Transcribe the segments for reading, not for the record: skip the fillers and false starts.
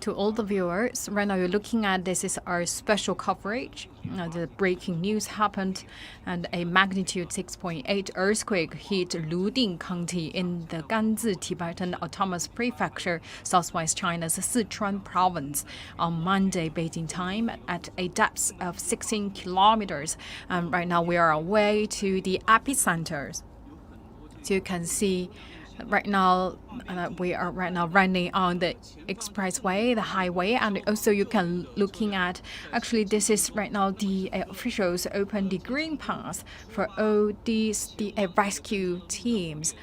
To all the viewers, right now you're looking at this is our special coverage. The breaking news happened, and a magnitude 6.8 earthquake hit Luding County in the Ganzi Tibetan Autonomous Prefecture, southwest China's Sichuan Province, on Monday Beijing time at a depth of 16 kilometers. Right now we are away to the epicenter. So you can see right now we are running on the expressway, the highway, and also you can looking at, actually this is right now the officials open the green path for all these rescue teams.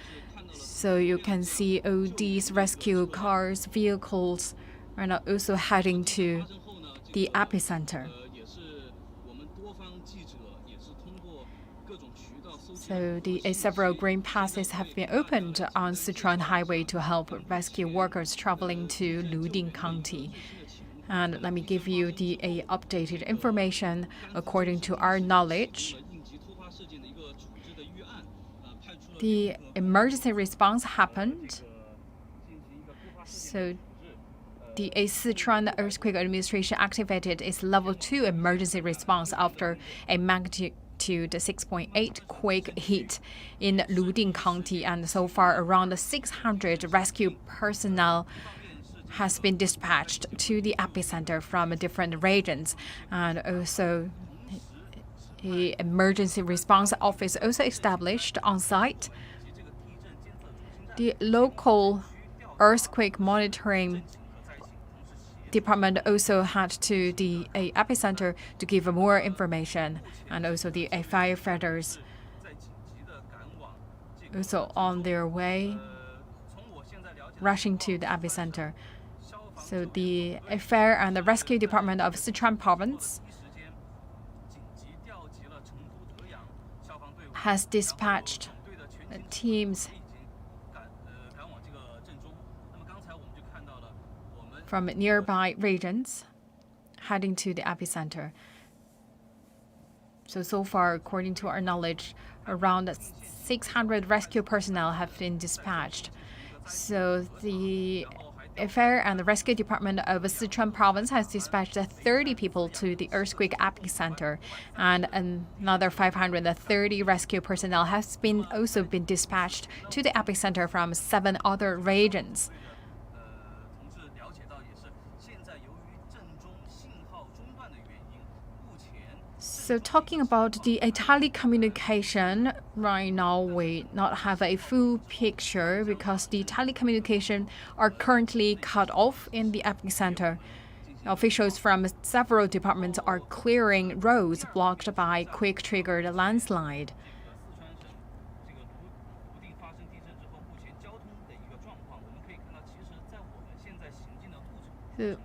So you can see all these rescue cars, vehicles right now also heading to the epicenter. So several green passes have been opened on Sichuan Highway to help rescue workers traveling to Luding County. And let me give you the updated information according to our knowledge. The emergency response happened. So the Sichuan Earthquake Administration activated its level 2 emergency response after a magnitude 6.8 quake hit in Luding County, and so far around 600 rescue personnel has been dispatched to the epicenter from different regions, and also the emergency response office also established on site. The local earthquake monitoring department also had to the epicenter to give more information, and also the firefighters also on their way rushing to the epicenter. So the fire and the rescue department of Sichuan Province has dispatched teams from nearby regions heading to the epicenter. So far, according to our knowledge, around 600 rescue personnel have been dispatched. So the fire and the rescue department of Sichuan Province has dispatched 30 people to the earthquake epicenter, and another 530 rescue personnel has also been dispatched to the epicenter from 7 other regions. So talking about the telecommunication, right now we not have a full picture because the telecommunication are currently cut off in the epicenter. Officials from several departments are clearing roads blocked by quake-triggered landslide. So,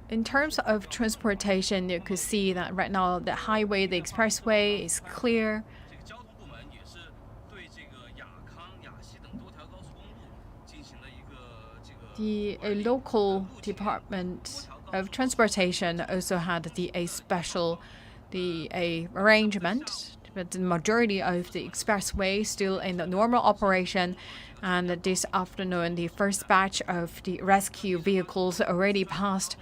in terms of transportation, you could see that right now the highway, the expressway is clear. The local department of transportation also had a special arrangement, but the majority of the expressway still in the normal operation. And this afternoon, the first batch of the rescue vehicles already passed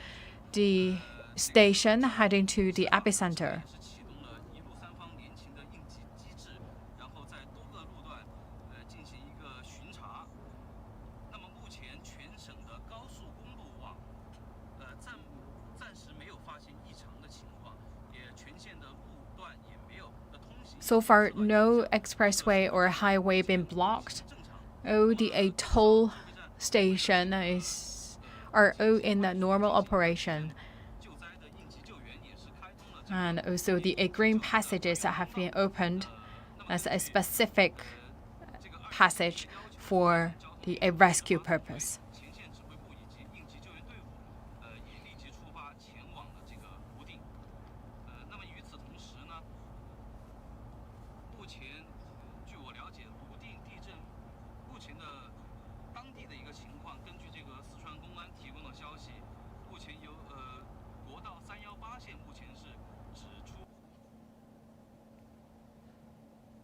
the station heading to the epicenter. So far, no expressway or highway been blocked. All the toll station are all in the normal operation. And also the green passages that have been opened as a specific passage for the rescue purpose.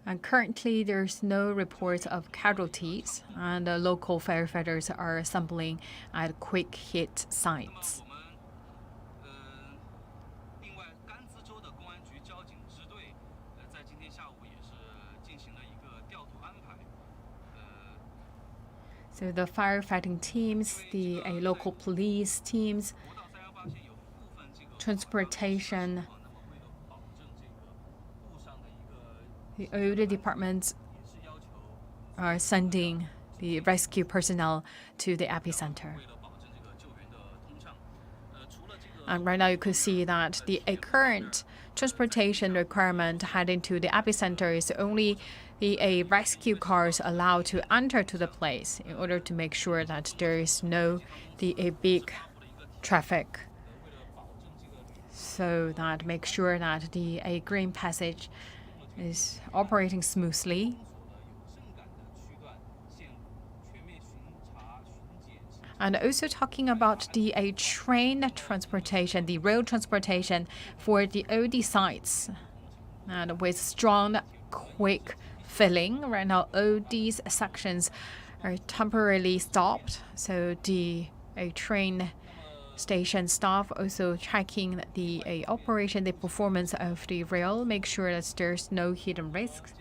And currently, there's no reports of casualties, and the local firefighters are assembling at quick hit sites. So the firefighting teams, the local police teams, transportation, all the departments are sending the rescue personnel to the epicenter. And right now you could see that the current transportation requirement heading to the epicenter is only the rescue cars allowed to enter to the place in order to make sure that there is no a big traffic, so that make sure that the green passage is operating smoothly. And also talking about the train transportation, the rail transportation for the OD sites, and with strong, quick filling. Right now, all these sections are temporarily stopped, so the train station staff also checking the operation, the performance of the rail, make sure that there's no hidden risks.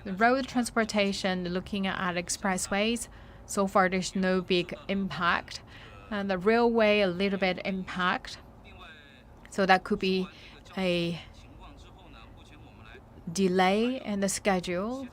The road transportation, looking at expressways, so far there's no big impact. And the railway, a little bit impact. So that could be a delay in the schedule.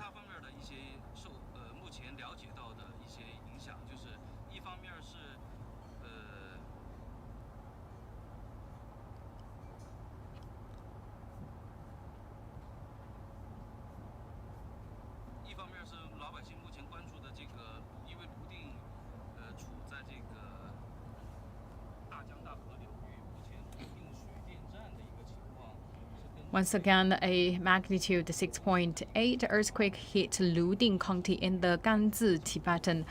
Once again, a magnitude 6.8 earthquake hit Luding County in the Ganzi Tibetan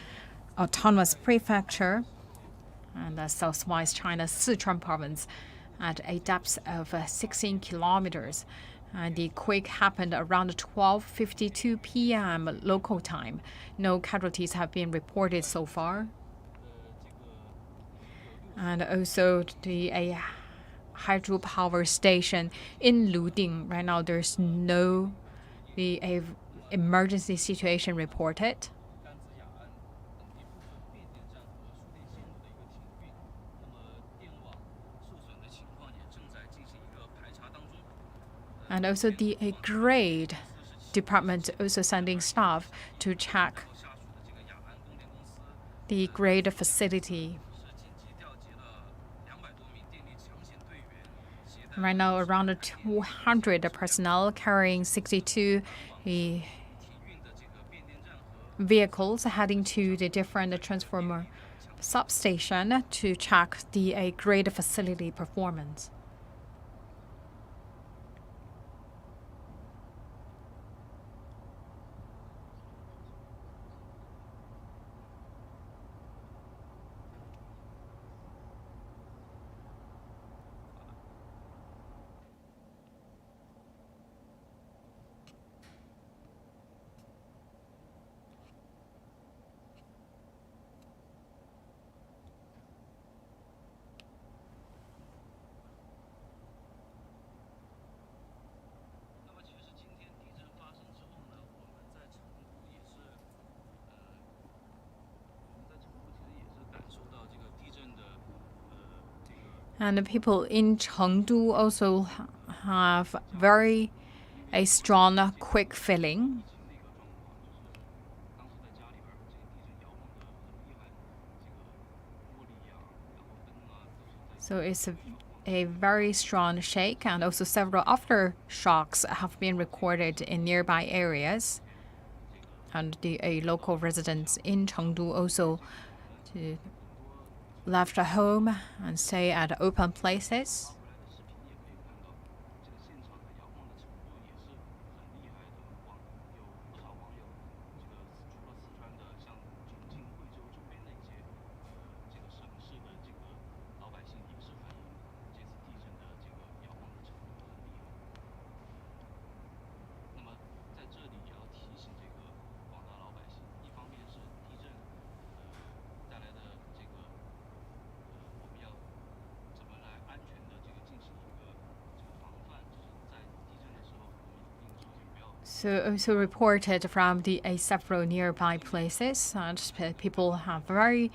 Autonomous Prefecture and southwest China's Sichuan Province at a depth of 16 kilometers. And the quake happened around 12:52 p.m. local time. No casualties have been reported so far. And also the hydropower station in Luding. Right now, there's no emergency situation reported. And also the grade department also sending staff to check the grade facility. Right now, around 200 personnel carrying 62 vehicles heading to the different transformer substation to check the grid facility performance. And the people in Chengdu also have a strong, quick feeling. So it's a very strong shake, and also several aftershocks have been recorded in nearby areas. And the local residents in Chengdu also left home and stay at open places. So also reported from the several nearby places that people have very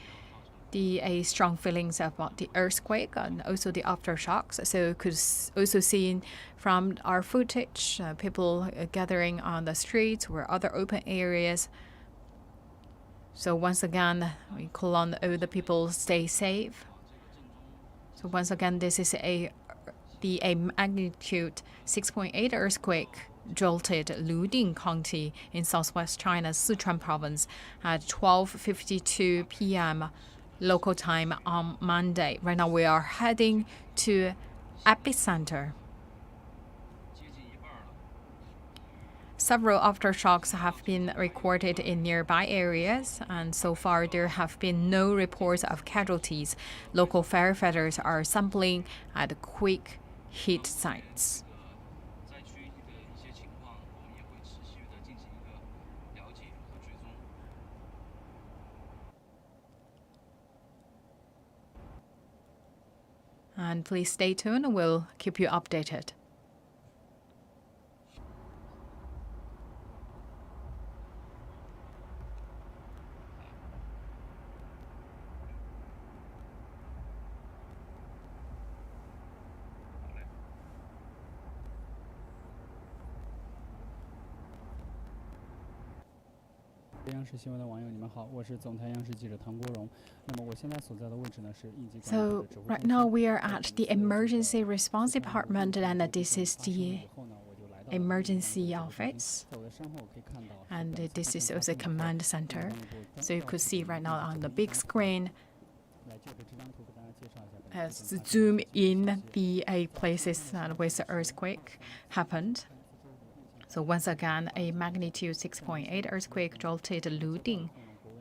strong feelings about the earthquake and also the aftershocks. So could also see from our footage people gathering on the streets or other open areas. So once again, we call on all the people stay safe. So once again, this is a magnitude 6.8 earthquake jolted Luding County in southwest China's Sichuan Province at 12:52 p.m. local time on Monday. Right now, we are heading to epicenter. Several aftershocks have been recorded in nearby areas, and so far there have been no reports of casualties. Local firefighters are sampling at quick hit sites. And please stay tuned, we'll keep you updated. So right now we are at the emergency response department, and this is the emergency office, and this is also command center. So you could see right now on the big screen, zoom in the places where the earthquake happened. So once again, a magnitude 6.8 earthquake jolted Luding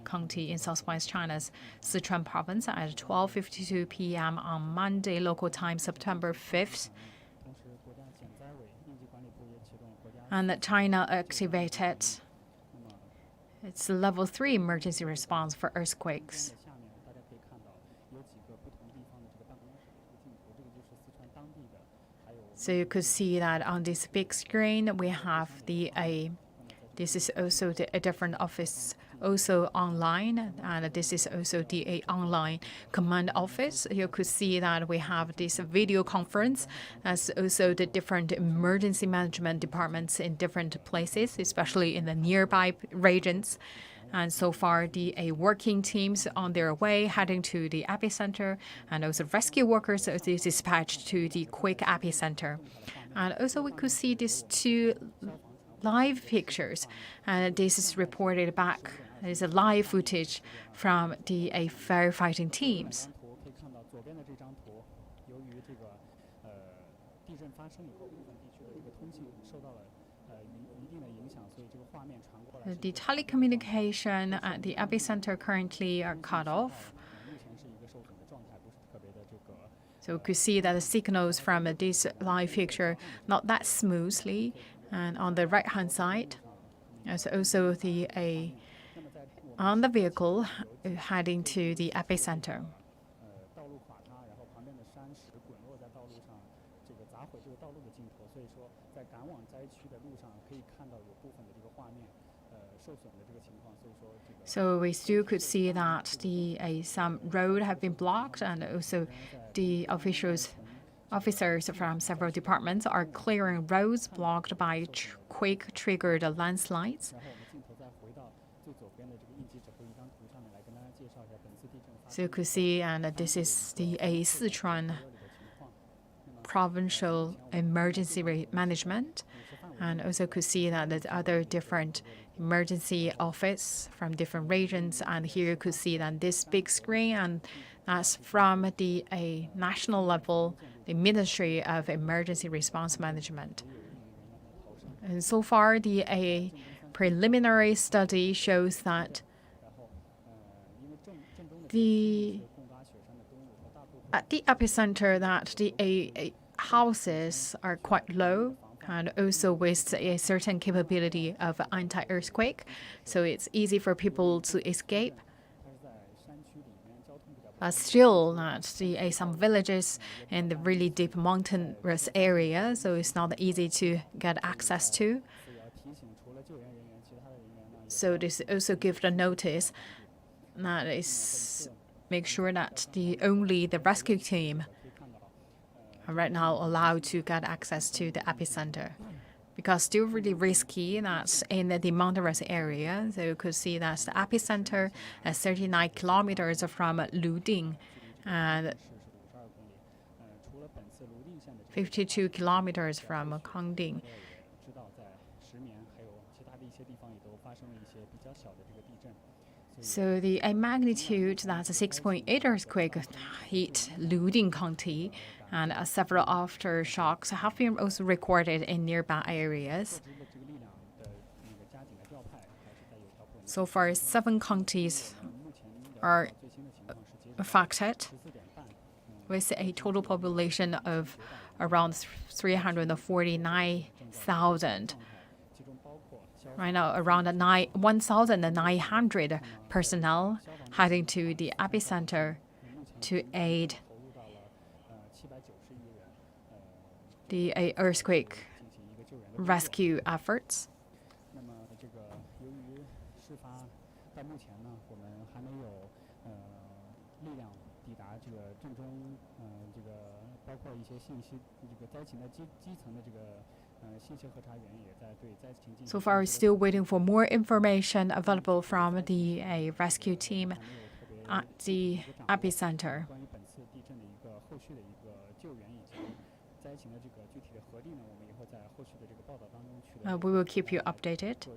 County in southwest China's Sichuan Province at 12:52 p.m. on Monday local time, September 5th. And China activated its level 3 emergency response for earthquakes. So you could see that on this big screen, we have this is also a different office, also online, and this is also the online command office. You could see that we have this video conference, as also the different emergency management departments in different places, especially in the nearby regions. And so far, the working teams on their way heading to the epicenter, and also rescue workers are dispatched to the quick epicenter. And also, we could see these two live pictures, and this is reported back. It's a live footage from the firefighting teams. The telecommunication at the epicenter currently are cut off. So we could see that the signals from this live picture not that smoothly. And on the right-hand side, there's also on the vehicle heading to the epicenter. So we still could see that some road have been blocked, and also the officers from several departments are clearing roads blocked by quick triggered landslides. So you could see, and this is the Sichuan Provincial Emergency Management, and also could see that there's other different emergency office from different regions. And here you could see that this big screen, and that's from the national level, the Ministry of Emergency Response Management. And so far, the preliminary study shows that at the epicenter, that the houses are quite low, and also with a certain capability of anti-earthquake, so it's easy for people to escape. But still, not some villages in the really deep mountainous area, so it's not easy to get access to. So this also give the notice that is make sure that only the rescue team are right now allowed to get access to the epicenter. Because still really risky that's in the mountainous area. So you could see that the epicenter is 39 kilometers from Luding and 52 kilometers from Kangding. So the magnitude, that's a 6.8 earthquake hit Luding County, and several aftershocks have been also recorded in nearby areas. So far, 7 counties are affected, with a total population of around 349,000. Right now, around 1,900 personnel heading to the epicenter to aid the earthquake rescue efforts. So far, we're still waiting for more information available from the rescue team at the epicenter. We will keep you updated.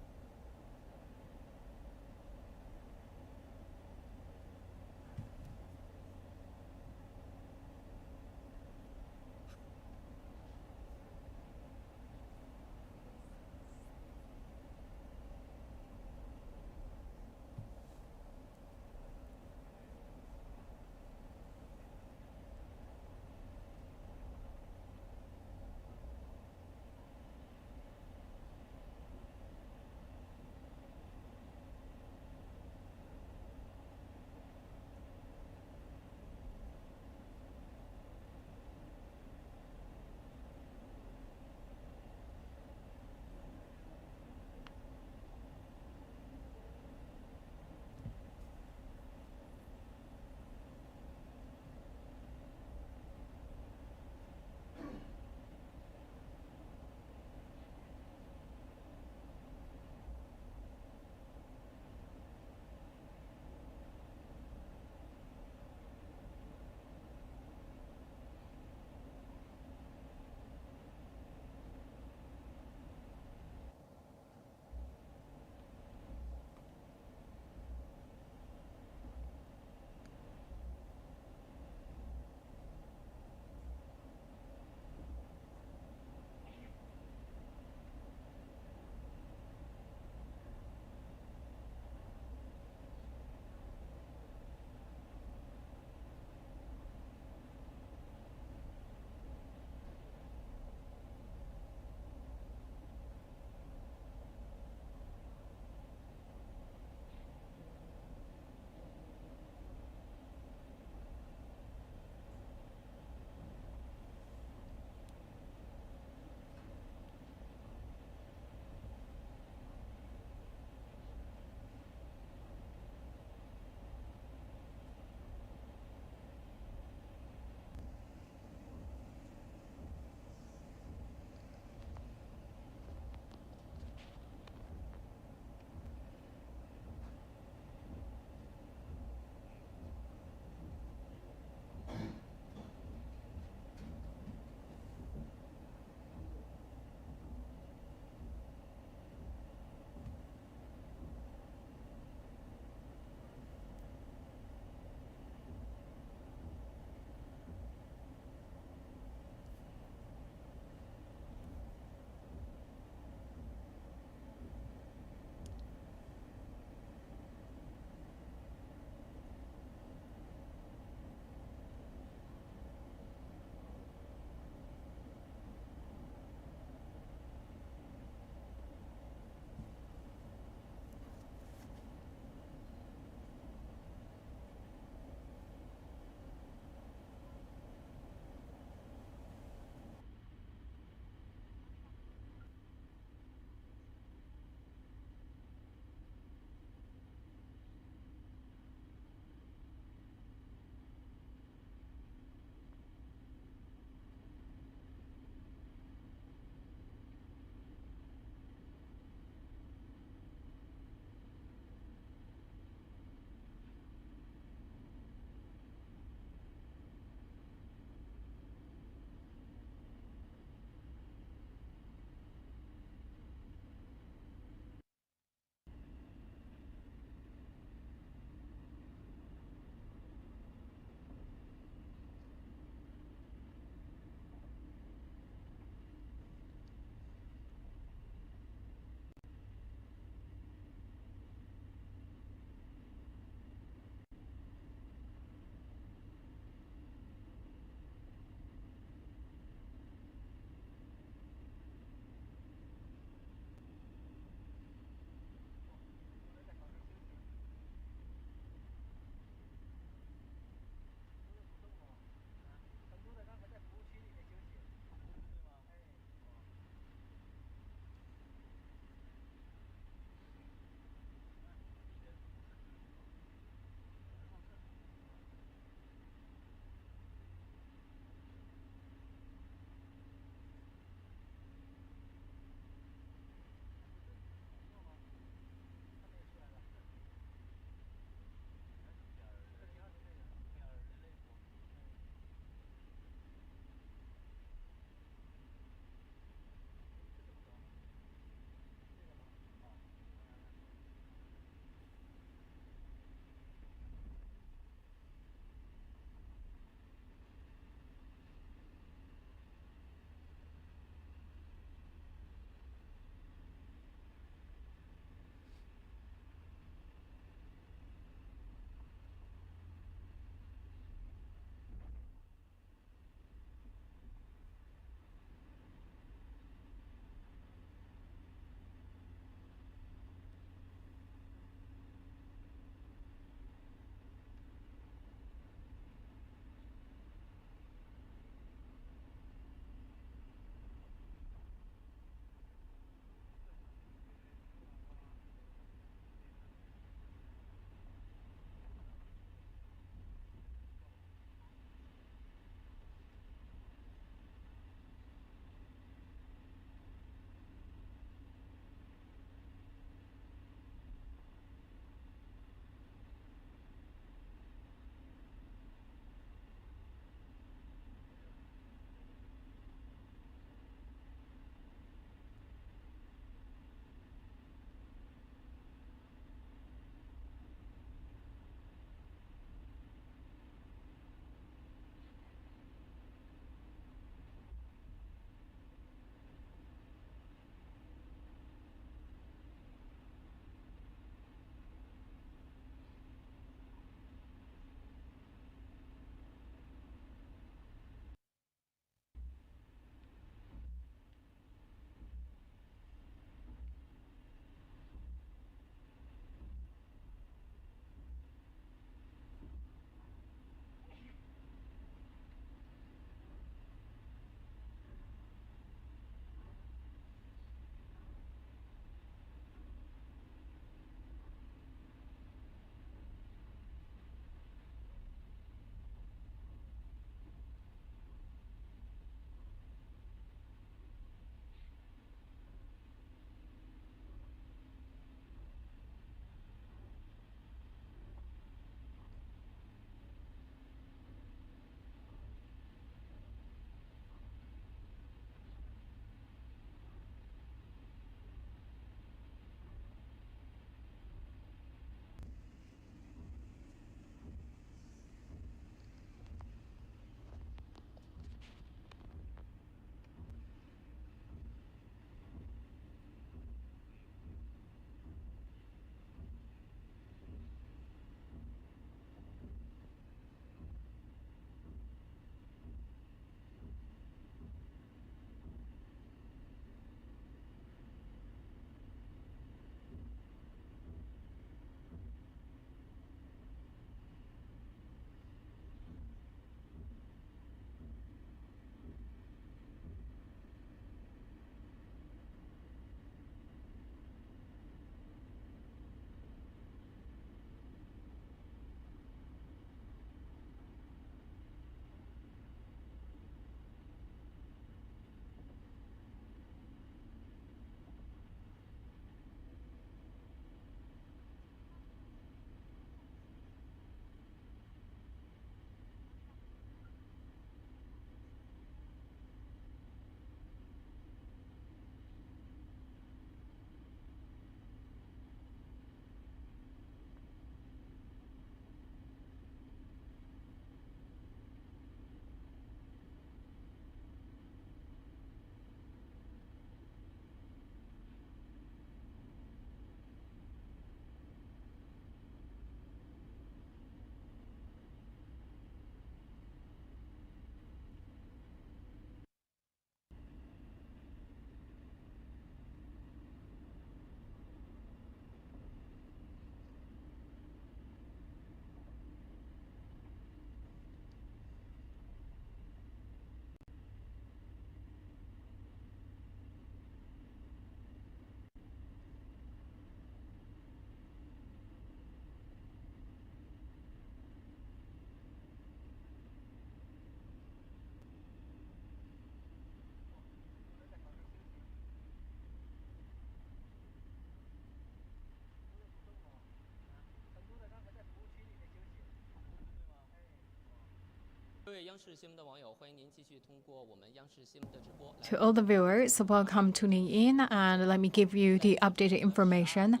To all the viewers, welcome tuning in, and let me give you the updated information.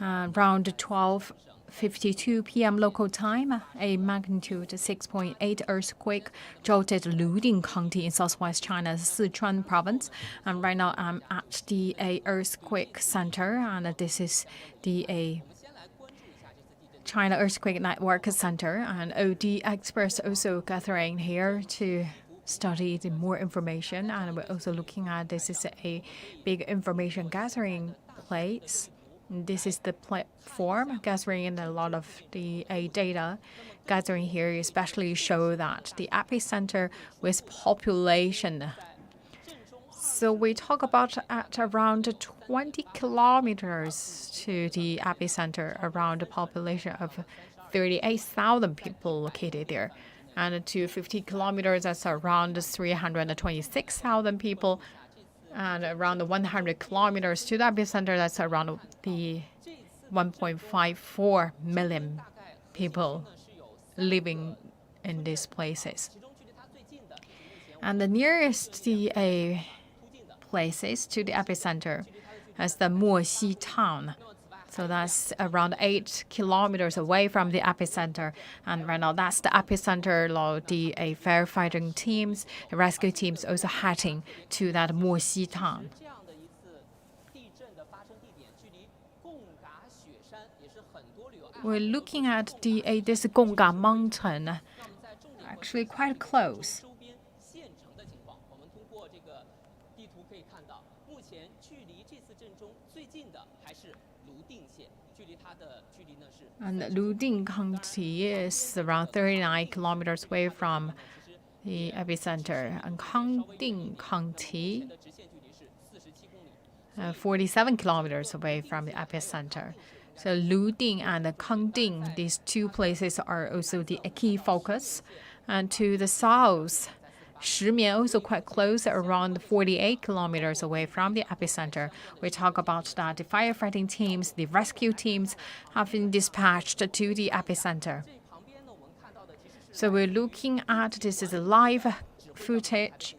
Around 12:52 p.m. local time, a magnitude 6.8 earthquake jolted Luding County in southwest China's Sichuan Province. And right now, I'm at the earthquake center, and this is the China Earthquake Network Center, and OD experts also gathering here to study the more information. And we're also looking at this is a big information gathering place. This is the platform gathering in a lot of the data gathering here, especially show that the epicenter with population. So we talk about at around 20 kilometers to the epicenter, around a population of 38,000 people located there. And to 50 kilometers, that's around 326,000 people. And around 100 kilometers to the epicenter, that's around the 1.54 million people living in these places. And the nearest places to the epicenter as the Moxi town. So that's around 8 kilometers away from the epicenter. And right now, that's the epicenter. The firefighting teams, the rescue teams also heading to that Moxi town. We're looking at this Gongga mountain, actually quite close. And Luding County is around 39 kilometers away from the epicenter. And Kangding County, 47 kilometers away from the epicenter. So Luding and Kangding, these two places are also the key focus. And to the south, Shimian also quite close, around 48 kilometers away from the epicenter. We talk about that the firefighting teams, the rescue teams have been dispatched to the epicenter. So we're looking at this is a live footage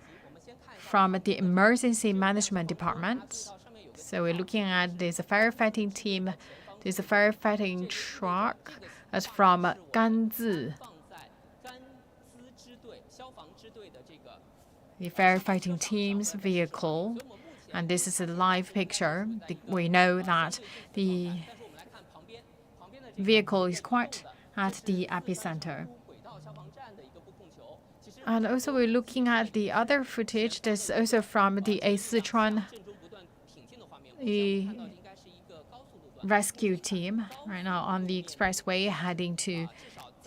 from the emergency management department. So we're looking at this firefighting team, this firefighting truck is from Ganzi. The firefighting team's vehicle, and this is a live picture. We know that the vehicle is quite at the epicenter. And also we're looking at the other footage that's also from the Sichuan rescue team right now on the expressway heading to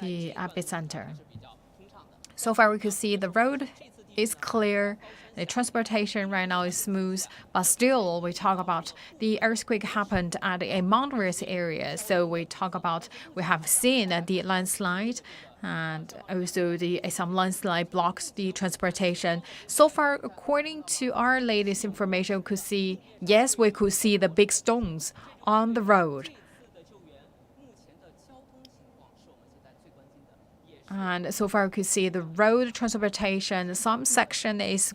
the epicenter. So far we could see the road is clear, the transportation right now is smooth, but still we talk about the earthquake happened at a mountainous area. So we talk about, we have seen the landslide, and also some landslide blocks the transportation. So far, according to our latest information, we could see the big stones on the road. And so far, we could see the road transportation. Some sections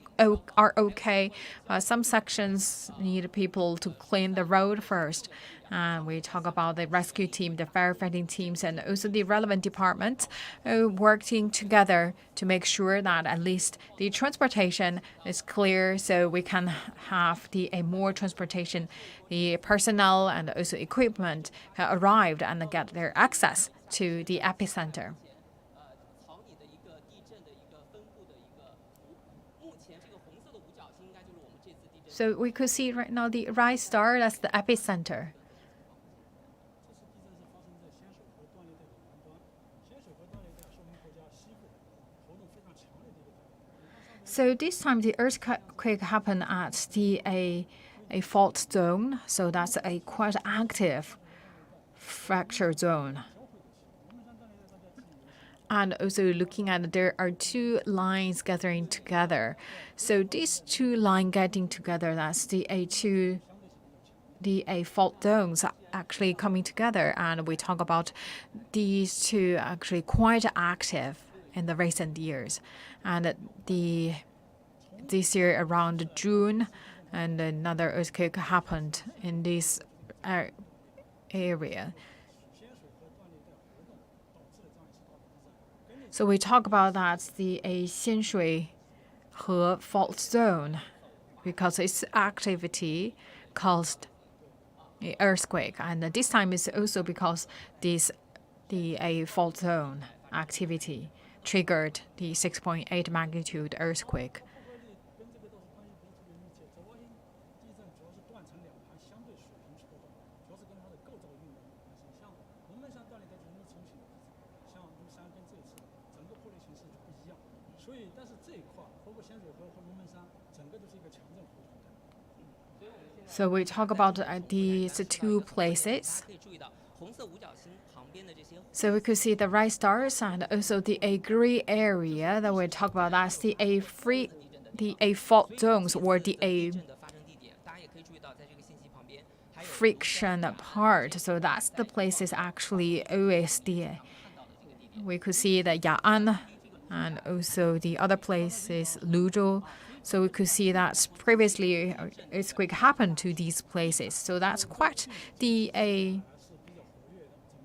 are okay. Some sections need people to clean the road first. And we talk about the rescue team, the firefighting teams, and also the relevant departments working together to make sure that at least the transportation is clear, so we can have more transportation, the personnel and also equipment arrived and get their access to the epicenter. So we could see right now the right star, that's the epicenter. So this time the earthquake happened at a fault zone, so that's a quite active fracture zone. And also looking at there are two lines gathering together. So these two lines getting together, that's the fault zones actually coming together. And we talk about these two actually quite active in the recent years. And this year around June, and another earthquake happened in this area. So we talk about that the Xianshui He fault zone because its activity caused an earthquake, and this time is also because the fault zone activity triggered the 6.8 magnitude earthquake. So we talk about these two places. So we could see the red stars and also the gray area that we talk about. That's the A fault zones or the A friction part. So that's the places actually OSD. We could see the Ya'an and also the other place is Luzhou. So we could see that previously earthquake happened to these places. So that's quite the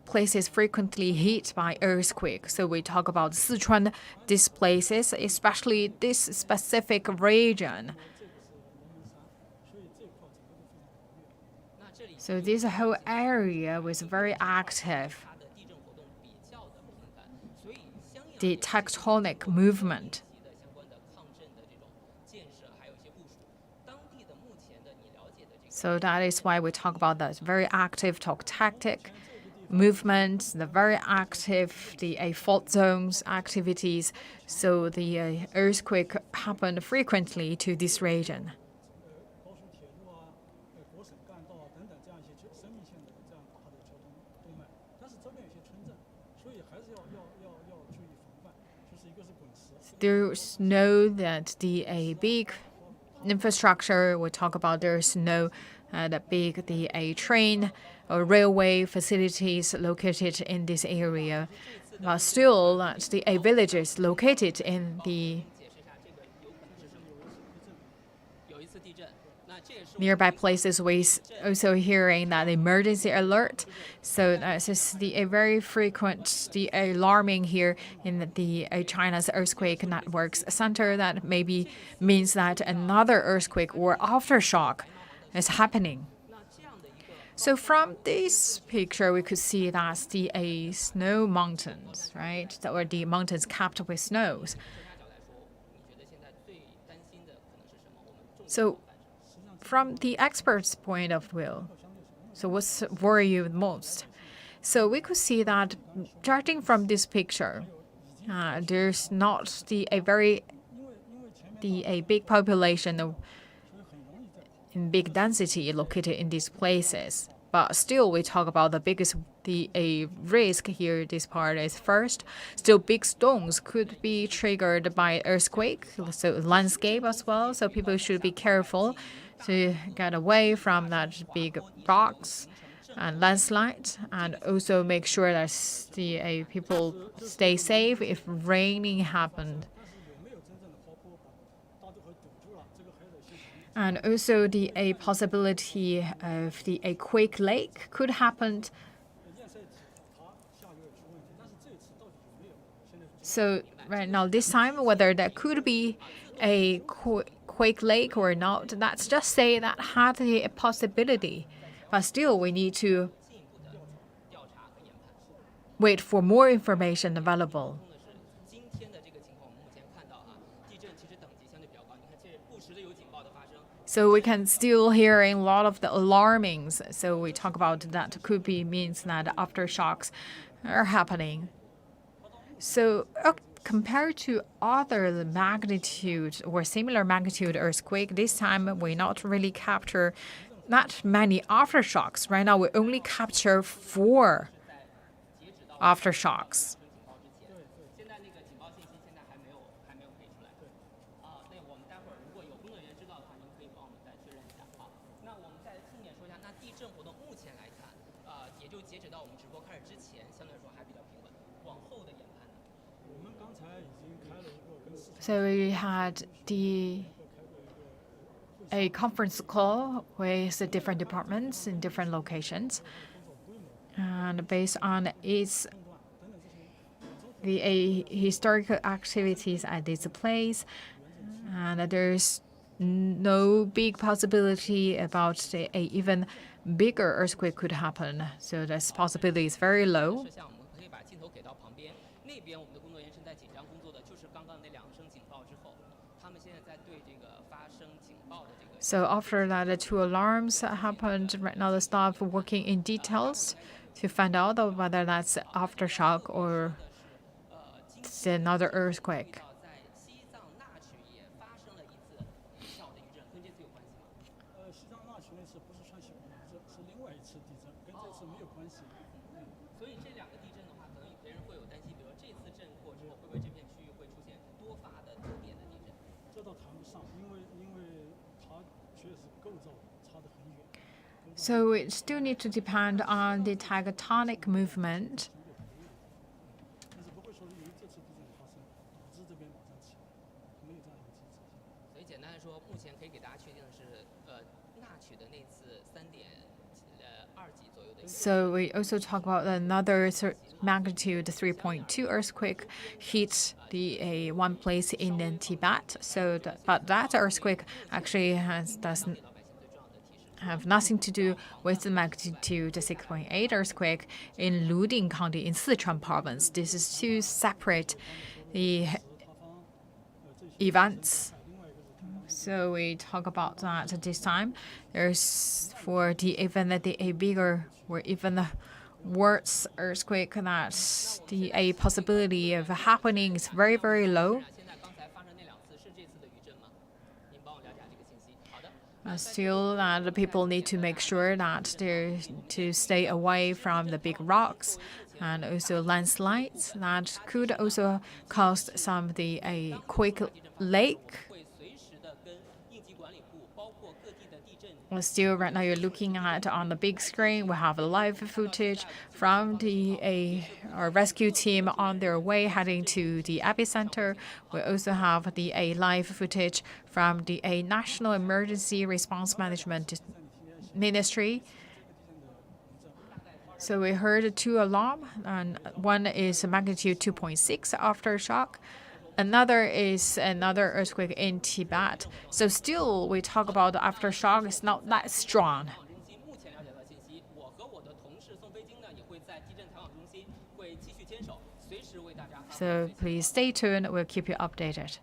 places frequently hit by earthquake. So we talk about Sichuan, these places, especially this specific region. So this whole area was very active. The tectonic movement. So that is why we talk about that very active tectonic movements, the very active the fault zones activities. So the earthquake happened frequently to this region. There's no that the big infrastructure. We talk about there's no the big the train or railway facilities located in this area, but still that's the villages located in the nearby places. We also hearing that emergency alert. So this is the very frequent the alarming here in the China's earthquake networks center. That maybe means that another earthquake or aftershock is happening. So from this picture, we could see that's the snow mountains, right? Or the mountains capped with snows. So from the expert's point of view, so what's worry you most? So we could see that judging from this picture, there's not a big population in big density located in these places. But still, we talk about the biggest risk here. This part is first, still big stones could be triggered by earthquake, so landscape as well. So people should be careful to get away from that big rocks and landslide, and also make sure that the people stay safe if raining happened. And also a possibility of a quake lake could happen. So right now, this time, whether there could be a quake lake or not, that's just say that had a possibility. But still, we need to wait for more information available. So we can still hear a lot of the alarmings. So we talk about that could be means that aftershocks are happening. So compared to other magnitude or similar magnitude earthquake, this time we not really capture that many aftershocks. Right now we only capture 4 aftershocks. So we had a conference call with the different departments in different locations, and based on the historical activities at this place, and there's no big possibility about a even bigger earthquake could happen. So this possibility is very low. So after that, the two alarms happened. Right now, the staff working in details to find out whether that's aftershock or it's another earthquake. So it still need to depend on the tectonic movement. So we also talk about another magnitude 3.2 earthquake hit the one place in Tibet. So, but that earthquake actually doesn't have nothing to do with the magnitude 6.8 earthquake in Luding County in Sichuan Province. This is two separate events. So we talk about that at this time. There's for the even a bigger or even worse earthquake that a possibility of happening is very, very low. Still, the people need to make sure that they're to stay away from the big rocks and also landslides that could also cause some of a quick lake. Still, right now you're looking at on the big screen. We have live footage from our rescue team on their way heading to the epicenter. We also have the live footage from the National Emergency Response Management Ministry. So we heard two alarms, and one is magnitude 2.6 aftershock. Another is another earthquake in Tibet. So still, we talk about the aftershock. It's not that strong. So please stay tuned. We'll keep you updated.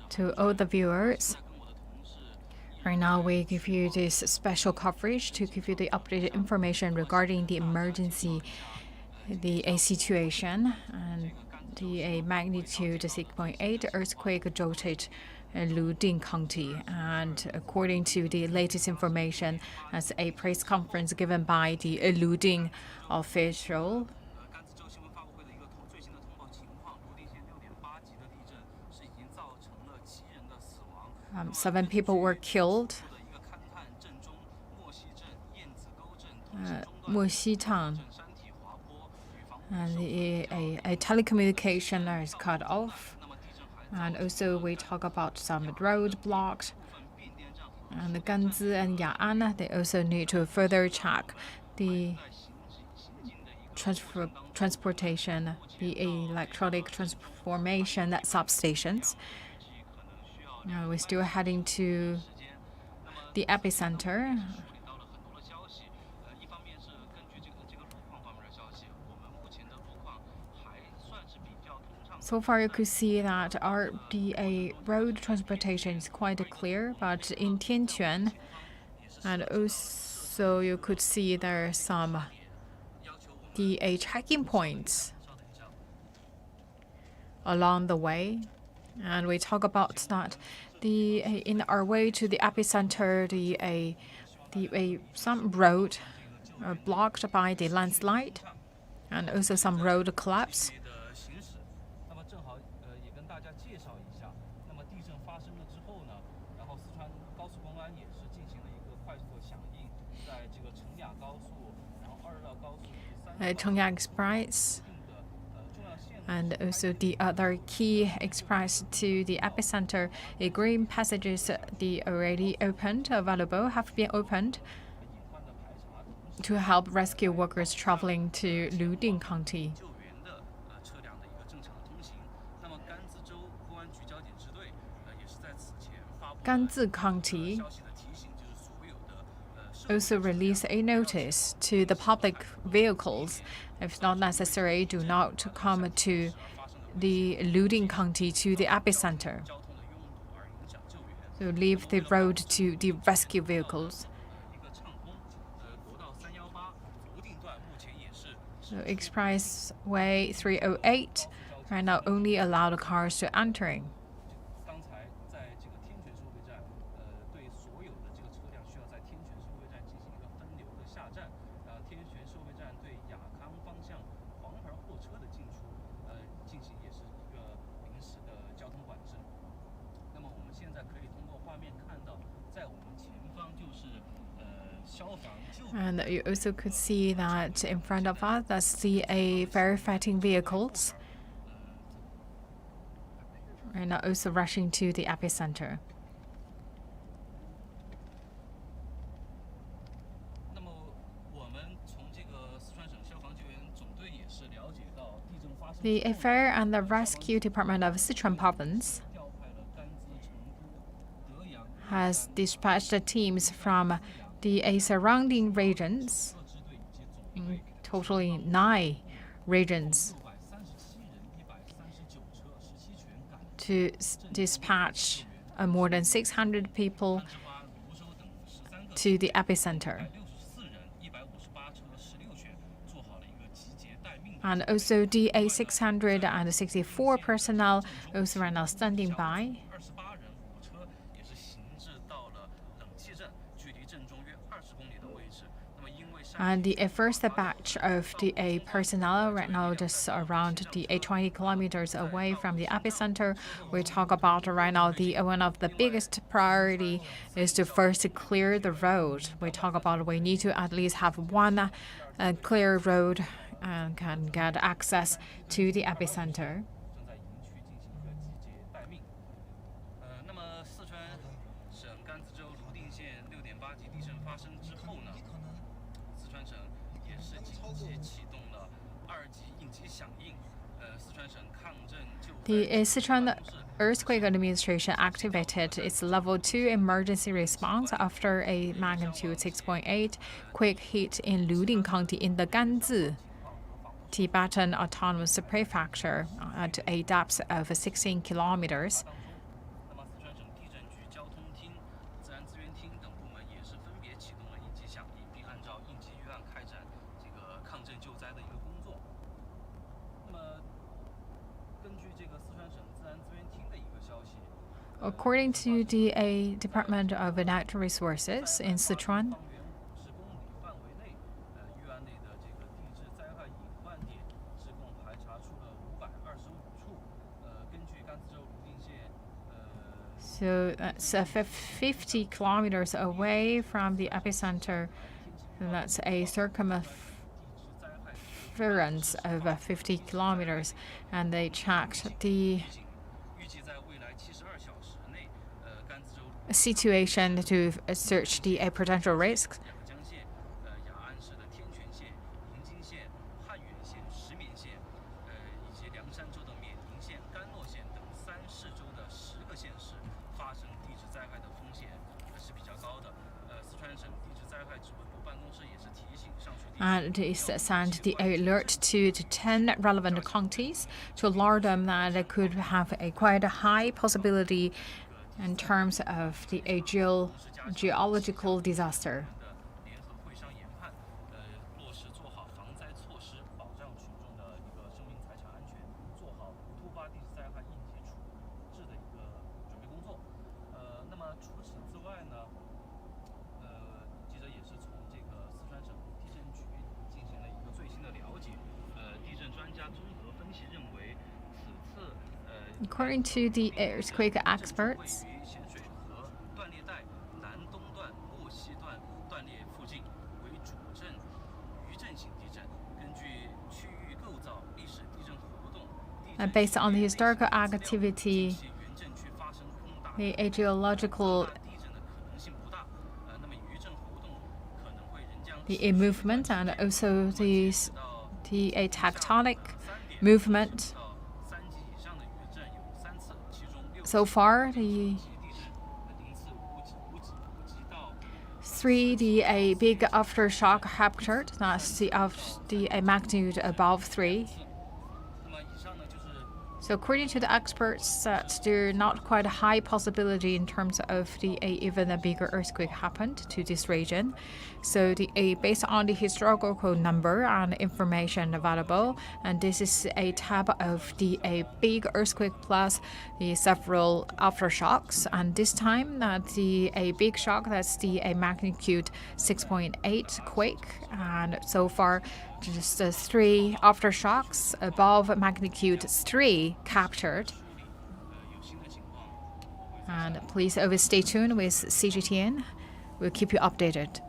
To all the viewers, right now we give you this special coverage to give you the updated information regarding the emergency, the situation, and the magnitude 6.8 earthquake jolted Luding County. And according to the latest information, as a press conference given by the Luding official, 7 people were killed. Sichuan, and a telecommunication is cut off. And also we talk about some road blocks. And the Ganzi and Ya'an, they also need to further check the transportation, the electronic transformation at substations. We're still heading to the epicenter. So far, you could see that the road transportation is quite clear, but in Tianquan, and also you could see there are some the checking points along the way, and we talk about that in our way to the epicenter, some road are blocked by the landslide, and also some road collapse. Chongyang Express, and also the other key express to the epicenter. The green passages, the already opened, available, have been opened to help rescue workers traveling to Luding County. Ganzi County also released a notice to the public vehicles. If not necessary, do not come to the Luding County to the epicenter. So leave the road to the rescue vehicles. So Expressway 308 right now only allow the cars to entering. And you also could see that in front of us, that's the firefighting vehicles. And also rushing to the epicenter. The Fire and the Rescue Department of Sichuan Province has dispatched the teams from the surrounding regions, totally 9 regions, to dispatch more than 600 people to the epicenter. And also DA 664 personnel also are now standing by. And the first batch of the personnel right now just around the 20 kilometers away from the epicenter. We talk about right now one of the biggest priority is to first clear the road. We talk about we need to at least have one clear road and can get access to the epicenter. The Sichuan Earthquake Administration activated its Level 2 emergency response after a magnitude 6.8 quake hit in Luding County in the Ganzi Tibetan Autonomous Prefecture at a depth of 16 kilometers. According to the Department of Natural Resources in Sichuan, so that's 50 kilometers away from the epicenter. And that's a circumference of 50 kilometers. And they checked the situation to search the potential risks. And it sent the alert to 10 relevant counties to alert them that it could have a quite a high possibility in terms of the geological disaster. According to the earthquake experts, based on the historical activity, the geological movement, and also the tectonic movement. So far, the big aftershock captured. That's the magnitude above 3. So according to the experts, that there are not quite a high possibility in terms of even a bigger earthquake happened to this region. So based on the historical number and information available, and this is a type of a big earthquake plus the several aftershocks. And this time, a big shock, that's a magnitude 6.8 quake, and so far just 3 aftershocks above magnitude 3 captured. And please always stay tuned with CGTN. We'll keep you updated.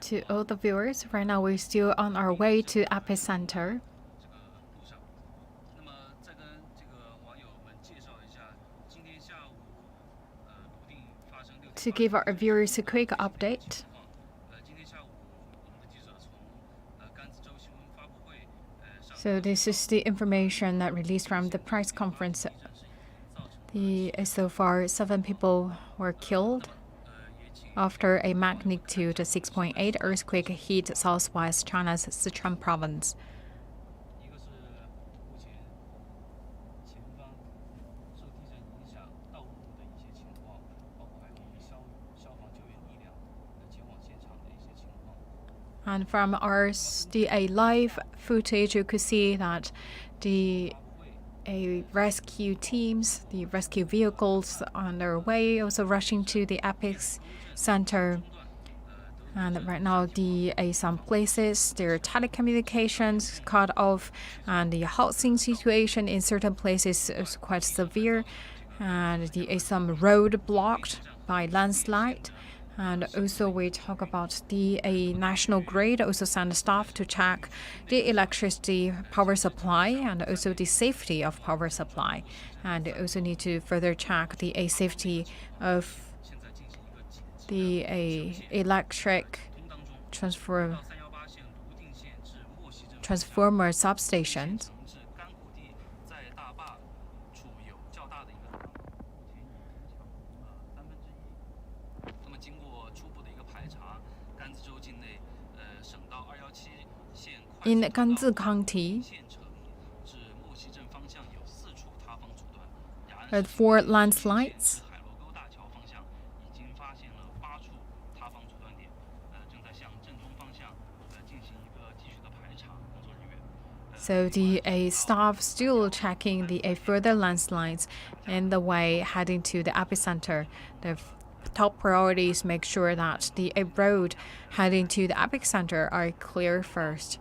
To all the viewers, right now we're still on our way to epicenter. To give our viewers a quick update. So this is the information that released from the press conference. So far, 7 people were killed after a magnitude 6.8 earthquake hit southwest China's Sichuan Province. And from our live footage, you could see that the rescue teams, the rescue vehicles on their way, also rushing to the epicenter. And right now, some places, their telecommunications cut off, and the housing situation in certain places is quite severe, and some road blocked by landslide. And also we talk about the national grid also send staff to check the electricity power supply and also the safety of power supply. And they also need to further check the safety of the electric transformer substations. In Ganzi County, 4 landslides. So the staff still checking the further landslides in the way heading to the epicenter. The top priorities make sure that the road heading to the epicenter are clear first.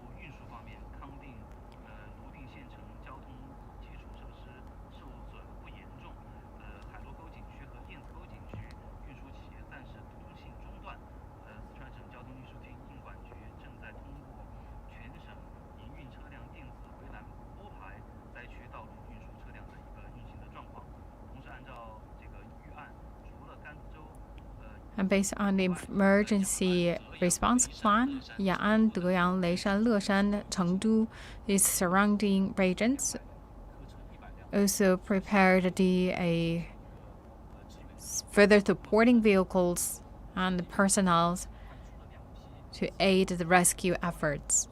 And based on the emergency response plan, Ya'an, Deyang, Leishan, Leshan, Chengdu, these surrounding regions also prepared the further supporting vehicles and personnel to aid the rescue efforts.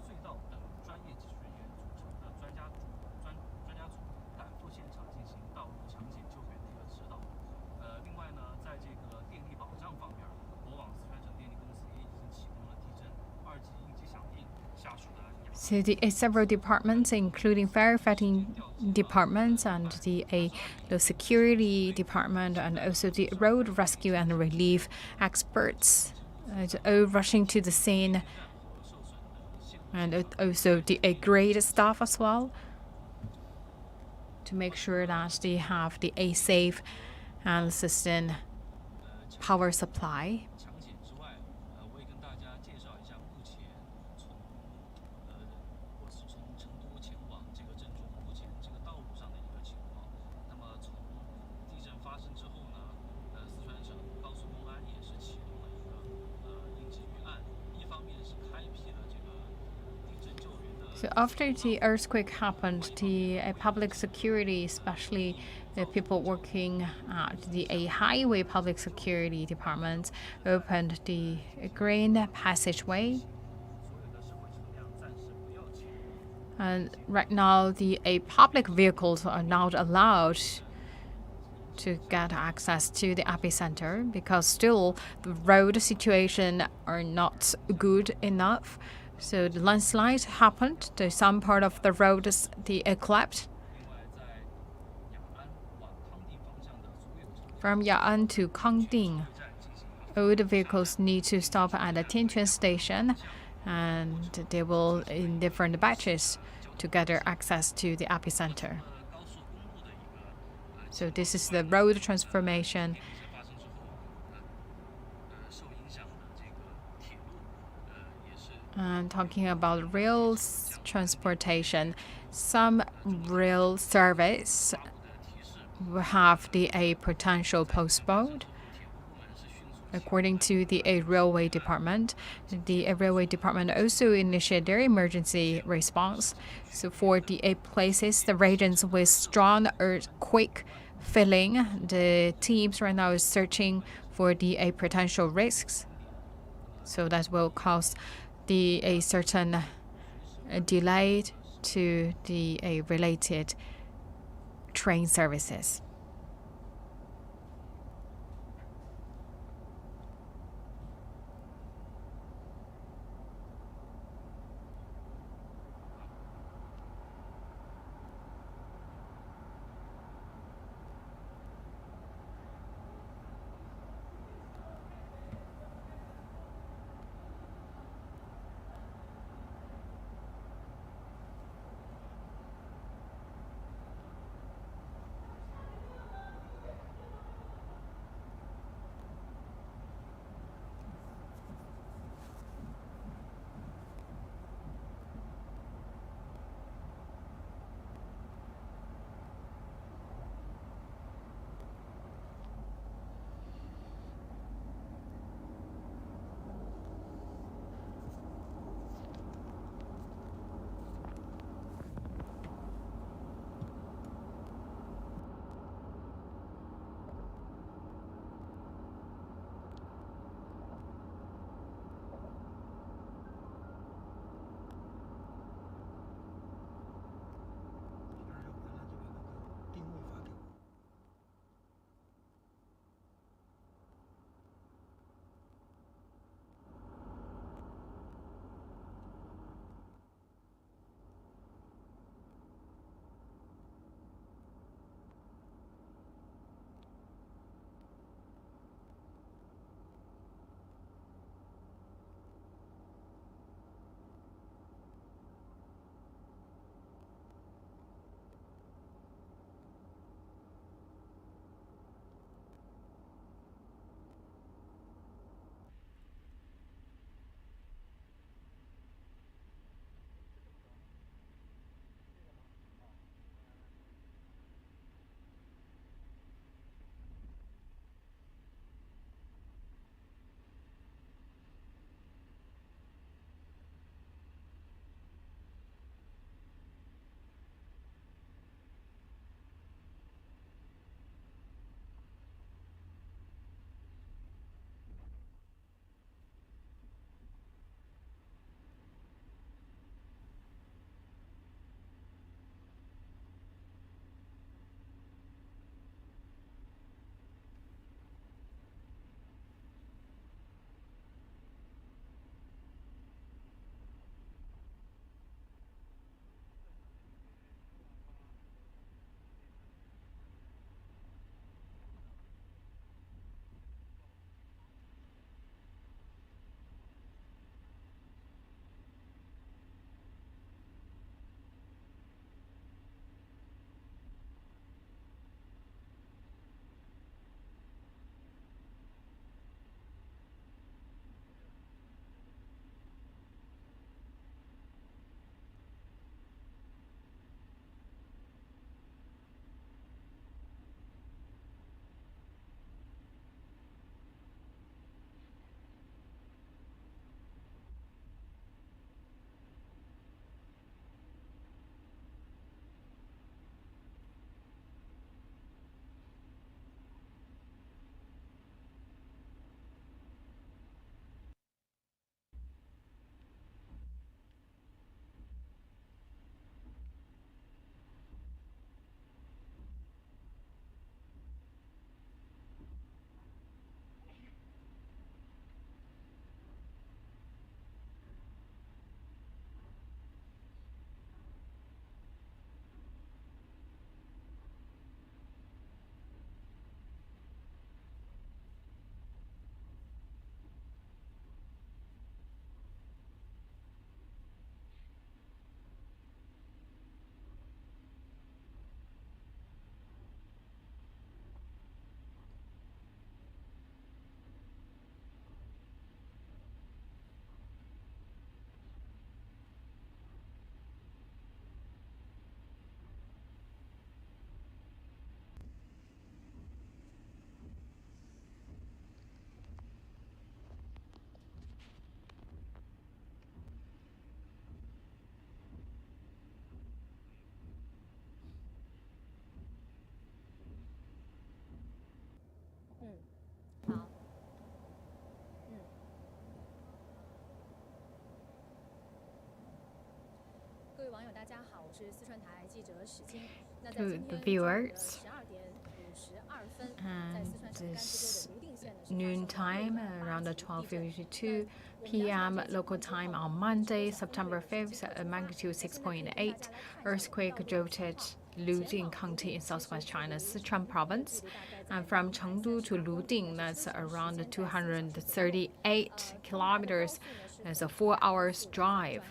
So the several departments, including firefighting departments and the security department, and also the road rescue and relief experts, all rushing to the scene, and also the grade staff as well, to make sure that they have the safe and sustained power supply. So after the earthquake happened, the public security, especially the people working at the highway public security departments, opened the green passageway. And right now, the public vehicles are not allowed to get access to the epicenter because still the road situation are not good enough. So the landslide happened. Some part of the road is collapsed. From Ya'an to Kangding, all the vehicles need to stop at the Tianquan station, and they will in different batches to gather access to the epicenter. So this is the road transformation. Talking about rail transportation, some rail service will have a potential postponed. According to the Railway Department, the Railway Department also initiated their emergency response. So for the places, the regions with strong earthquake feeling, the teams right now is searching for the potential risks. So that will cause a certain delay to the related train services. to the viewers. And this noon time, around 12:52 p.m. local time on Monday, September 5th, a magnitude 6.8 earthquake jolted Luding County in southwest China, Sichuan Province. And from Chengdu to Luding, that's around 238 kilometers. That's a 4 hours drive.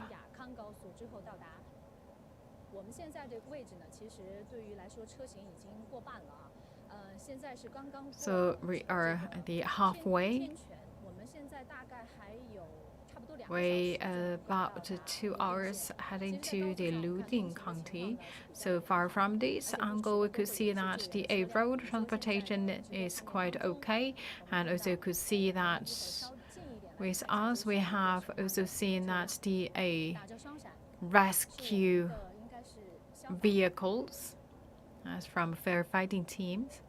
So we are at the halfway. We about 2 hours heading to the Luding County. So far from this angle, we could see that the road transportation is quite okay, and also could see that with us we have also seen that the rescue vehicles as from firefighting teams.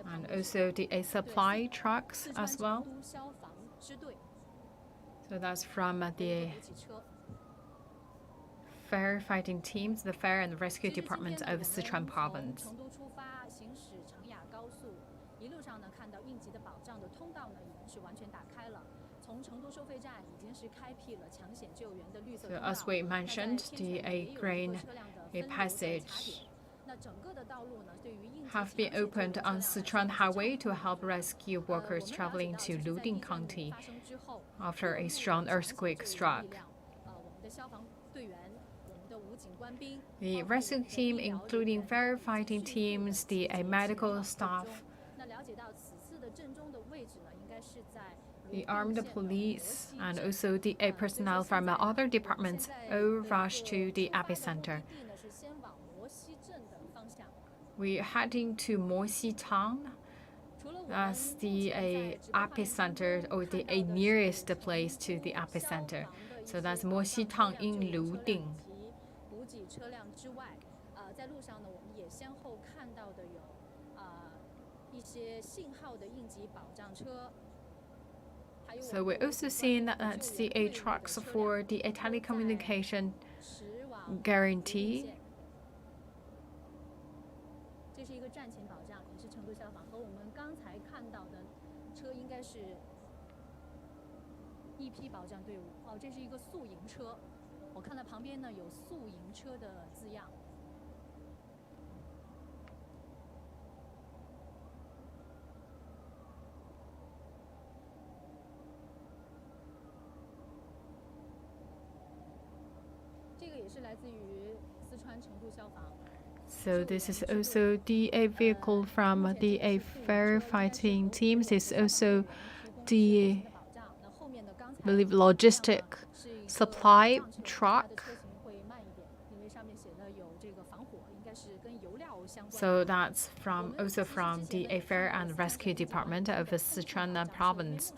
And also the supply trucks as well. So that's from the firefighting teams, the fire and rescue department of Sichuan Province. So as we mentioned, the grain passage have been opened on Sichuan Highway to help rescue workers traveling to Luding County after a strong earthquake struck. The rescue team, including firefighting teams, the medical staff, the armed police, and also the personnel from other departments all rushed to the epicenter. We're heading to Moxi town as the epicenter, or the nearest place to the epicenter. So that's Moxi town in Luding. So we're also seeing that the trucks for the telecommunication guarantee. So this is also the vehicle from the firefighting teams. It's also the, I believe, logistic supply truck. So that's also from the fire and rescue department of Sichuan Province.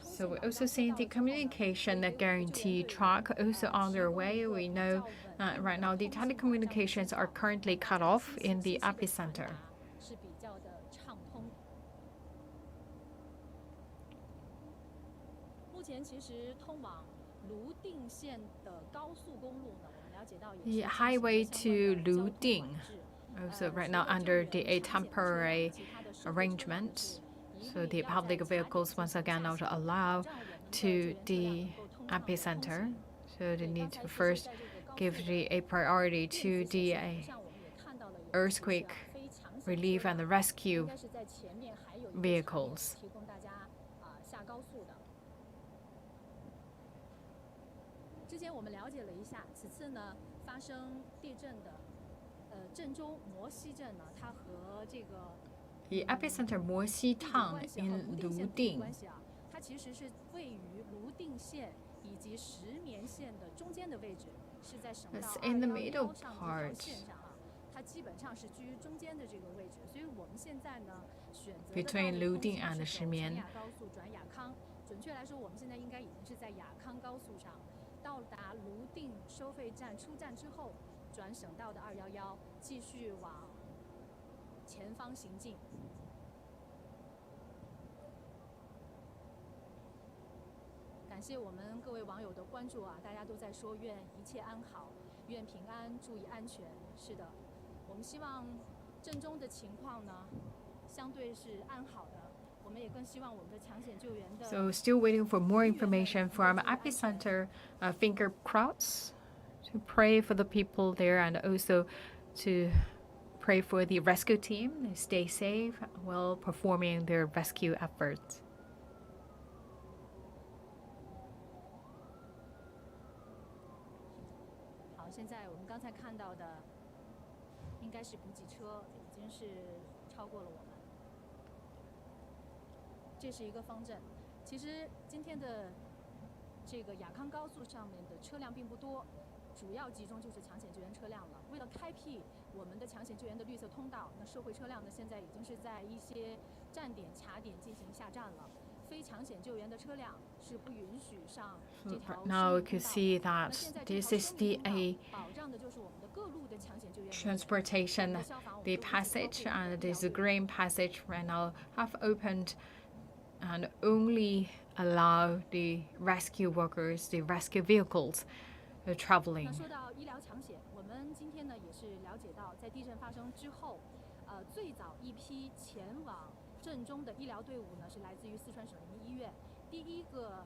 So we're also seeing the communication guarantee truck also on their way. We know right now the telecommunications are currently cut off in the epicenter. The highway to Luding, also right now under the temporary arrangement. So the public vehicles once again not allowed to the epicenter. So they need to first give a priority to the earthquake relief and the rescue vehicles. The epicenter Moxi town in Luding. It's in the middle part. Between Luding and Shimian. 到达泸定收费站出站之后，转省道的211，继续往前方行进。感谢我们各位网友的关注啊！大家都在说愿一切安好，愿平安，注意安全。是的，我们希望震中的情况呢，相对是安好的。我们也更希望我们的抢险救援的。So still waiting for more information from epicenter finger crowds to pray for the people there and also to pray for the rescue team. They stay safe while performing their rescue efforts. 好，现在我们刚才看到的应该是补给车，已经是超过了我们。这是一个方阵。其实今天的这个雅康高速上面的车辆并不多，主要集中就是抢险救援车辆了。为了开辟我们的抢险救援的绿色通道，那社会车辆呢现在已经是在一些站点、卡点进行下站了。非抢险救援的车辆是不允许上这条 Now we can see that this is the transportation, the passage, and this green passage right now have opened and only allow the rescue workers, the rescue vehicles, traveling. 那说到医疗抢险，我们今天呢也是了解到，在地震发生之后，最早一批前往震中的医疗队伍呢是来自于四川省人民医院，第一个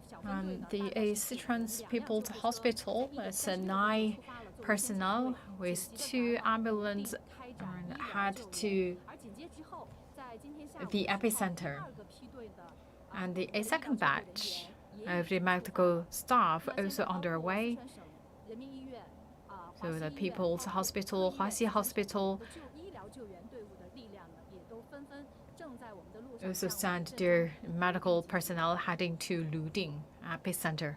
小分队呢。The Sichuan People's Hospital, it's 9 personnel with 2 ambulances and had to the epicenter. And the second batch of the medical staff also on their way. So the People's Hospital, Huaxi Hospital, also sent their medical personnel heading to Luding epicenter.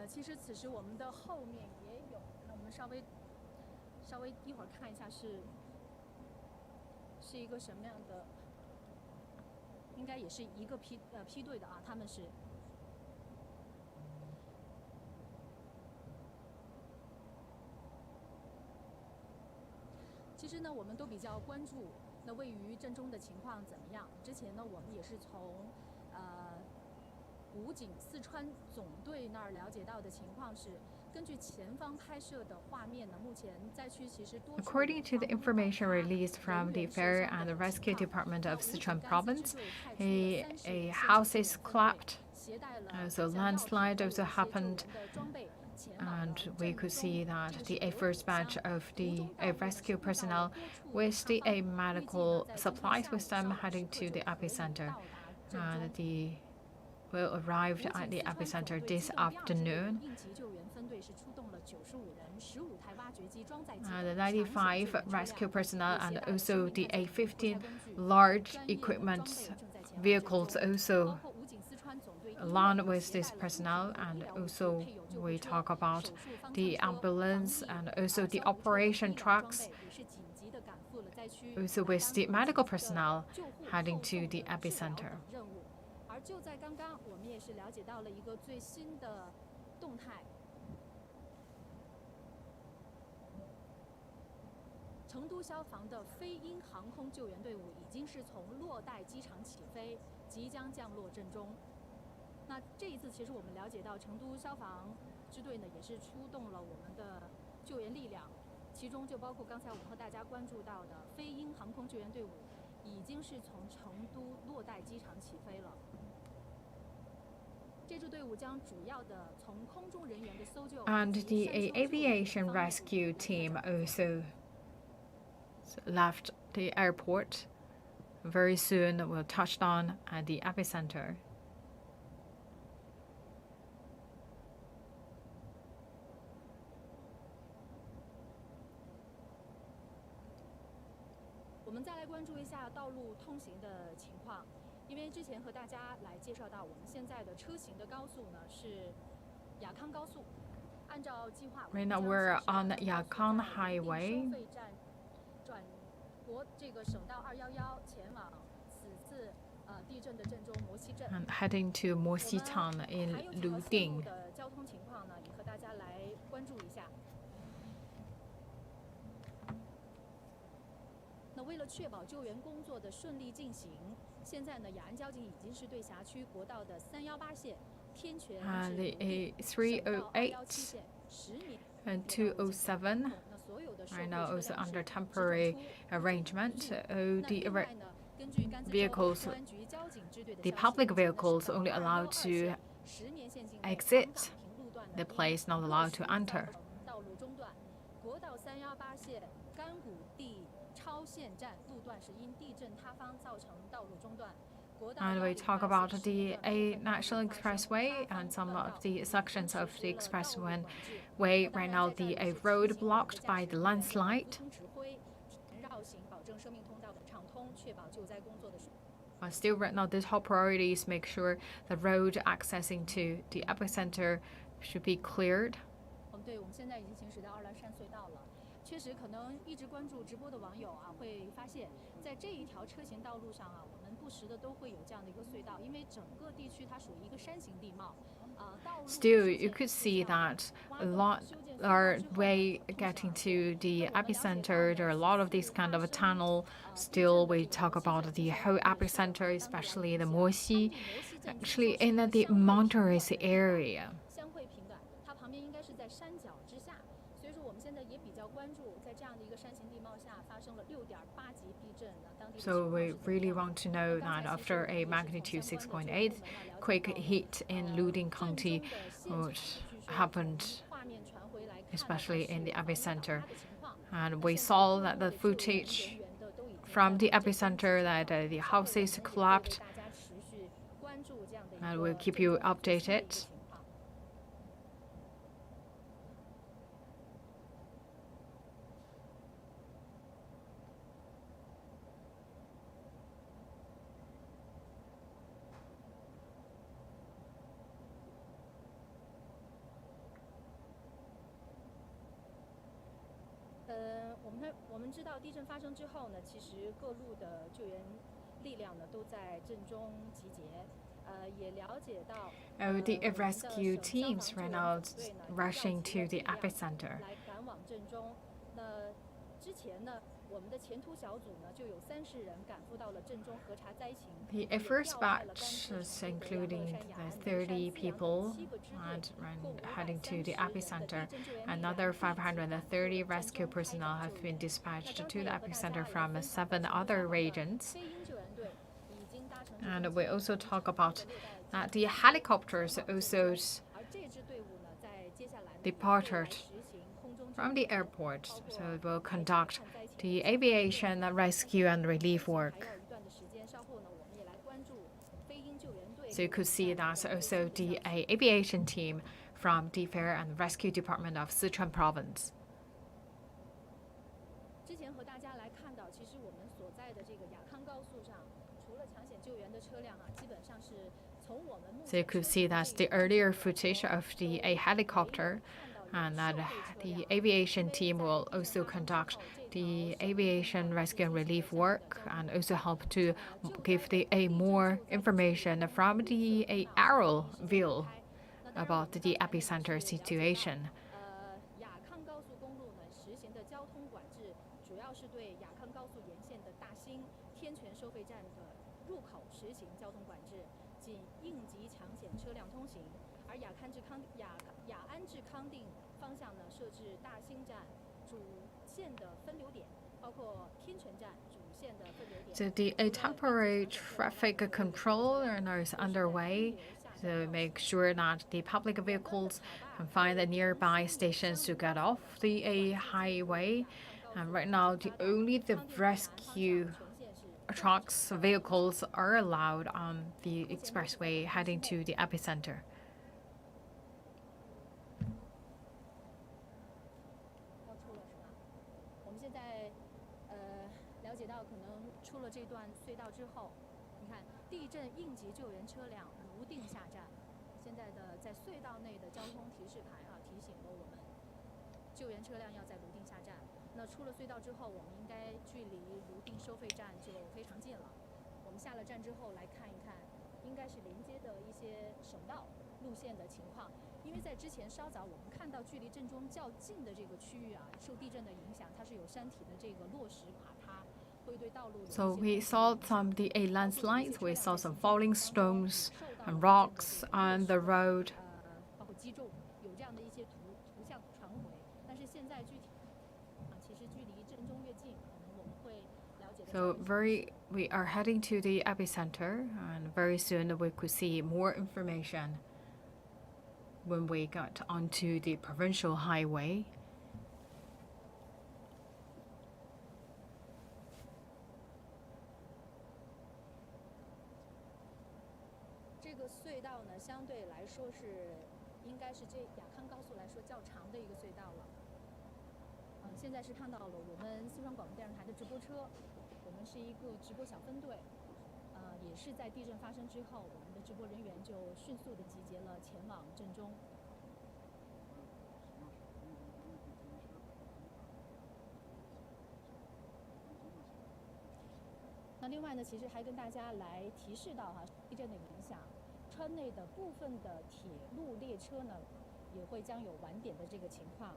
其实此时我们的后面也有，那我们稍微一会儿看一下是一个什么样的，应该也是一个批队的啊，他们是。其实呢，我们都比较关注那位于震中的情况怎么样。之前呢，我们也是从武警四川总队那儿了解到的情况是，根据前方拍摄的画面呢，目前灾区其实多。According to the information released from the Fire and Rescue Department of Sichuan Province, a house is collapsed. So landslide also happened. And we could see that the first batch of the rescue personnel with the medical supplies with them heading to the epicenter. And we arrived at the epicenter this afternoon. The 95 rescue personnel and also the 15 large equipment vehicles also along with this personnel, and also we talk about the ambulance and also the operation trucks, also with the medical personnel heading to the epicenter. 而就在刚刚，我们也是了解到了一个最新的动态。成都消防的飞鹰航空救援队伍已经是从洛带机场起飞，即将降落震中。那这一次，其实我们了解到，成都消防支队呢也是出动了我们的救援力量，其中就包括刚才我们和大家关注到的飞鹰航空救援队伍，已经是从成都洛带机场起飞了。这支队伍将主要的从空中人员的搜救。And the aviation rescue team also left the airport. Very soon will touch down at the epicenter. 我们再来关注一下道路通行的情况，因为之前和大家来介绍到，我们现在的车行的高速呢是雅康高速，按照计划。Right now we're on Yakang Highway. 收费站转国这个省道211前往此次地震的震中摩西镇。And heading to Mosi Town in Luding. 的交通情况关注一下。那为了确保救援工作的顺利进行，现在呢，雅安交警已经是对辖区国道的318线、天泉至the A308 and 207 are now also under temporary arrangement. The vehicles, the public vehicles only allowed to exit the place, not allowed to enter. 道路中断，国道318线甘谷地超限站路段是因地震塌方造成道路中断。And we talk about the A National Expressway and some of the sections of the expressway. Right now, the A road blocked by the landslide. Still, right now, the top priority is make sure the road accessing to the epicenter should be cleared. 对，我们现在已经行驶到二兰山隧道了。确实，可能一直关注直播的网友啊，会发现，在这一条车行道路上啊，我们不时的都会有这样的一个隧道，因为整个地区它属于一个山形地貌。Still, you could see that a lot are way getting to the epicenter. There are a lot of these kind of a tunnel. Still, we talk about the whole epicenter, especially the Moxi, actually in the mountainous area. 相会平短，它旁边应该是在山脚之下，所以说我们现在也比较关注，在这样的一个山形地貌下发生了6.8级地震的当地。So we really want to know that after a magnitude 6.8 quick hit in Luding County, which happened especially in the epicenter, and we saw that the footage from the epicenter that the houses collapsed, and we'll keep you updated. 我们知道地震发生之后呢，其实各路的救援力量呢都在震中集结，也了解到。The rescue teams ran out, rushing to the epicenter. 来赶往震中。那之前呢，我们的前途小组呢就有30人赶赴到了震中核查灾情。The first batch is including the 30 people and heading to the epicenter. Another 530 rescue personnel have been dispatched to the epicenter from 7 other regions. And we also talk about that the helicopters also departed from the airport, so it will conduct the aviation rescue and relief work. So you could see that also the aviation team from the Fire and Rescue Department of Sichuan Province. 之前和大家来看到，其实我们所在的这个雅康高速上，除了抢险救援的车辆啊，基本上是从我们。So you could see that the earlier footage of the helicopter, and that the aviation team will also conduct the aviation rescue and relief work, and also help to give a more information from the aerial view about the epicenter situation. 雅康高速公路呢实行的交通管制，主要是对雅康高速沿线的大兴、天泉收费站的入口实行交通管制，仅应急抢险车辆通行。而雅安至康定方向呢，设置大兴站主线的分流点，包括天泉站主线的分流点。So the temporary traffic control is underway to make sure that the public vehicles can find the nearby stations to get off the highway. And right now, only the rescue trucks, vehicles are allowed on the expressway heading to the epicenter. 了解到，可能出了这段隧道之后，你看地震应急救援车辆泸定下站。现在的在隧道内的交通提示牌啊，提醒了我们救援车辆要在泸定下站。那出了隧道之后，我们应该距离泸定收费站就非常近了。我们下了站之后来看一看，应该是连接的一些省道路线的情况。因为在之前稍早我们看到距离震中较近的这个区域啊，受地震的影响，它是有山体的这个落石垮塌。So we saw some the landslides, we saw some falling stones and rocks on the road. So we are heading to the epicenter, and very soon we could see more information when we got onto the provincial highway. 这个隧道呢，相对来说是应该是这雅康高速来说较长的一个隧道了。现在是看到了我们四川广播电视台的直播车，我们是一个直播小分队，也是在地震发生之后，我们的直播人员就迅速的集结了前往震中。那另外呢，其实还跟大家来提示到地震的影响，川内的部分的铁路列车呢，也会将有晚点的这个情况。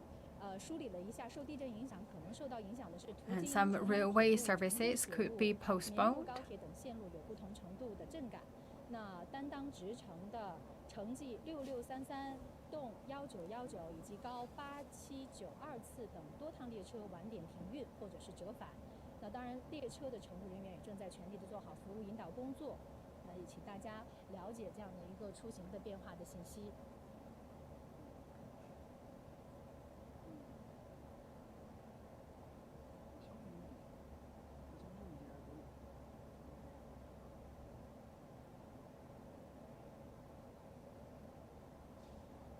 梳理了一下，受地震影响可能受到影响的是途经 some railway services could be postponed. 高铁等线路有不同程度的震感。那担当直程的城际6633、动1919以及高8792次等多趟列车晚点停运或者是折返。那当然，列车的乘务人员也正在全力的做好服务引导工作。也请大家了解这样的一个出行的变化的信息。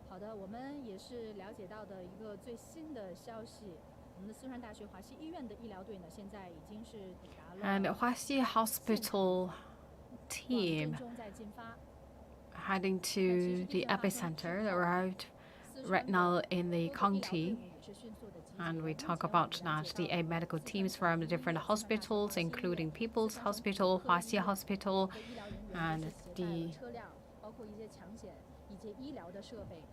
好的，我们也是了解到的一个最新的消息。我们的四川大学华西医院的医疗队呢，现在已经是抵达了。And Huaxi Hospital team heading to the epicenter arrived right now in the county. And we talk about that the medical teams from the different hospitals, including People's Hospital, Huaxi Hospital, and the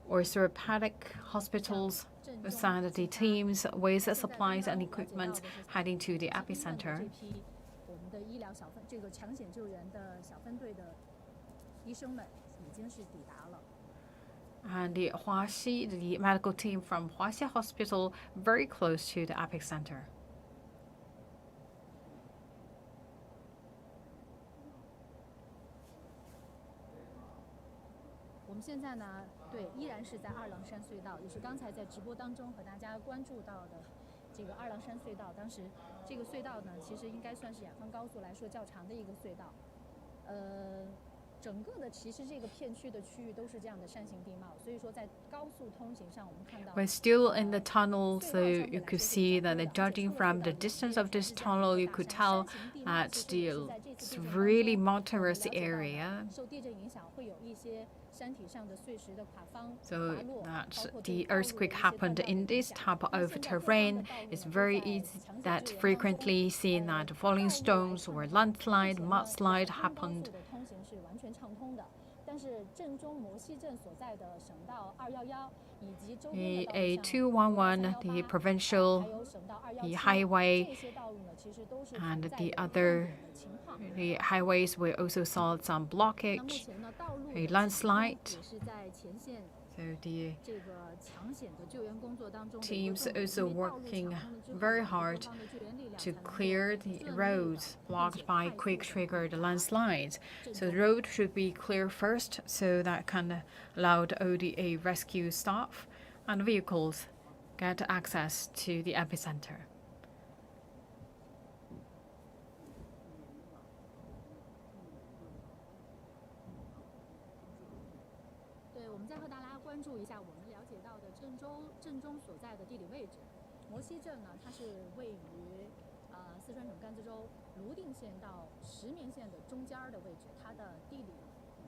orthopedic hospitals, and the teams with supplies and equipment heading to the epicenter. And the medical team from Huaxi Hospital, very close to the epicenter. 我们现在呢，依然是在二郎山隧道，也是刚才在直播当中和大家关注到的这个二郎山隧道。当时这个隧道呢，其实应该算是雅康高速来说较长的一个隧道。整个的其实这个片区的区域都是这样的山形地貌，所以说在高速通行上，我们看到。We're still in the tunnel, so you could see that judging from the distance of this tunnel, you could tell that it's really mountainous area. So that the earthquake happened in this type of terrain. It's very easy that frequently seen that falling stones or landslide, mudslide happened. The A211, the provincial, the highway, and the other the highways, we also saw some blockage, a landslide. So the teams also working very hard to clear the roads blocked by quick-triggered landslides. So the road should be clear first, so that can allow the ODA rescue staff and vehicles get access to the epicenter. 关注一下我们了解到的震中所在的地理位置。摩西镇呢，它是位于四川省甘孜州泸定县到石棉县的中间的位置，它的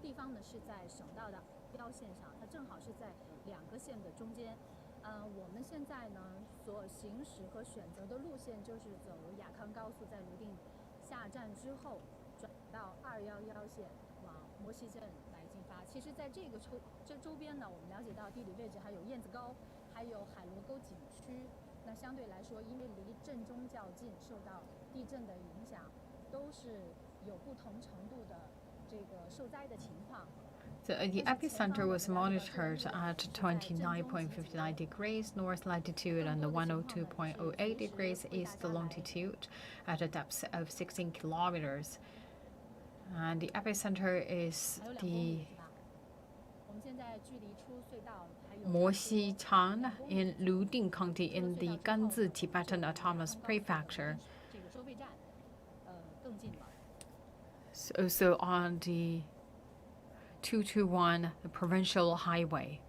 地方呢是在省道的标线上，它正好是在两个县的中间。我们现在呢所行驶和选择的路线就是走雅康高速，在泸定下站之后转到211线往摩西镇来进发。其实在这周边呢，我们了解到地理位置还有燕子高，还有海螺沟景区。那相对来说，因为离震中较近，受到地震的影响，都是有不同程度的这个受灾的情况。The epicenter was monitored at 29.59 degrees north latitude and 102.08 degrees east longitude at a depth of 16 kilometers. And the epicenter is the Moxi town in Luding County in the Ganzi Tibetan Autonomous Prefecture. Also on the 221, the provincial highway.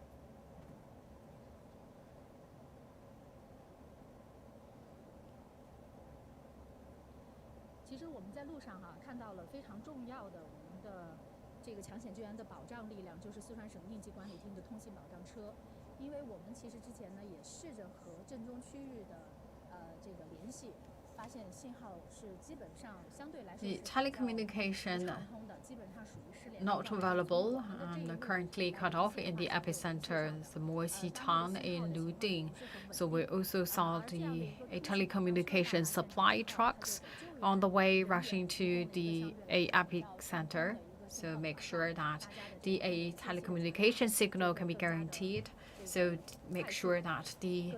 其实我们在路上看到了非常重要的我们的这个抢险救援的保障力量，就是四川省应急管理厅的通信保障车。因为我们其实之前呢也试着和震中区域的这个联系。 The telecommunication not available and currently cut off in the epicenter, the Moxi town in Luding. So we also saw the telecommunication supply trucks on the way rushing to the epicenter. So make sure that the telecommunication signal can be guaranteed. So make sure that the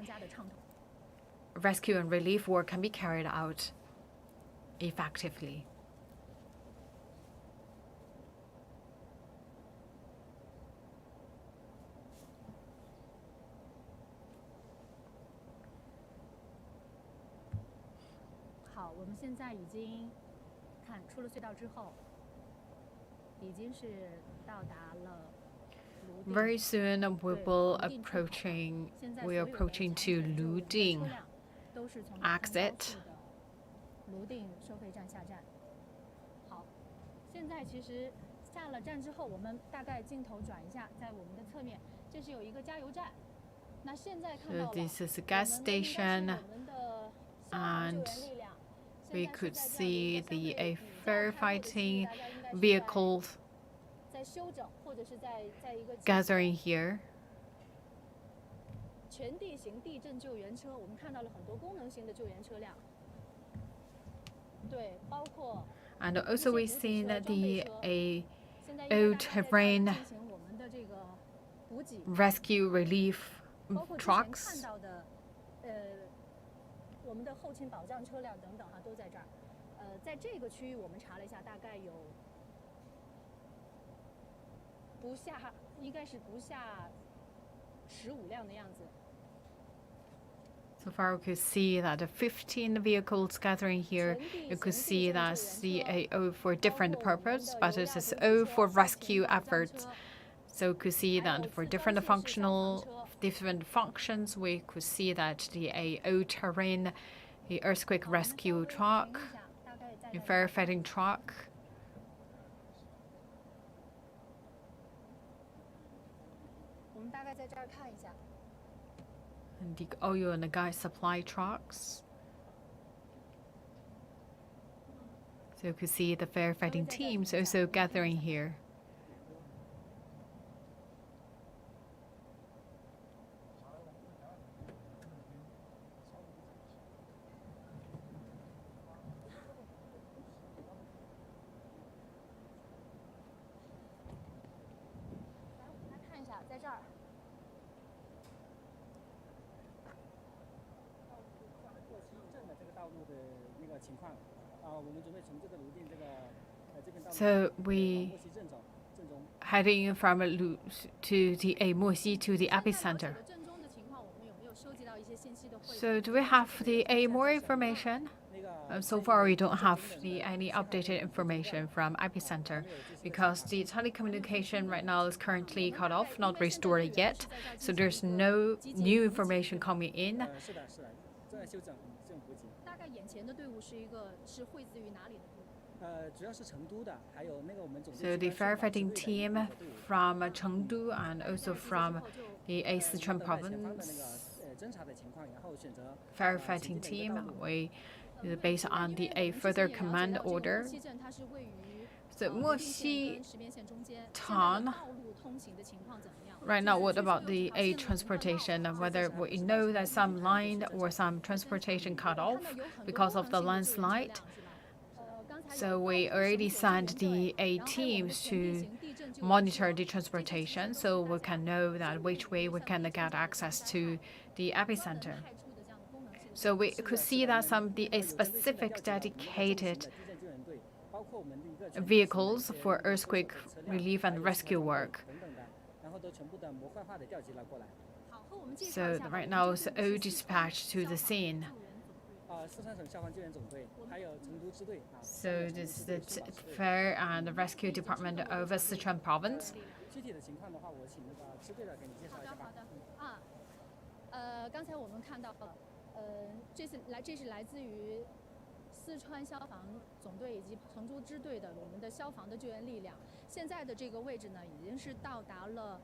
rescue and relief work can be carried out effectively. Very soon we are approaching to Luding exit. 泸定收费站下站。好，现在其实下了站之后，我们大概镜头转一下，在我们的侧面，这是有一个加油站。那现在看到了， this is a gas station, and we could see the firefighting vehicles gathering here. 全地形地震救援车，我们看到了很多功能性的救援车辆。 And also we've seen the all-terrain rescue relief trucks. 我们的后勤保障车辆等等都在这儿。在这个区域我们查了一下，大概有应该是不下15辆的样子。 So far, we could see that the 15 vehicles gathering here. You could see that CAO for different purpose, but this is O for rescue efforts. So we could see that for different functions, we could see that the AO terrain, the earthquake rescue truck, the firefighting truck. And the oil and the gas supply trucks. So you can see the firefighting teams also gathering here. So we heading from to the Moxi to the epicenter. So do we have the more information? So far, we don't have any updated information from epicenter because the telecommunication right now is currently cut off, not restored yet. So there's no new information coming in. So the firefighting team from Chengdu and also from the Sichuan Province firefighting team, we based on the further command order. So 流定线跟石边线中间，现在的道路通行的情况怎么样？ Right now, what about the A transportation? Whether we know that some line or some transportation cut off because of the landslide. So we already sent the A teams to monitor the transportation, so we can know that which way we can get access to the epicenter. So we could see that some a specific dedicated vehicles for earthquake relief and rescue work. So right now it's all dispatched to the scene. So this is the Fire and Rescue Department of Sichuan Province. 刚才我们看到，这是来自于四川消防总队以及成都支队的我们的消防的救援力量。现在的这个位置呢，已经是到达了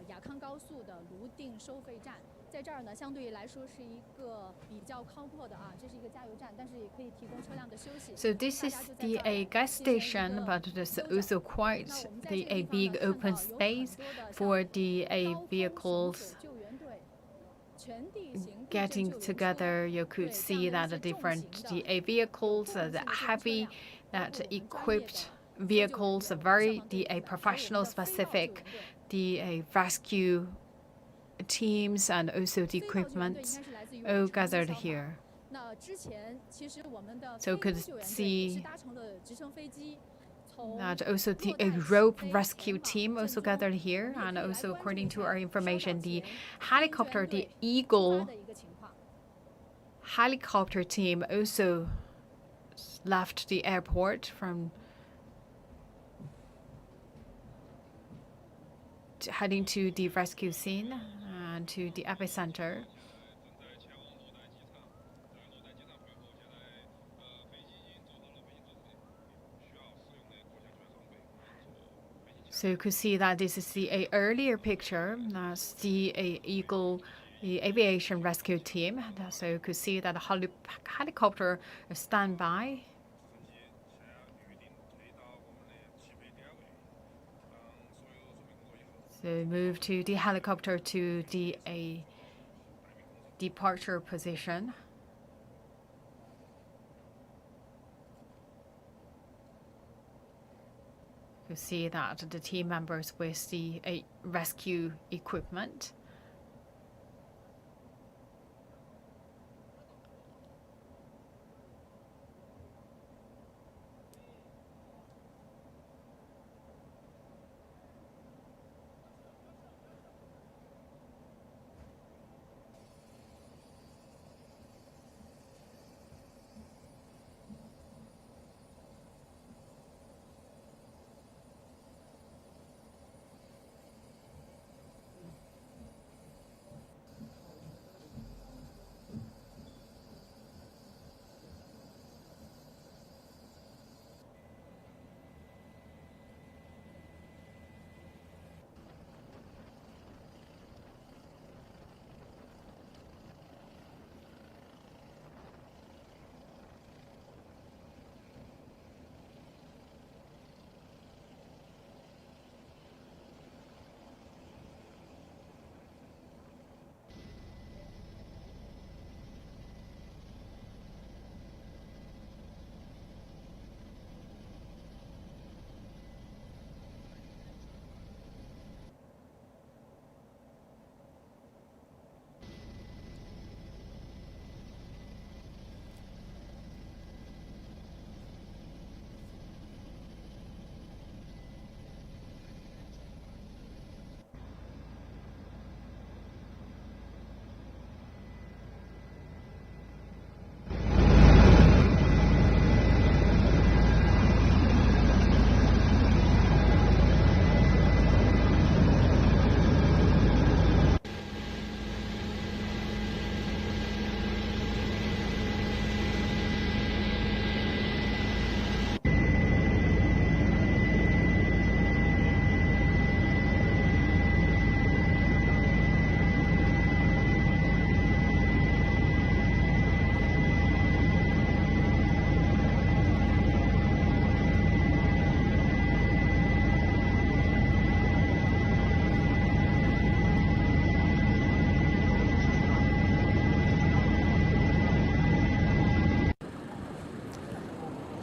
雅康高速的泸定收费站。在这儿呢，相对于来说是一个比较靠泊的啊，这是一个加油站，但是也可以提供车辆的休息。So this is the a gas station, but there's also quite a big open space for the a vehicles getting together. You could see that the different a vehicles, the heavy, that equipped vehicles, very a professional specific, the a rescue teams and also the equipment all gathered here. So you could see that also the rope rescue team also gathered here, and also according to our information, the helicopter, the Eagle helicopter team also left the airport from heading to the rescue scene and to the epicenter. So you could see that this is the earlier picture. That's the Eagle, the aviation rescue team. So you could see that the helicopter is standby. So move to the helicopter to the departure position. You see that the team members with the rescue equipment.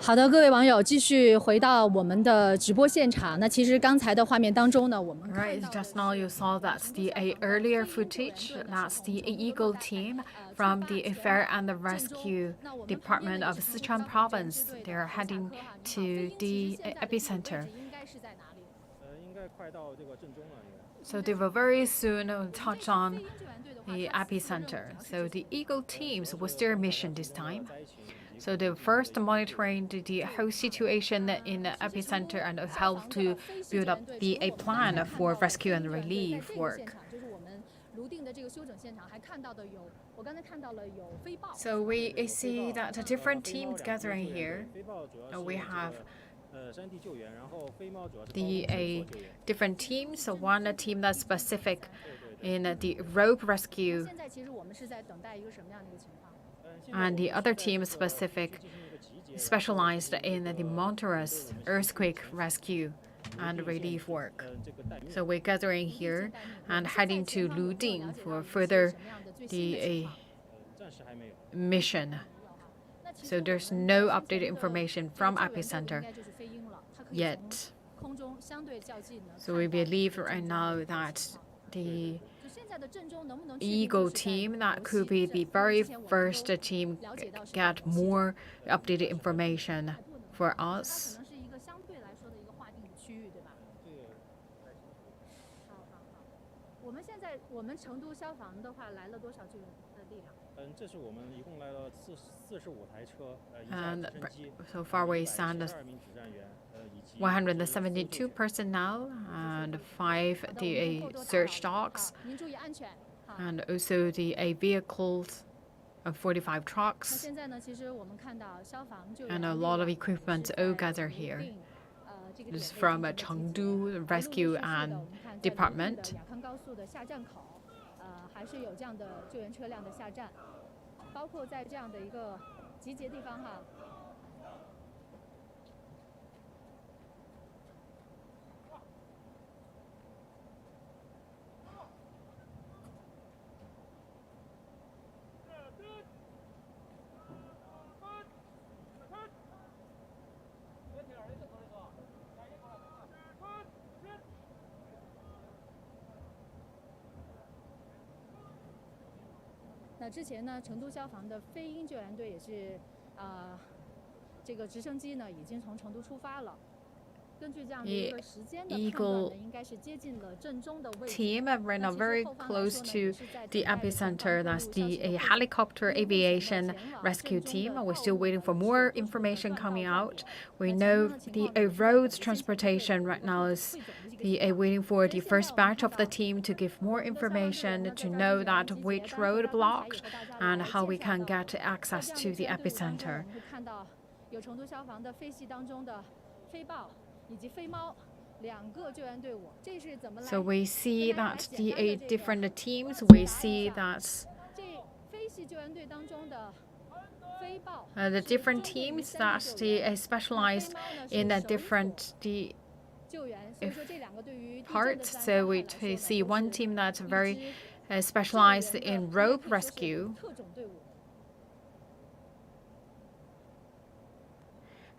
好的，各位网友，继续回到我们的直播现场。那其实刚才的画面当中呢，我们 Right, just now you saw that's the earlier footage. That's the Eagle team from the Fire and the Rescue Department of Sichuan Province. They are heading to the epicenter. So they will very soon touch on the epicenter. So the Eagle teams, what's their mission this time? So they're first monitoring the whole situation in the epicenter and help to build up a plan for rescue and relief work. So we see that different teams gathering here. We have the different teams. So one team that's specific in the rope rescue, and the other team is specialized in the mountainous earthquake rescue and relief work. So we're gathering here and heading to Luding for further the mission. So there's no updated information from epicenter yet. So we believe right now that the Eagle team, that could be the very first team get more updated information for us. And so far we sent 172 personnel and 5 the search dogs, and also the vehicles of 45 trucks, and a lot of equipment all gather here. This is from Chengdu Rescue and Department. Eagle team are now very close to the epicenter. That's the helicopter aviation rescue team. We're still waiting for more information coming out. We know the roads transportation right now is waiting for the first batch of the team to give more information to know that which road blocked and how we can get access to the epicenter. So we see that the different teams, we see that the different teams that they specialized in a different parts. So we see one team that's very specialized in rope rescue,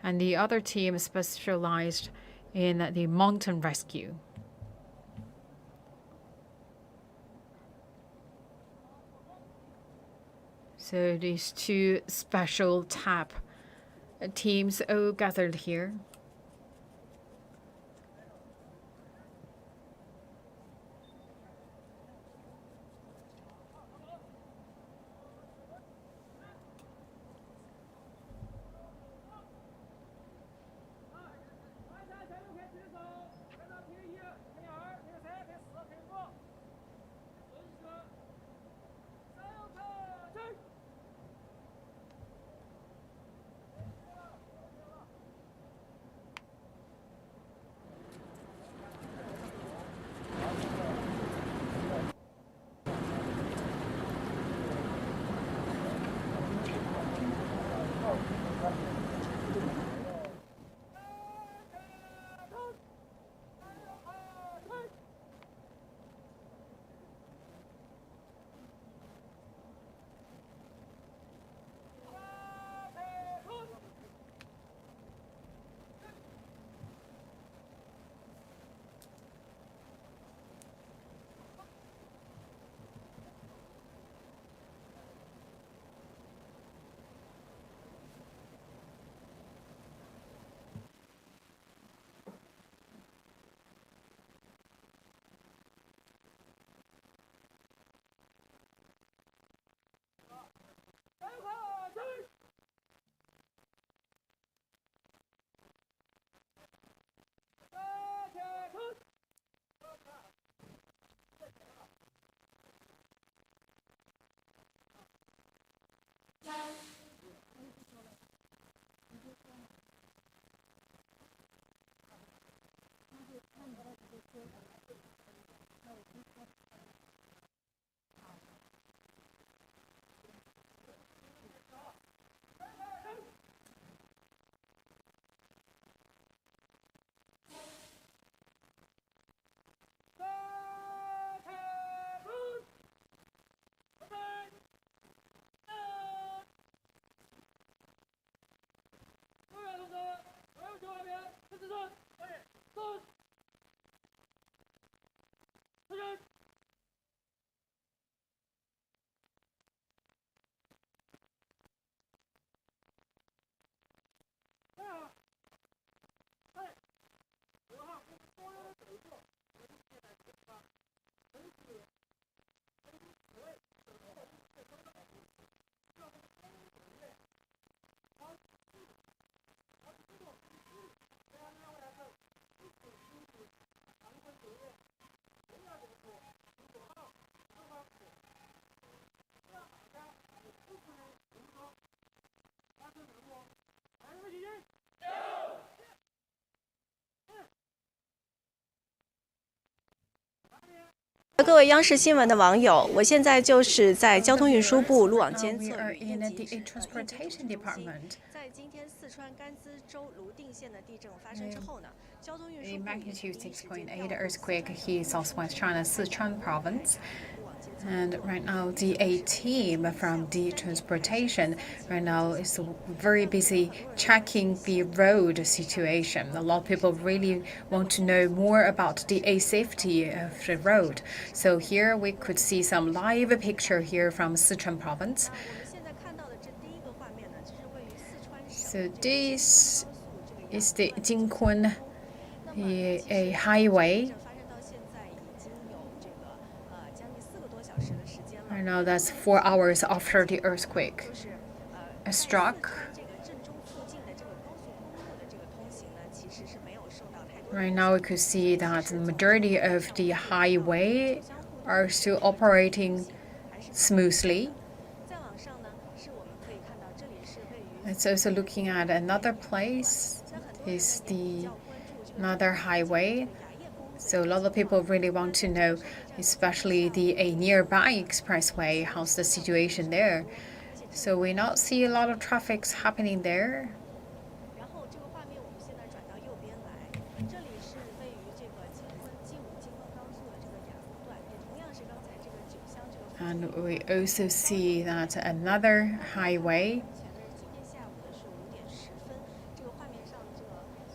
and the other team is specialized in the mountain rescue. So these two special TAP teams all gathered here. 各位央视新闻的网友，我现在就是在交通运输部路网监测 We are 与 in 应 the 急应急 transportation 中心。 department. 在今天四川甘孜州泸定县的地震发生之后呢，交通运输 A 部 magnitude 第一时间 6.8 调入四 earthquake 川 hit Southwest China's Sichuan Province. 路网监测 And right now, the A team from the transportation right now is very busy checking the road situation. A lot of people really want to know more about the A safety of the road. So here we could see some live picture here from Sichuan Province. 我们现在看到的这第一个画面呢，就是位于四川省 So 这个 this 京昆高速这个 is the 段 Jinquan 那么其实 a highway. 地震发生到现在已经有这个将近4个多小时的时间了。 Right now, that's 4 hours after the earthquake 就是在 struck. 四川这个震中附近的这个高速公路的这个通行呢，其实是没有受到太多的 Right now, we could see that the majority of the highway are still operating smoothly. 再往上呢，是我们可以看到这里是位于 It's also looking at another place 在很多人 is 比 the 较关注这个 another highway. 牙业公路 So a lot of people really want to know, especially the a nearby expressway, how's the situation there. So we not see a lot of traffics happening there. 然后这个画面我们现在转到右边来，这里是位于这个京昆G5京昆高速的这个雅湖段，也同样是刚才这个九乡这个附近。 And we also see that another highway. 前面今天下午的是5点10分，这个画面上这个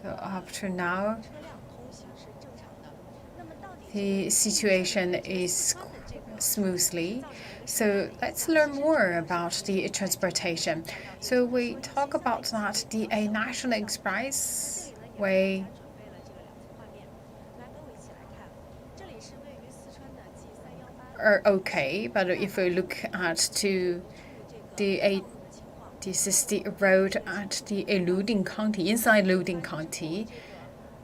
So up to now, 车辆通行是正常的。那么到底 the situation is smoothly. So let's learn more about the transportation. So we talk about that the a national expressway 准备了这个2幅画面，来跟我一起来看，这里是位于四川的 G318 are okay, but if we look at to 这 the 个 a 道路的情况， this is the road at the Luding County, inside Luding County.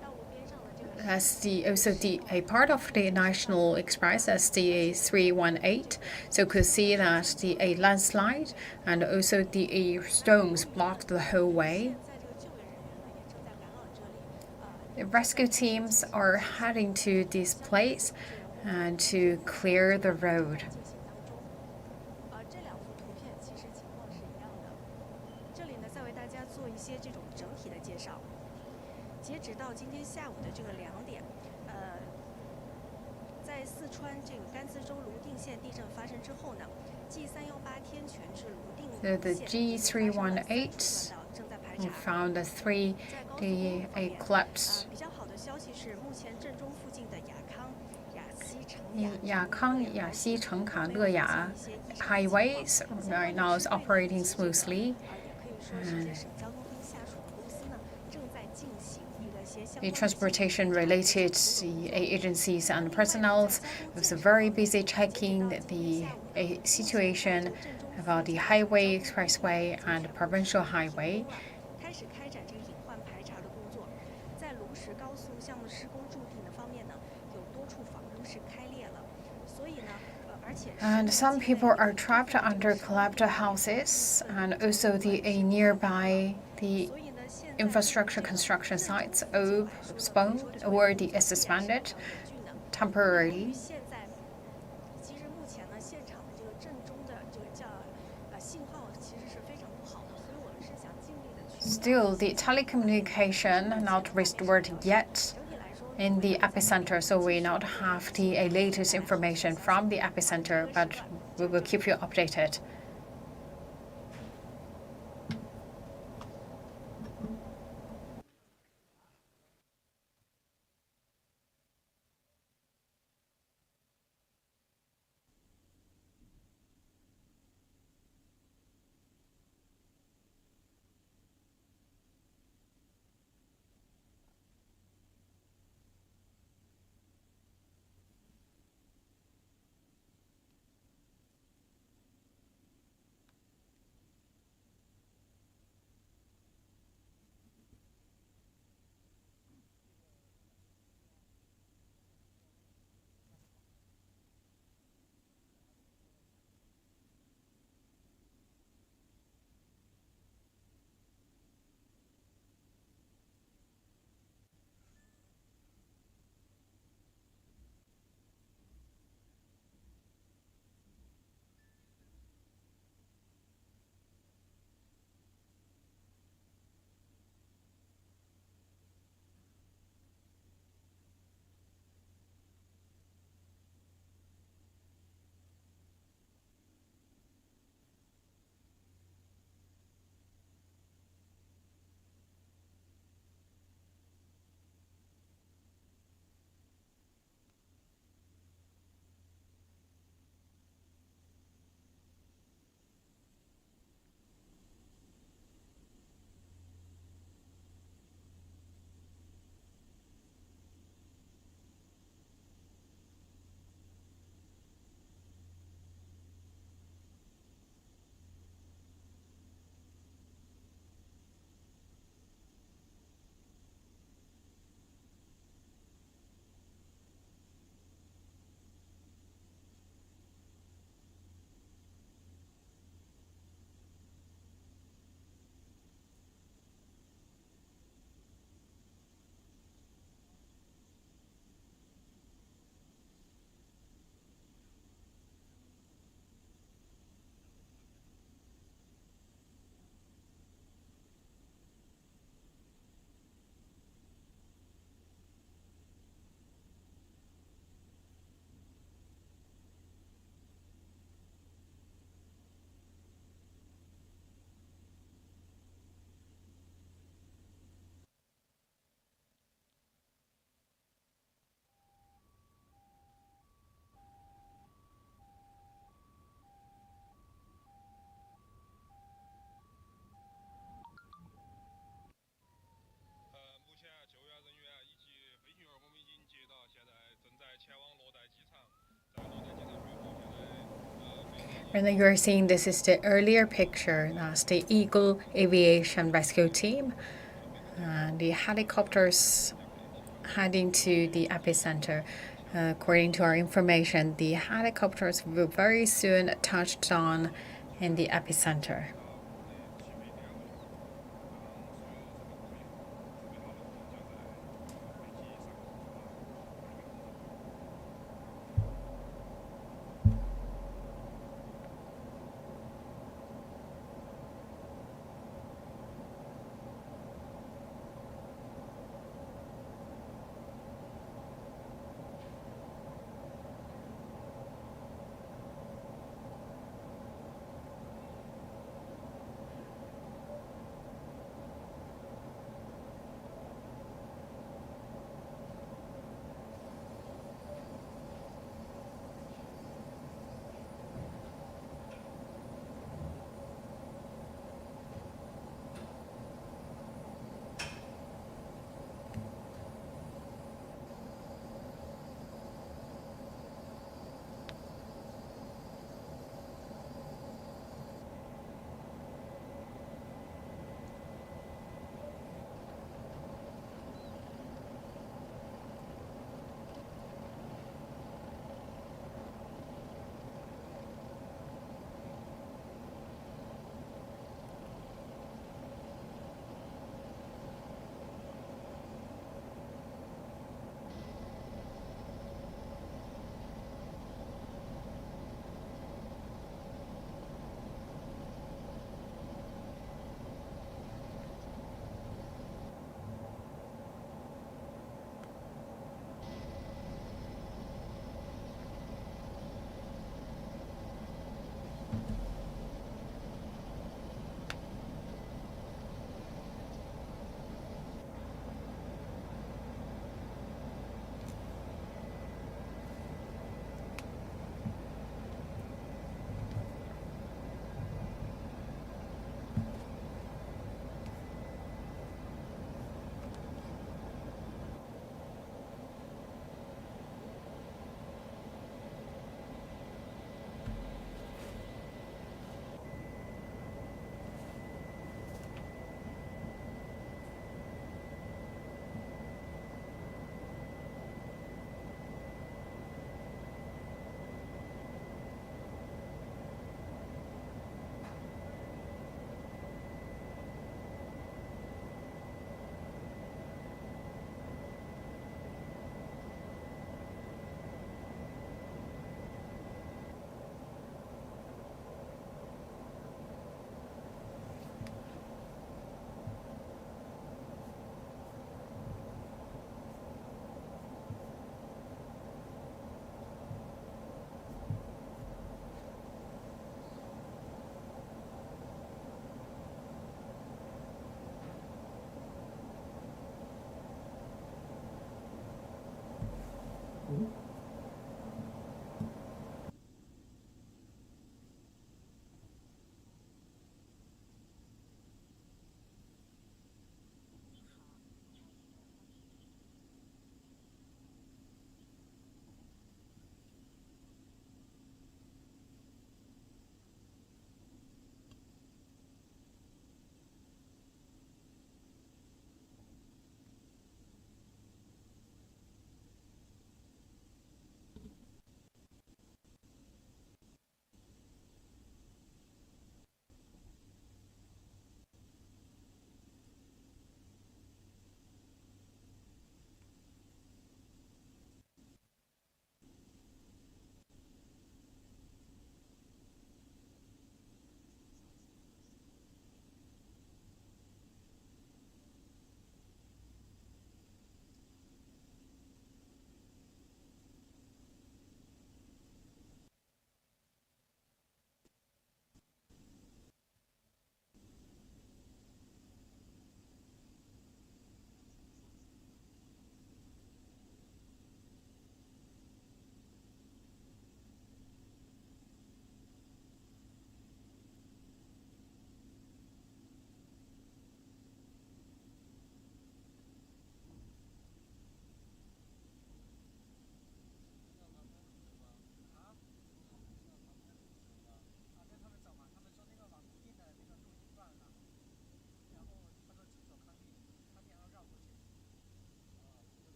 道路边上的这个 That's the also the a part of the national express as the A318. So you could see that the a landslide and also the a stones blocked the whole way. 在这个救援人员也正在赶往这里， The rescue teams are heading to this place and to clear the road. 进行当中。这2幅图片其实情况是一样的。这里呢，再为大家做一些这种整体的介绍。截止到今天下午的这个2点，在四川这个甘孜州泸定县地震发生之后呢 ，G318天全至泸定 So the 县 G318, 正在排 we 查。 found the 3 the a collapse. 比较好的消息是，目前震中附近的雅康、雅西、成雅、 Yakang, Yasi, Chengka, Leya highways right now is operating smoothly. 也可以说是这省交通厅下属的公司呢，正在进行一些相 The 关的 transportation related agencies and personnel was very busy checking the situation about the highway, expressway, and provincial highway. 开始开展这个隐患排查的工作。在龙石高速项目施工驻地的方面呢，有多处房屋是开裂了，所以呢，而且 And some people are trapped under collapsed houses, and also the a nearby the 所以呢， infrastructure construction sites postponed or suspended temporarily. 现在，其实目前呢，现场的这个震中的这个信号其实是非常不好的，所以我们是想尽力的去。Still, the telecommunication not restored yet in the epicenter, so we not have the latest information from the epicenter, but we will keep you updated. And then you're seeing this is the earlier picture. That's the Eagle Aviation Rescue Team. The helicopters heading to the epicenter. According to our information, the helicopters will very soon touch down in the epicenter.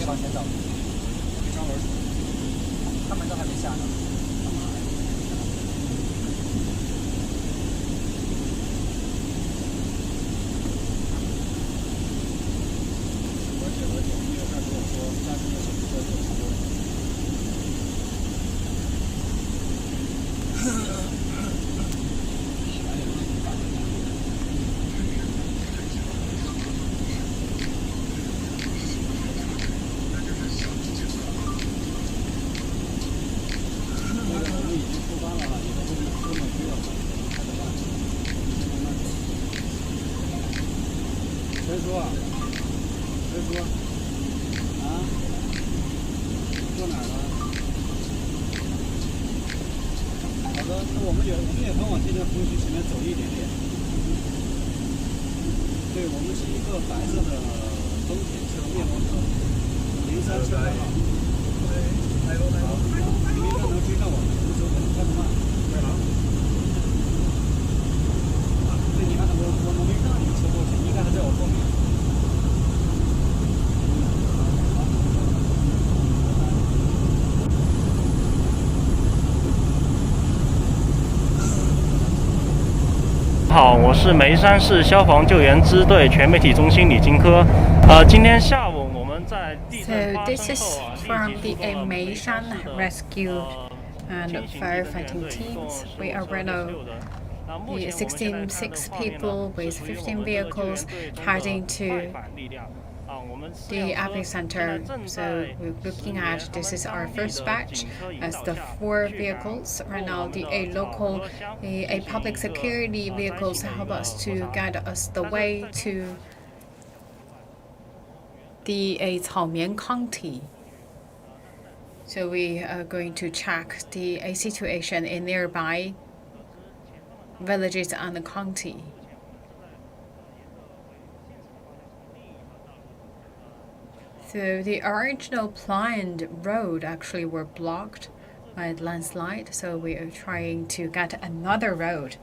以往前走，没专门。他们都还没下呢。而且我朋友他跟我说，他这个手机车有好多。谁说啊？谁说？啊？坐哪儿了？好的，那我们也会往这条服务区前面走一点点。对，我们是一个白色的丰田车面包车，03车号。好，你们应该能追上我们，只是说我们开不慢。对了。对，你看我没让你们车过去，应该还在我后面。好，我是眉山市消防救援支队全媒体中心李金科。今天下午我们在地震发 this 生 is 后 from 立即 the 出动了 Meishan 每个 Rescue 进 and 行 firefighting teams. We are right now the 16 people with 15 vehicles heading to the epicenter. So we're looking at this is our first batch as the 4 vehicles. Right now, the a public security vehicles help us to guide us the way to the Caomian County. So we are going to check the situation in nearby villages and the county. So the original planned road actually were blocked by the landslide, so we are trying to get another road.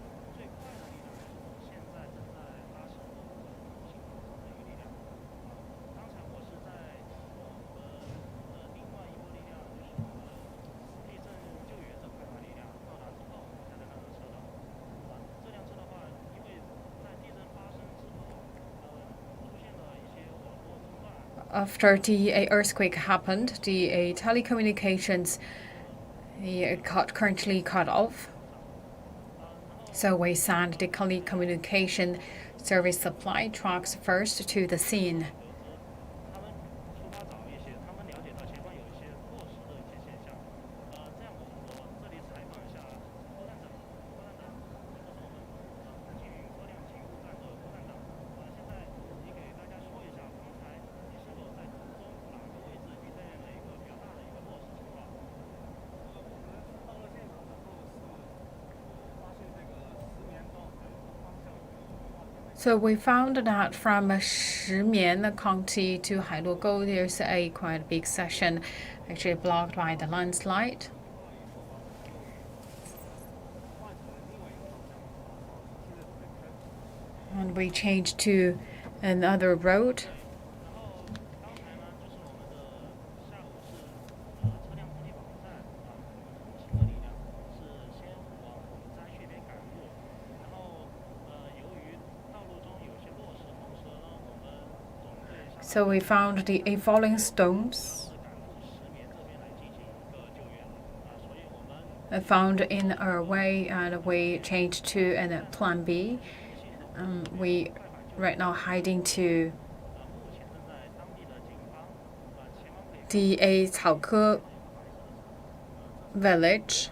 After the earthquake happened, the telecommunications currently cut off. So we sent the telecommunication service supply trucks first to the scene. So we found that from Shimian County to Hailuogou, there's a quite big section actually blocked by the landslide. And we changed to another road. So we found the falling stones found in our way, and we changed to a plan B. We right now hiding to the Caoke village.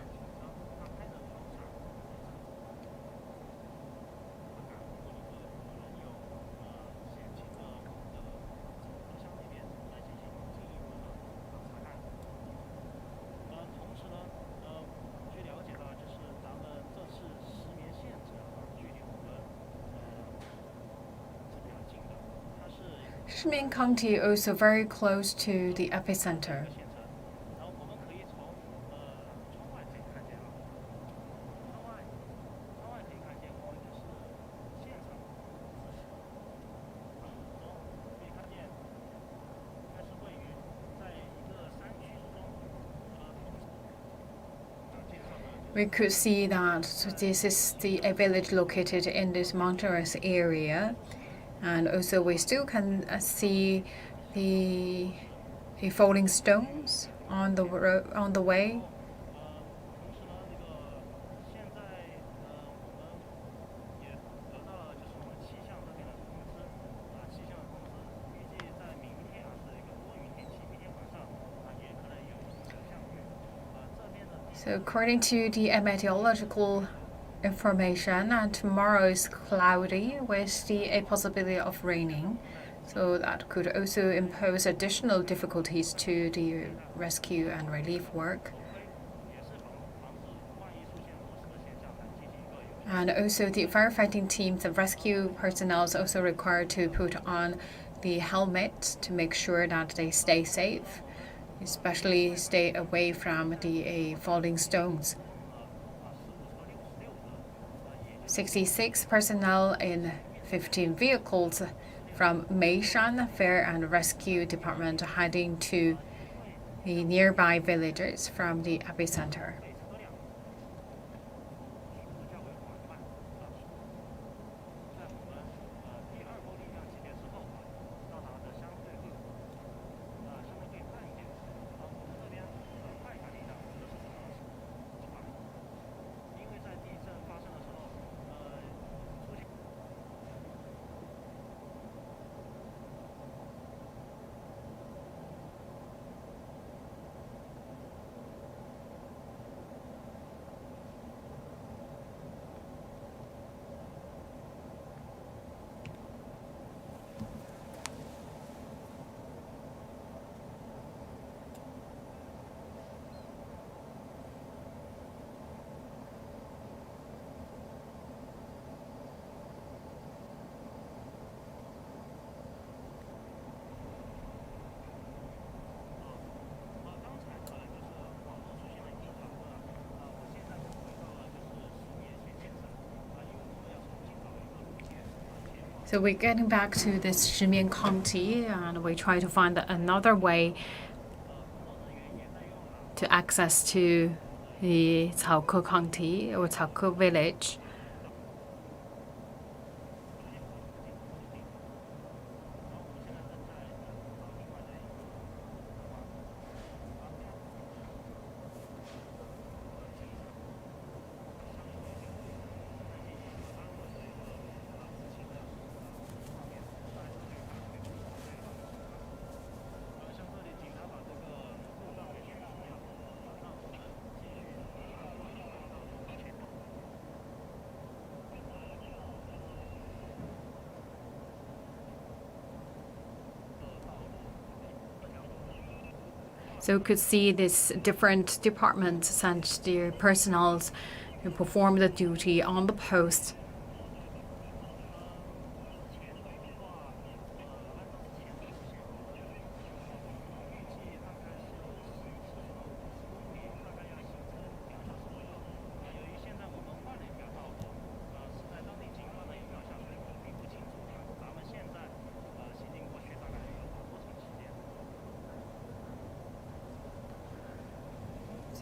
Shimian County also very close to the epicenter. we could see that this is a village located in this mountainous area, and also we still can see the falling stones on the road, on the way. So according to the meteorological information, tomorrow is cloudy with a possibility of raining. So that could also impose additional difficulties to the rescue and relief work. And also the firefighting teams and rescue personnel is also required to put on the helmet to make sure that they stay safe, especially stay away from the falling stones. 66 personnel in 15 vehicles from Meishan Fire and Rescue Department heading to the nearby villages from the epicenter. So we're getting back to this Sichuan County, and we try to find another way to access to the Caoke County or Caoke village. So you could see this different departments sent their personnel to perform the duty on the post.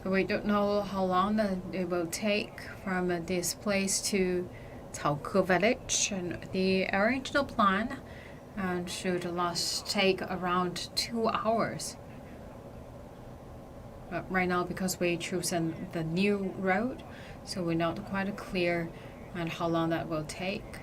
So we don't know how long it will take from this place to Caoke village, and the original plan should take around 2 hours. But right now, because we chosen the new road, so we're not quite clear on how long that will take.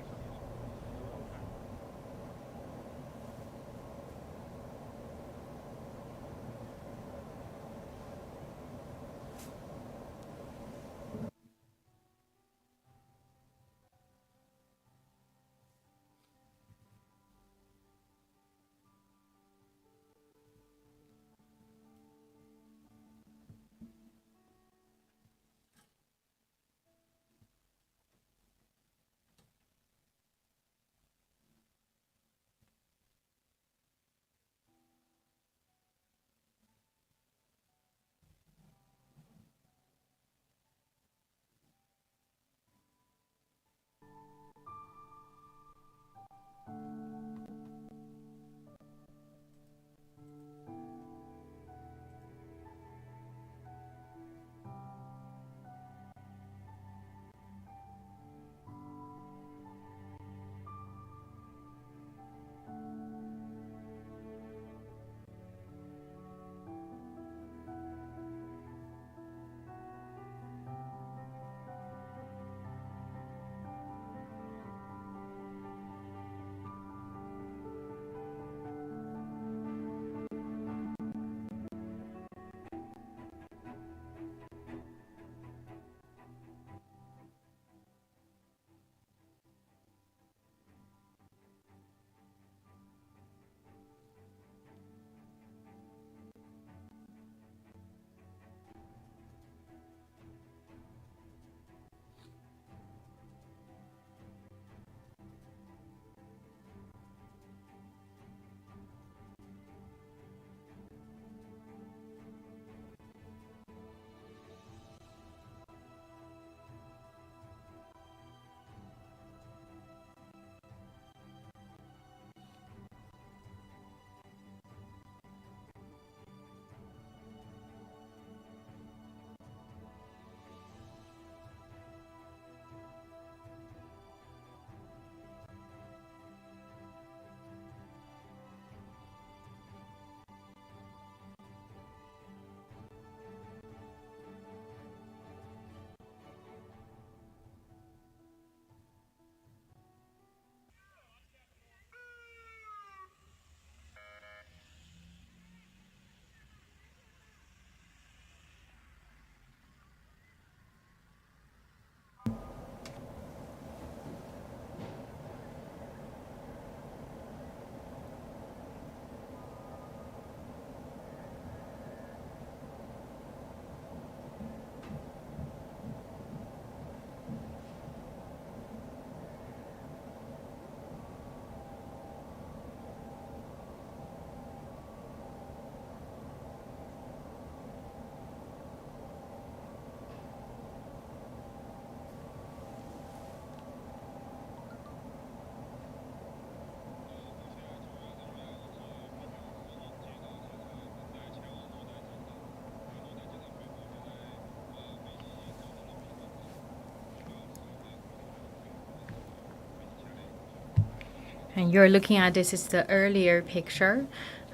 And you're looking at this is the earlier picture,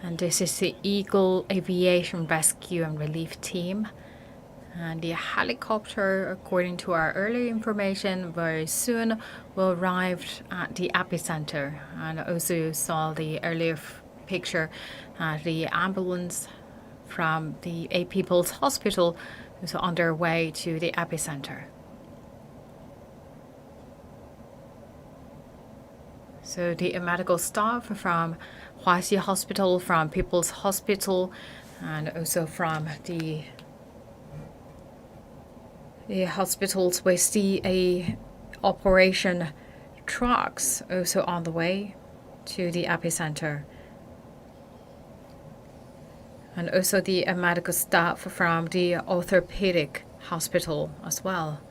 and this is the Eagle Aviation Rescue and Relief Team. And the helicopter, according to our earlier information, very soon will arrive at the epicenter. And also you saw the earlier picture, the ambulance from the A People's Hospital is on their way to the epicenter. So the medical staff from Huaxi Hospital, from People's Hospital, and also from the hospitals, we see a operation trucks also on the way to the epicenter. And also the medical staff from the orthopedic hospital as well.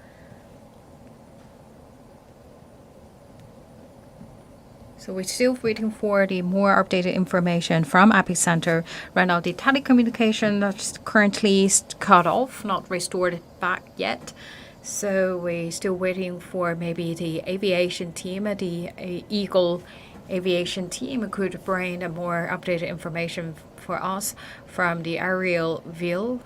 So we're still waiting for the more updated information from epicenter. Right now, the telecommunication that's currently cut off, not restored back yet. So we're still waiting for maybe the aviation team, the Eagle aviation team could bring a more updated information for us from the aerial view.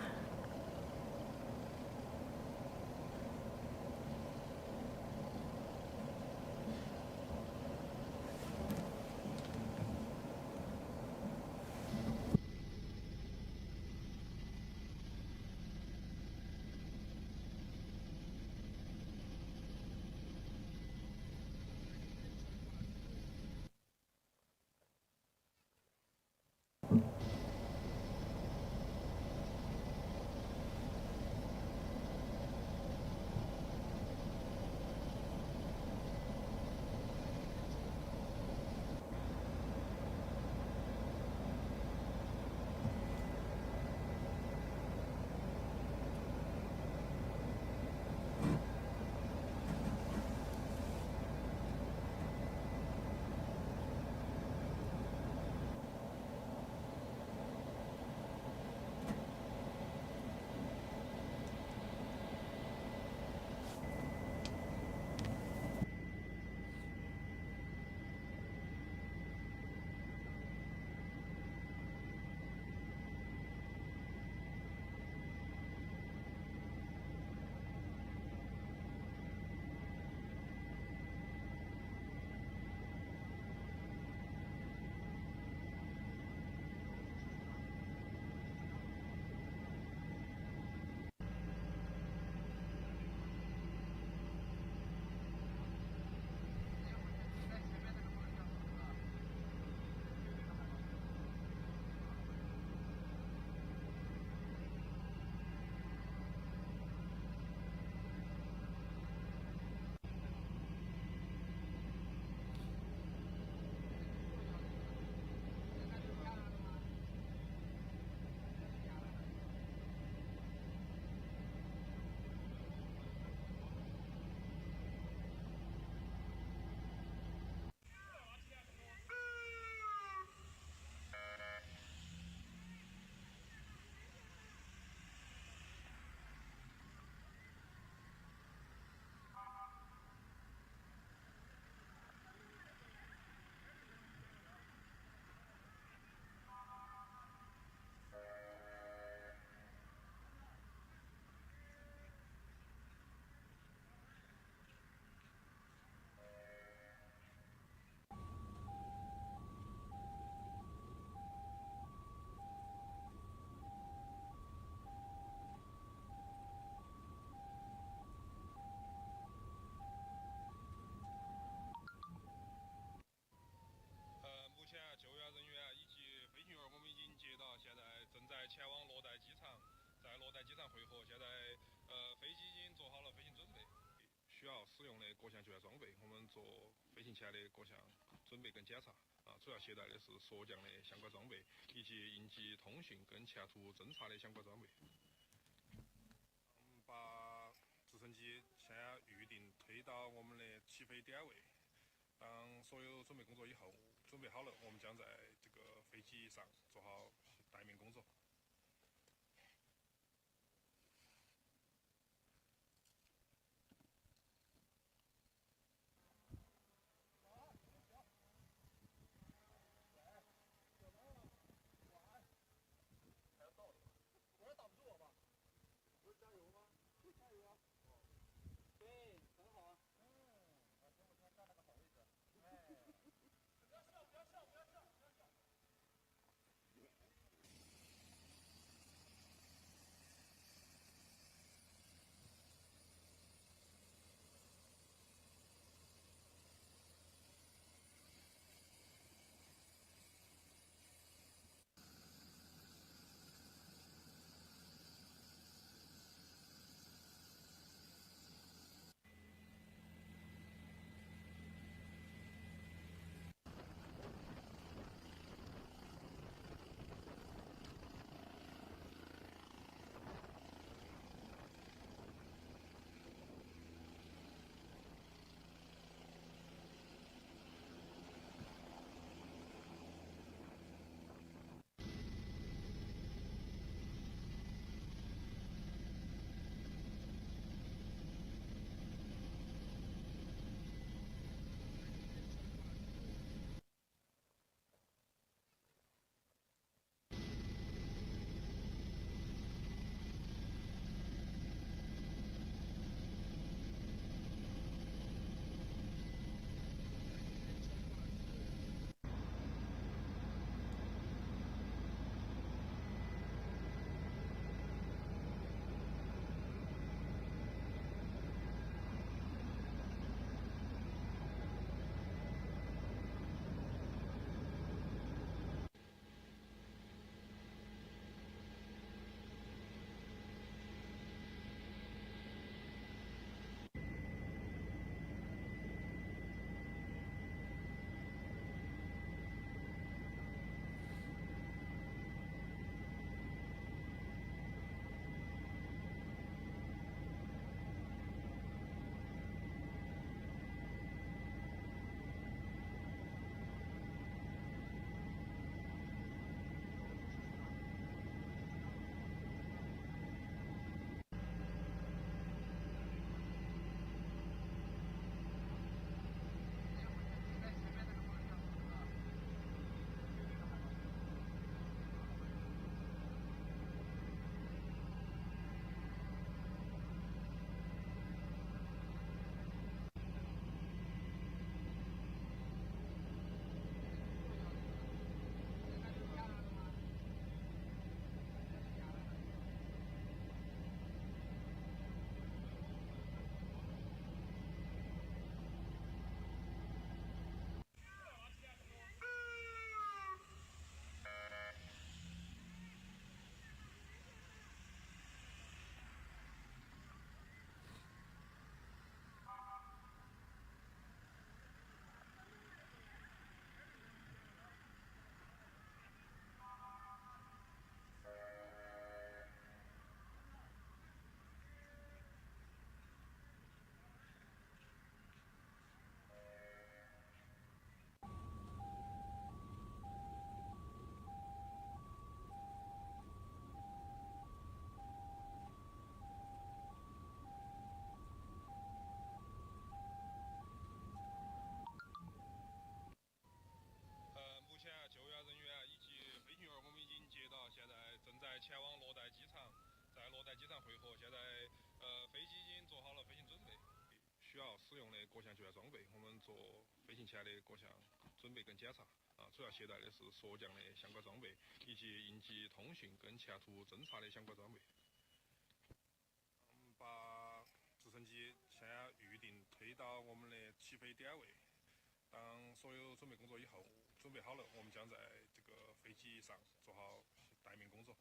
需要使用的各项救援装备，我们做飞行前的各项准备跟检查主要携带的是锁降的相关装备，以及应急通讯跟前途侦察的相关装备。把直升机先预定推到我们的起飞点位，当所有准备工作以后，准备好了，我们将在这个飞机上做好待命工作。在机场汇合，现在飞机已经做好了飞行准备，需要使用的各项救援装备，我们做飞行前的各项准备跟检查。主要携带的是锁降的相关装备，以及应急通讯跟前途侦察的相关装备。把直升机先预定推到我们的起飞点位。当所有准备工作以后，准备好了，我们将在这个飞机上做好待命工作。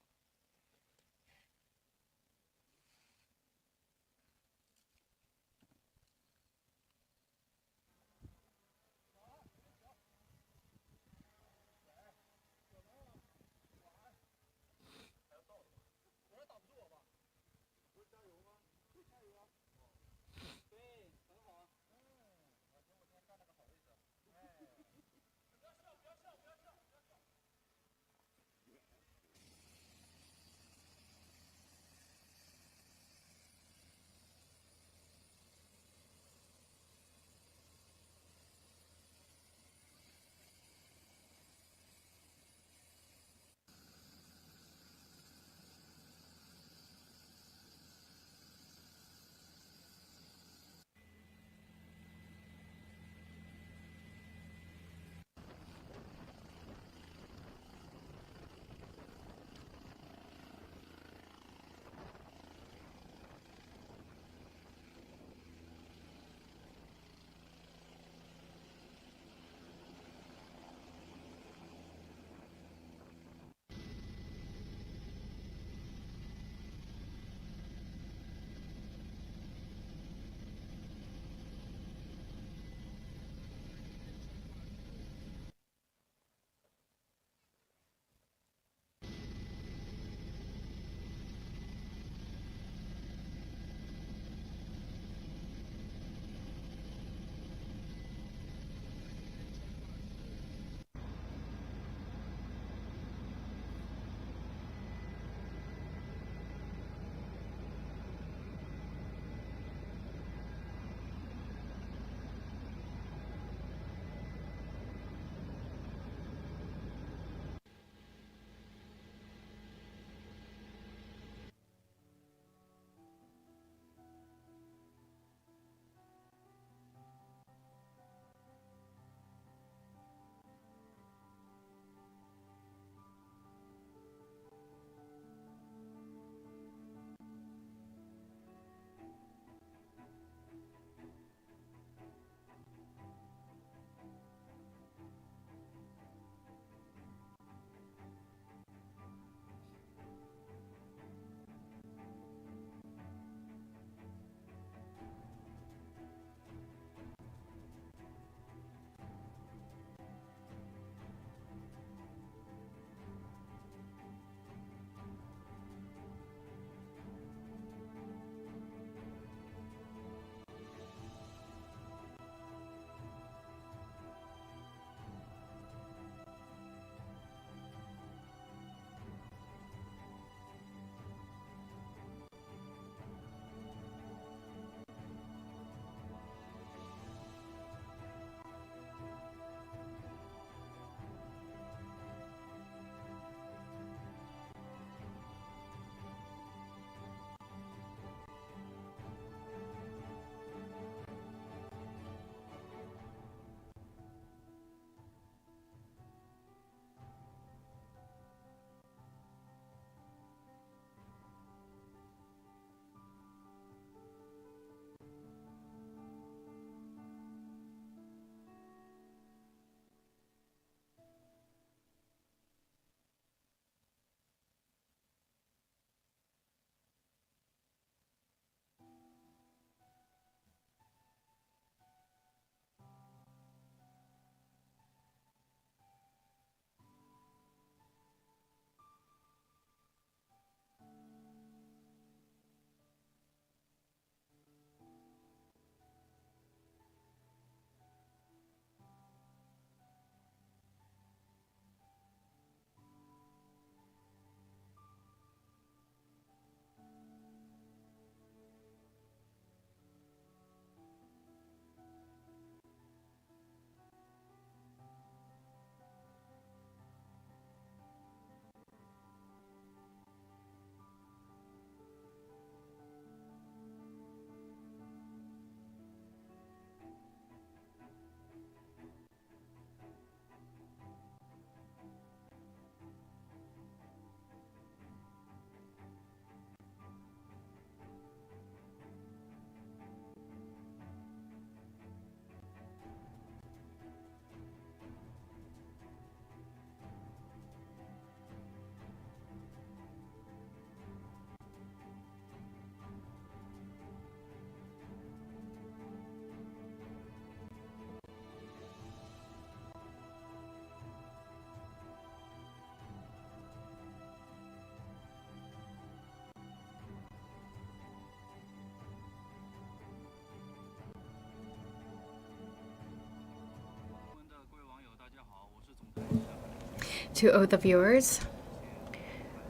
to all the viewers.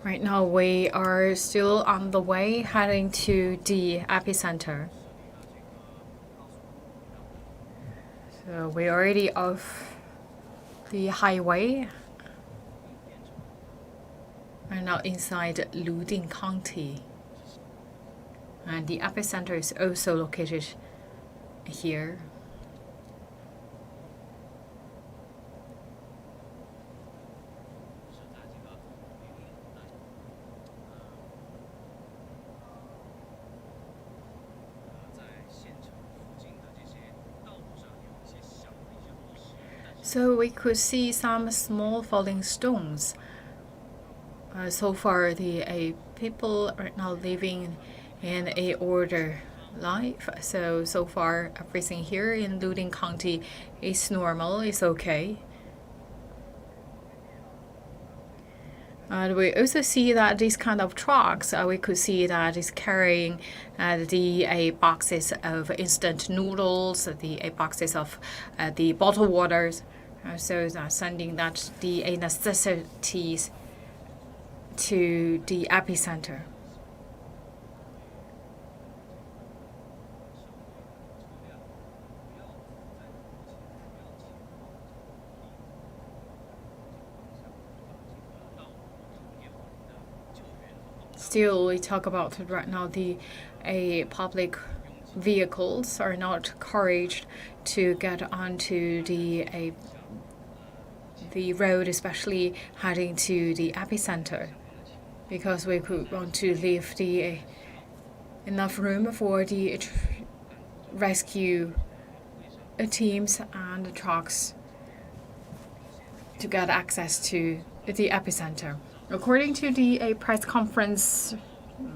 Right now we are still on the way heading to the epicenter. So we're already off the highway. We're now inside Luding County. And the epicenter is also located here. So we could see some small falling stones. So far, the people are now living in a order life. So far, everything here in Luding County is normal, it's okay. And we also see that these kind of trucks, we could see that is carrying the boxes of instant noodles, the boxes of the bottled waters. So sending that the necessities to the epicenter. Still, we talk about right now the public vehicles are not encouraged to get onto the road, especially heading to the epicenter, because we could want to leave the enough room for the rescue teams and the trucks to get access to the epicenter. According to the press conference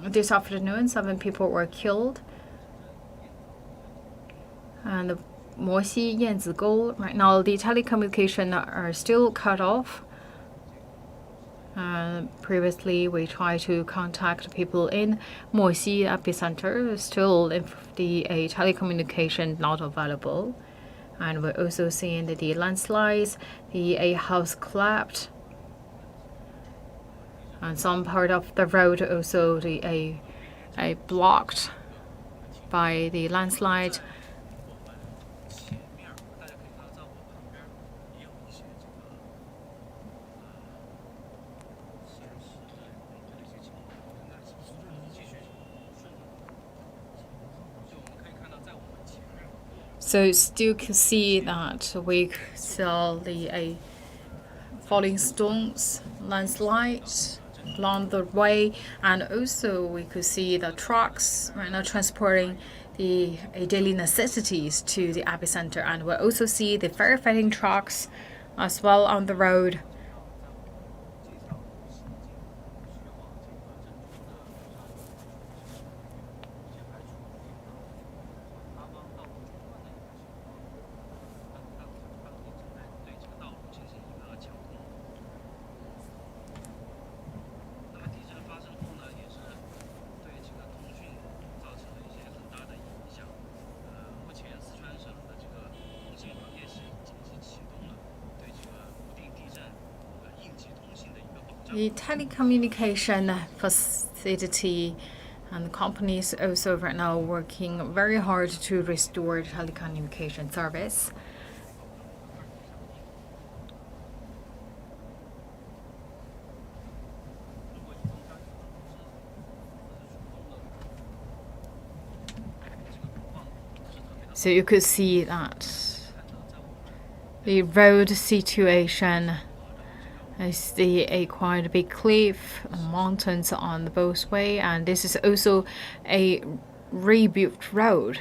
this afternoon, 7 people were killed. And Moxi Yanzigou, right now the telecommunication are still cut off. Previously, we tried to contact people in Moxi epicenter. Still, the telecommunication not available. And we're also seeing the landslides, the house collapsed. And some part of the road also blocked by the landslide. So still can see that we saw the falling stones, landslides along the way, and also we could see the trucks right now transporting the daily necessities to the epicenter, and we'll also see the firefighting trucks as well on the road. The telecommunication facility and companies also right now working very hard to restore telecommunication service. So you could see that the road situation is a quite big cliff, mountains on both way, and this is also a rebuilt road.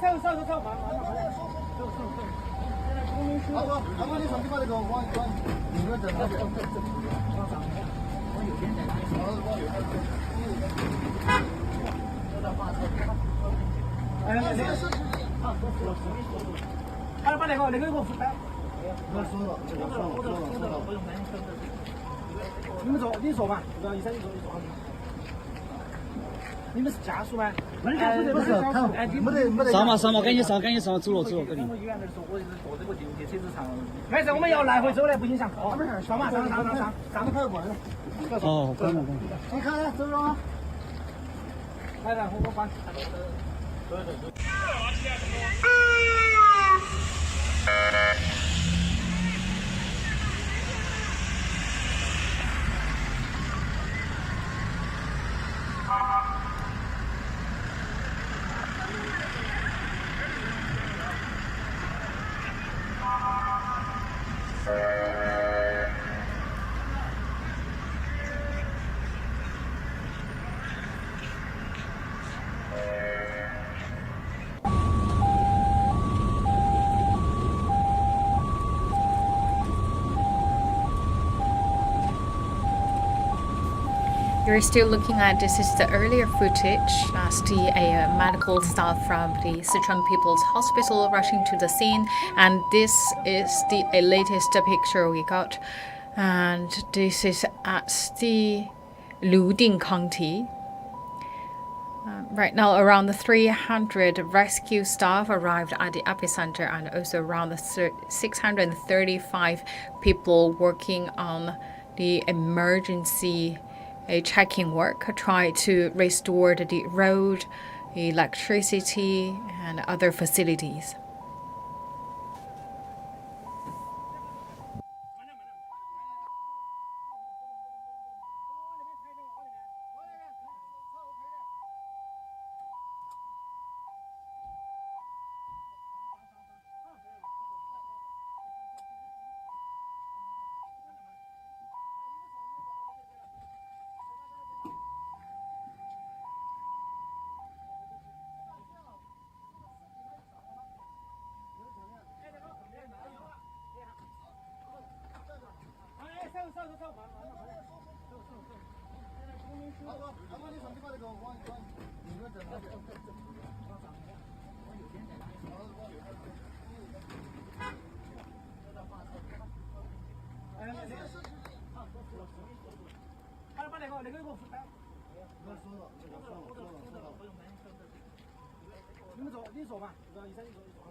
阿哥，你上去把那个往右边整，往上，往右边整，往右边整。哎，把那个给我扶开。收了。你们坐，你坐嘛，这个医生你坐好。你们是家属吗？不是，没得。上嘛，赶紧上，走了，赶紧。我医院那说，我是坐这个地铁车子上。没事，我们要来回走的，不影响。没事，上嘛，上着开过来。哦，关了。你看，走了。来，我关。You're still looking at this is the earlier footage as the medical staff from the Sichuan People's Hospital rushing to the scene, and this is the latest picture we got, and this is at the Luding County. Right now, around 300 rescue staff arrived at the epicenter, and also around 635 people working on the emergency checking work, try to restore the road, electricity, and other facilities.你坐嘛，这个医生你坐好。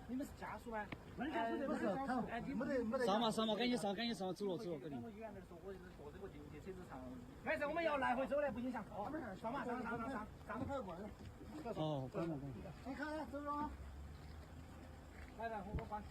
你们是家属吗？不是，没得。上嘛，赶紧上，走了，赶紧。我医院那说，我是坐这个地铁车子上。没事，我们要来回走的，不影响。没事，上嘛，上着开过来。哦，关了。你看，走了。来，我关。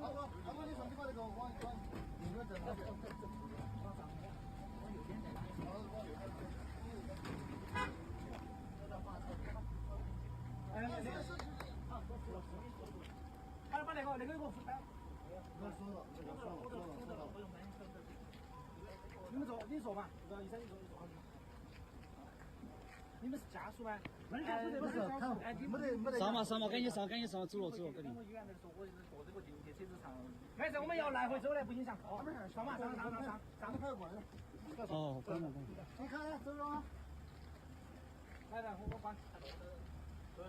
阿哥，你上去把那个往右边整，往上面，往右边再拉一下。往右边整。哎，好，我付了，还要把那个给我付单。我说了，说了。你们坐，你坐嘛，这个医生你坐好嘛。你们是家属吗？不是，没得。上嘛，赶紧上，走了，赶紧。我医院那说，我坐这个地铁车子上。没事，我们要来回走的，不影响。哦，没事，上嘛，上都快过来了。哦，关了。你看，走了吗？来，我关。对。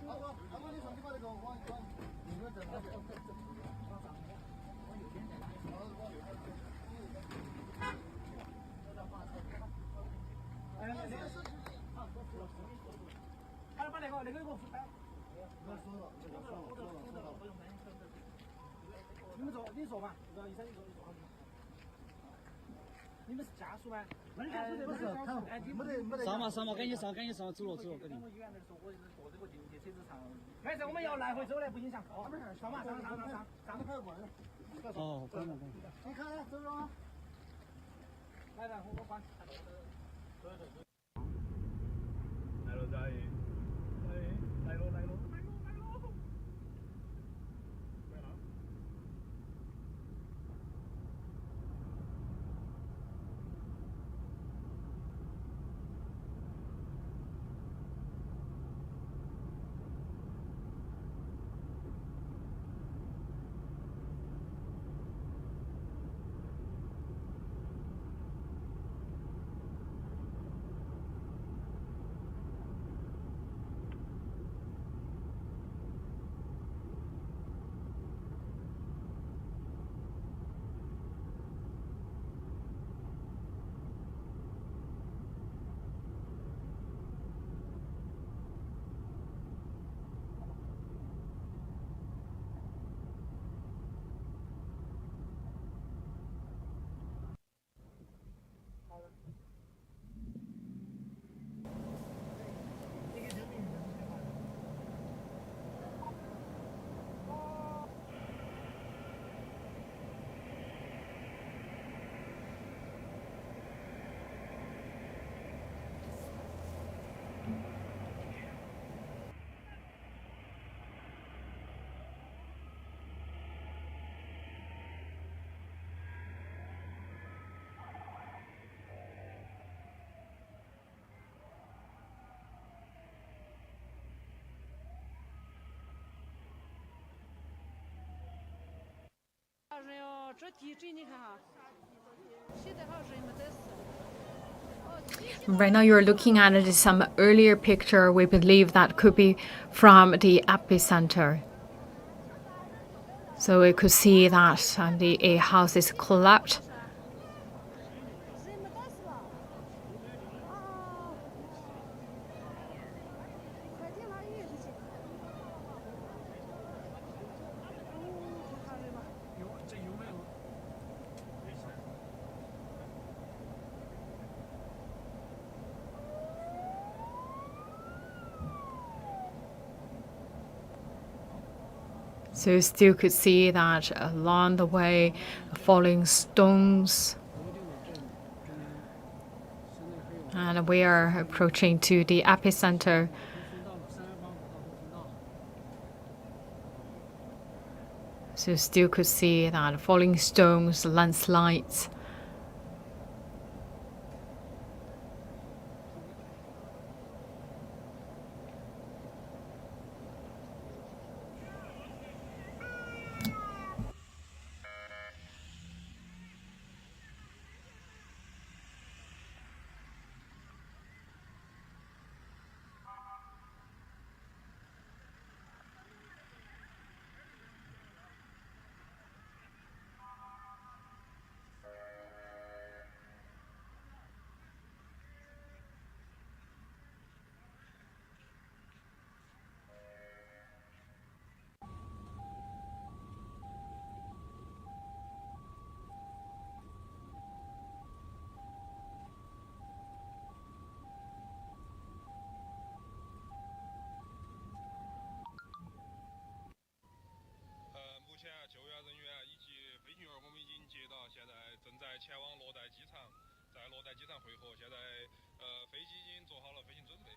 阿哥，你上去把那个往右边整，往上面，往右边再拉一下。往右边整。哎，好，我付了，还要把那个给我付单。我说了。不用担心。你坐嘛，这个医生你坐好嘛。你们是家属吗？不是，没得。上嘛，赶紧上，走了，赶紧。我医院那说，我坐这个地铁车子上。没事，我们要来回走的，不影响。哦，没事，上嘛，上都快要过来了。哦，关了。你看，走了吗？来，我关。对。来了，大爷。来了。来了。人哟，这地震你看哈，谁 Right now you're looking at some earlier picture. We believe that could be from the epicenter. So we could see that a house is collapsed. So you still could see that along the way, falling stones. And we are approaching to the epicenter. So you still could see that falling stones, landslides.目前救援人员以及飞行员我们已经接到，现在正在前往洛带机场，在洛带机场汇合。现在飞机已经做好了飞行准备，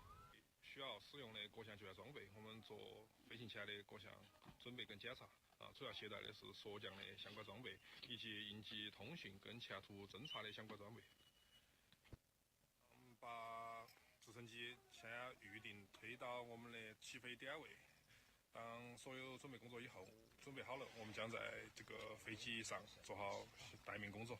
需要使用的各项救援装备，我们做飞行前的各项准备跟检查。主要携带的是锁降的相关装备，以及应急通讯跟前途侦察的相关装备。把直升机先预定推到我们的起飞点位。当所有准备工作以后，准备好了，我们将在这个飞机上做好待命工作。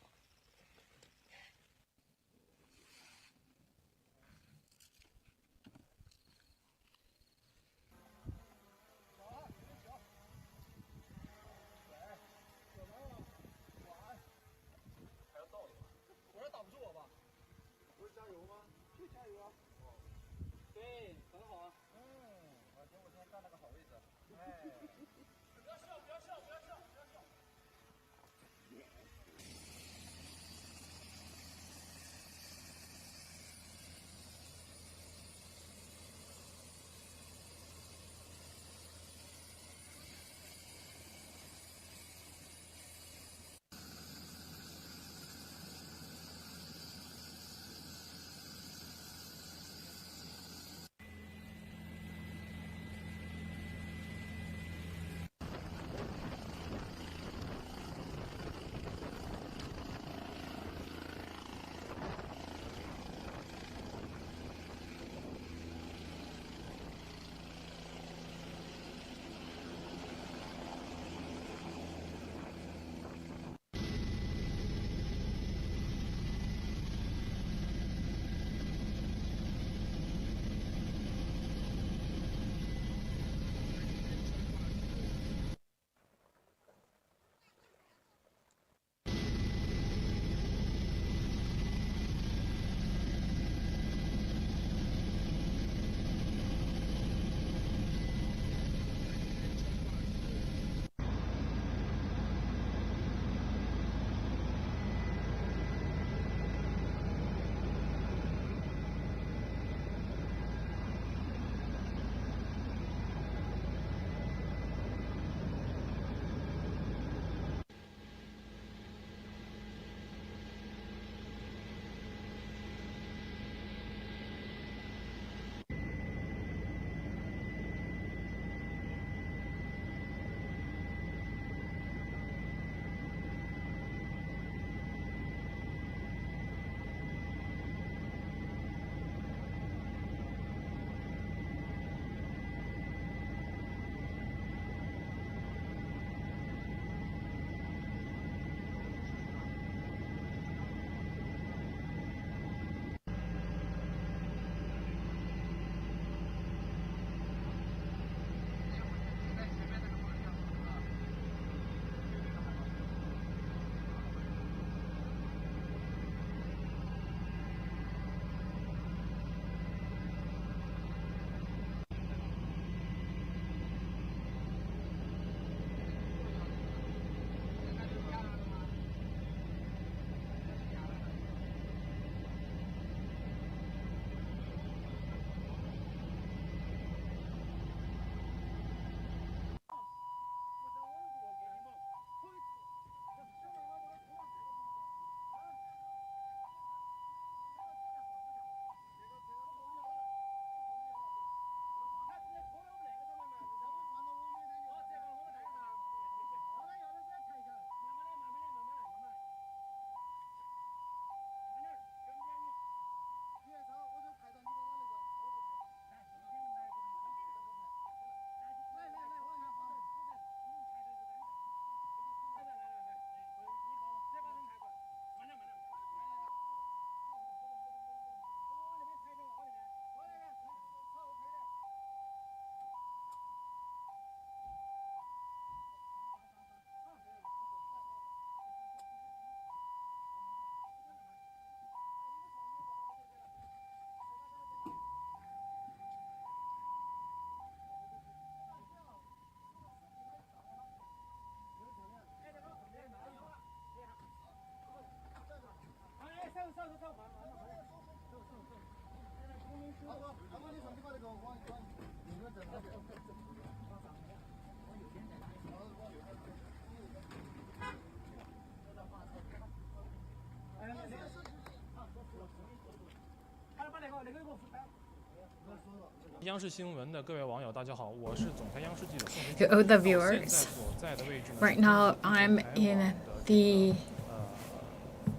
央视新闻的各位网友，大家好，我是总台央视记者宋晨 To all the 现在 viewers, 所在的位置呢 right now I'm in the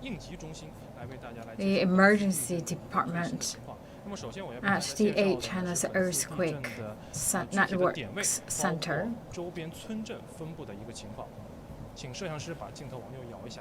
应急中心，来为大家来 the emergency department 情况。那么首先我要为大家 at 介 the 绍 8 China's 的是本次地震 earthquake 的 networks 包 center. 括周边村镇分布的一个情况。请摄像师把镜头往右摇一下。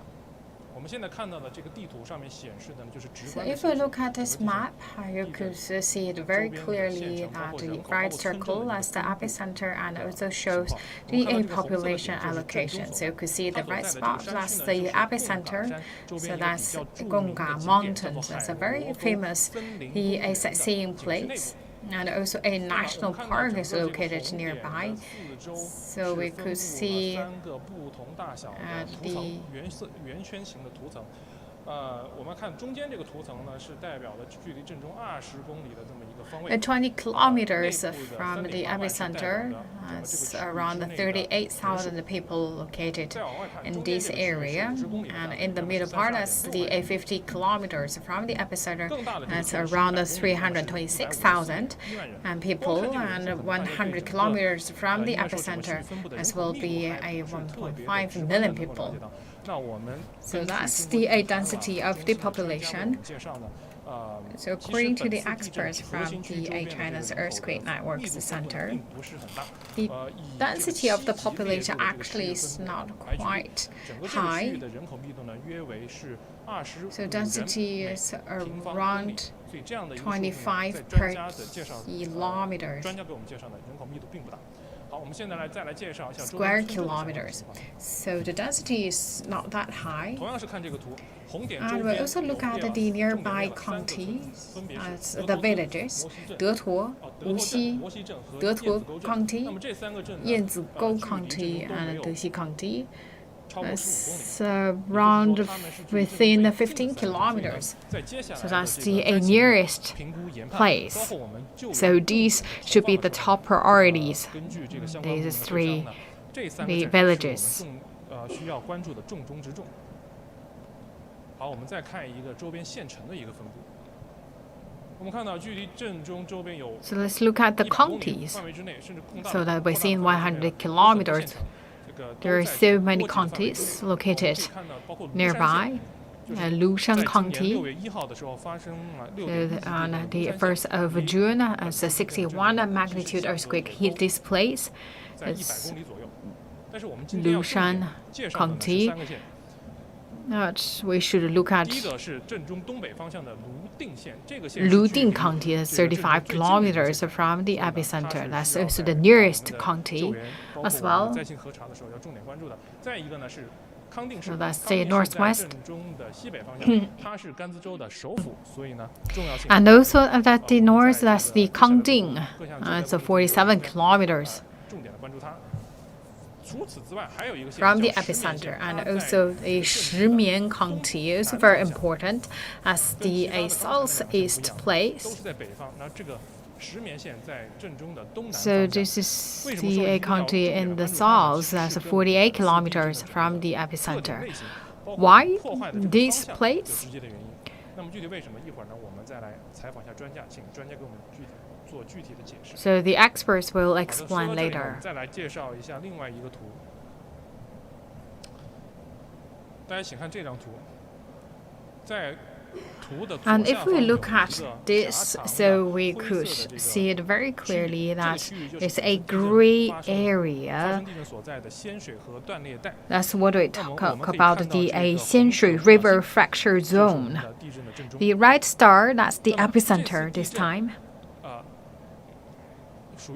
我们现在看到的这个地图上面显示的呢，就是直 So 观的 if 显 we 示 look at 整个 this 地震 map, you could see it very clearly that the right circle as the epicenter and also shows the population allocation. So you could see the right spot, that's the epicenter. So that's Gongga Mountains. That's a very famous the sightseeing place. And also a national park is located nearby. So we could see 3个不同大小的图层，圆圈形的图层。我们看中间这个图层呢，是代表了距离震中20公里的这么一个方位。 20 kilometers from the epicenter, it's around 38,000 people located in this area. And in the middle part, that's the 50 kilometers from the epicenter, that's around 326,000 people. And 100 kilometers from the epicenter, as will be a 1.5 million people. So that's the density of the population. So according to the experts from the China's Earthquake Networks Center, the density of the population actually is not quite high. So density is around 25 per kilometers. Square kilometers. So the density is not that high. And we also look at the nearby counties, as the villages, Detuo, Wuxi, Detuo County, Yanzigou County, and Dexi County. It's around within 15 kilometers. So that's the nearest place. So these should be the top priorities. These three the villages. 需要关注的重中之重。好，我们再看一个周边县城的一个分布。我们看到距离震中周边有 So let's look at the counties. So that within 100 kilometers, there are so many counties located nearby. Lushan County. On the 1st of June, as a 61 magnitude earthquake hit this place. It's Lushan County. We should look at Luding County, that's 35 kilometers from the epicenter. That's also the nearest county as well. So that's the northwest. And also at the north, that's the Kangding. It's 47 kilometers from the epicenter. And also the Shimian County is very important as the southeast place. So this is the county in the south, that's 48 kilometers from the epicenter. Why this place? So the experts will explain later. And if we look at this, so we could see it very clearly that it's a gray area. That's what we talk about, the Xianshui River Fracture Zone. The red star, that's the epicenter this time. So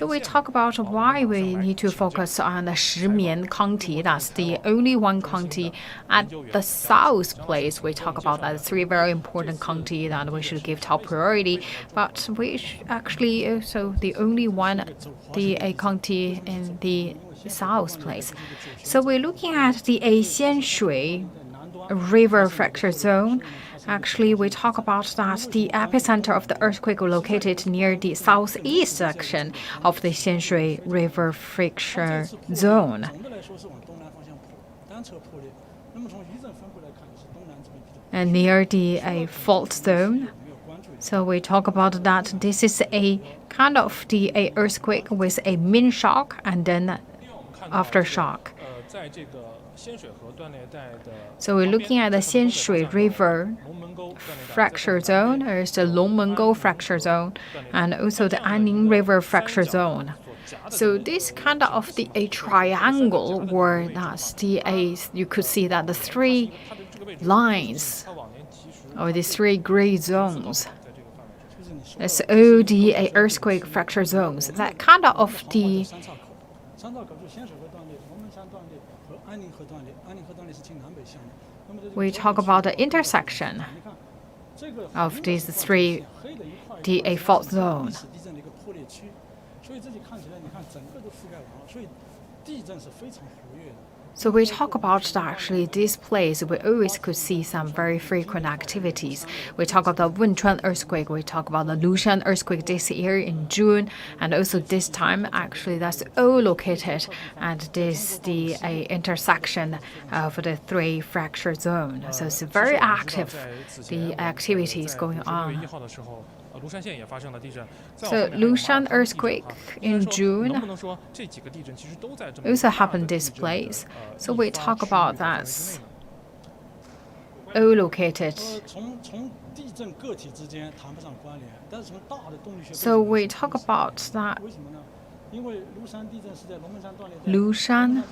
we talk about why we need to focus on the Shimian County. That's the only one county at the south place. We talk about that three very important county that we should give top priority. But we actually also the only one, a county in the south place. So we're looking at the Xianshui River Fracture Zone. Actually, we talk about that the epicenter of the earthquake was located near the southeast section of the Xianshui River Fracture Zone. 总的来说是往东南方向破，单侧破裂。那么从余震分布来看，是东南这边比较。 And near the fault zone. So we talk about that this is a kind of a earthquake with a main shock and then aftershock. So we're looking at the Xianshui River Fracture Zone, there's the Longmengou Fracture Zone, and also the Anning River Fracture Zone. So this kind of a triangle where that's you could see that the three lines or the three gray zones. That's all the earthquake fracture zones. That kind of the we talk about the intersection of these three the fault zone. 所以这里看起来，你看整个都覆盖完了，所以地震是非常活跃的。 So we talk about that actually this place we always could see some very frequent activities. We talk about the Wenchuan earthquake, we talk about the Lushan earthquake this year in June, and also this time actually that's all located at this the intersection of the three fracture zone. So it's very active the activities going on. So Lushan earthquake in June also happened this place. So we talk about that all located. So we talk about that Lushan.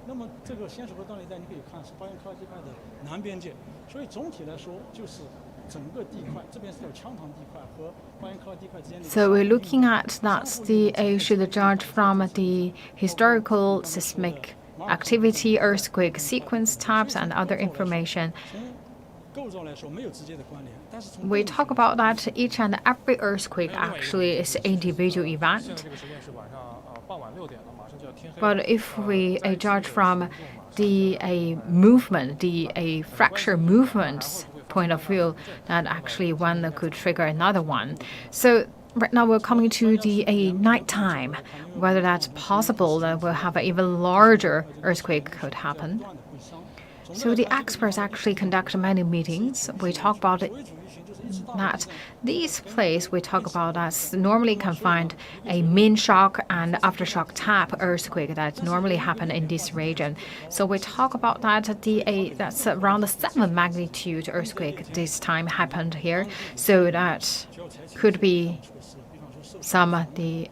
那么这个仙水河断裂带，你可以看是巴彦氪拉地块的南边界，所以总体来说就是整个地块，这边是有羌塘地块和巴彦氪拉地块之间的。So we're looking at that's the should judge from the historical seismic activity, earthquake sequence types, and other information. We talk about that each and every earthquake actually is an individual event. But if we judge from the movement, the fracture movement point of view, that actually one could trigger another one. So right now we're coming to the nighttime, whether that's possible that we'll have an even larger earthquake could happen. So the experts actually conduct many meetings. We talk about it. That these places we talk about as normally can find a main shock and aftershock tap earthquake that normally happen in this region. So we talk about that that's around the 7 magnitude earthquake this time happened here. So that could be some the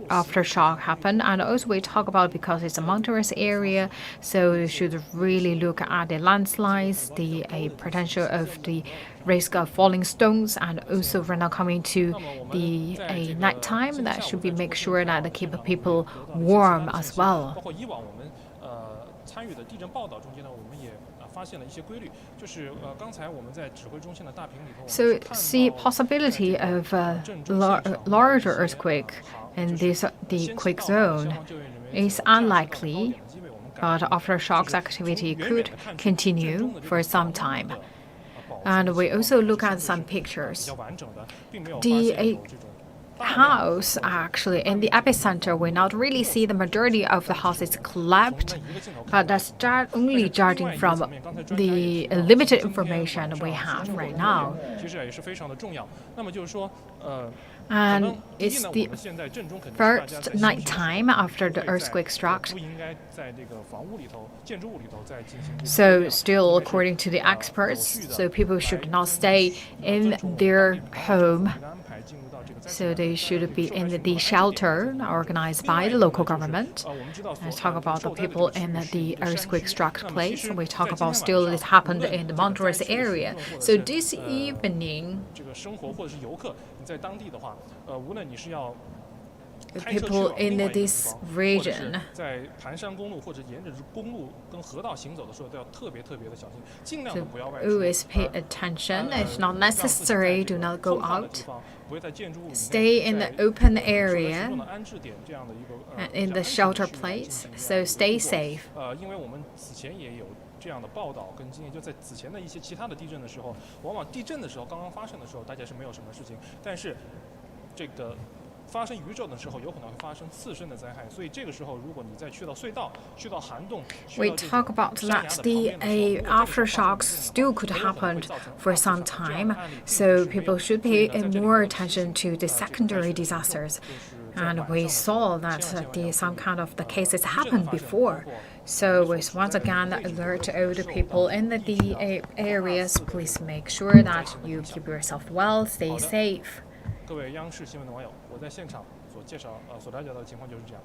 aftershock happen. And also we talk about because it's a mountainous area, so you should really look at the landslides, the potential of the risk of falling stones, and also we're now coming to the nighttime that should be make sure that they keep people warm as well. So the possibility of a larger earthquake in the quake zone is unlikely, but aftershocks activity could continue for some time. And we also look at some pictures. The house actually in the epicenter, we not really see the majority of the houses collapsed, but that's only judging from the limited information we have right now. And it's the first night time after the earthquake struck. So still according to the experts, so people should not stay in their home. So they should be in the shelter organized by the local government. Let's talk about the people in the earthquake-struck place. We talk about still it happened in the mountainous area. So this evening, the people in this region so always pay attention. If not necessary, do not go out. stay in the open area and in the shelter place, so stay safe. 因为我们此前也有这样的报道跟经验，就在此前的一些其他的地震的时候，往往地震的时候刚刚发生的时候，大家是没有什么事情，但是这个发生余震的时候，有可能会发生次生的灾害。所以这个时候，如果你再去到隧道、去到涵洞， We talk about that the aftershocks still could happen for some time, so people should pay more attention to the secondary disasters. And we saw that some kind of the cases happened before. So we once again alert all the people in the areas. Please make sure that you keep yourself well, stay safe. 各位央视新闻的网友，我在现场所了解到的情况就是这样。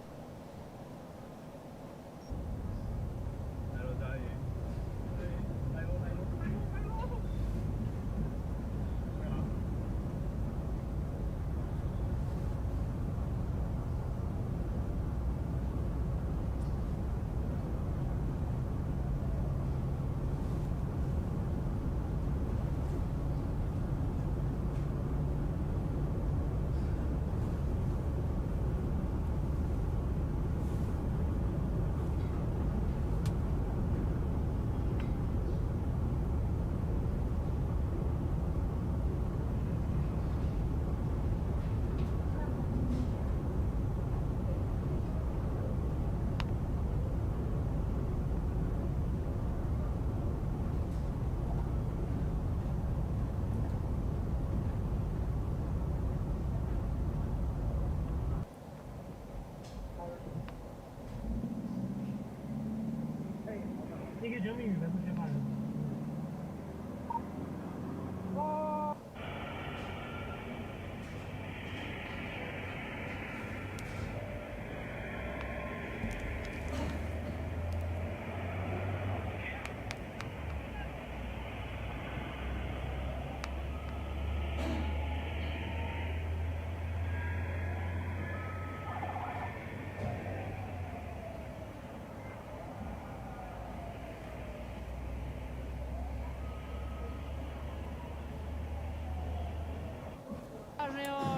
你给证明100块钱吧。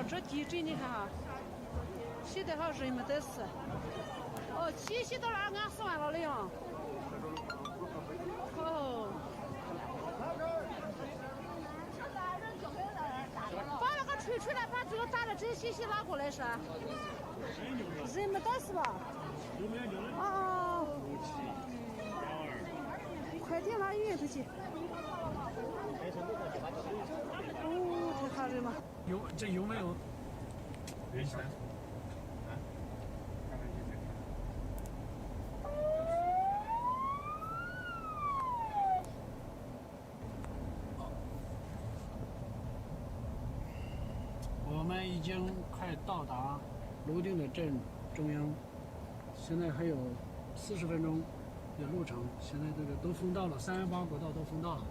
这地震你看哈，现在好人没得事。哦，气息到哪俺4万了的呀。哦。把那个吹出来，把这个打的这信息拿过来是。人没得事吧？哦。快点拉医院去。哦，太吓人了。有没有？我们已经快到达泸定的镇中央，现在还有40分钟的路程。现在这个都封道了，318国道都封道了。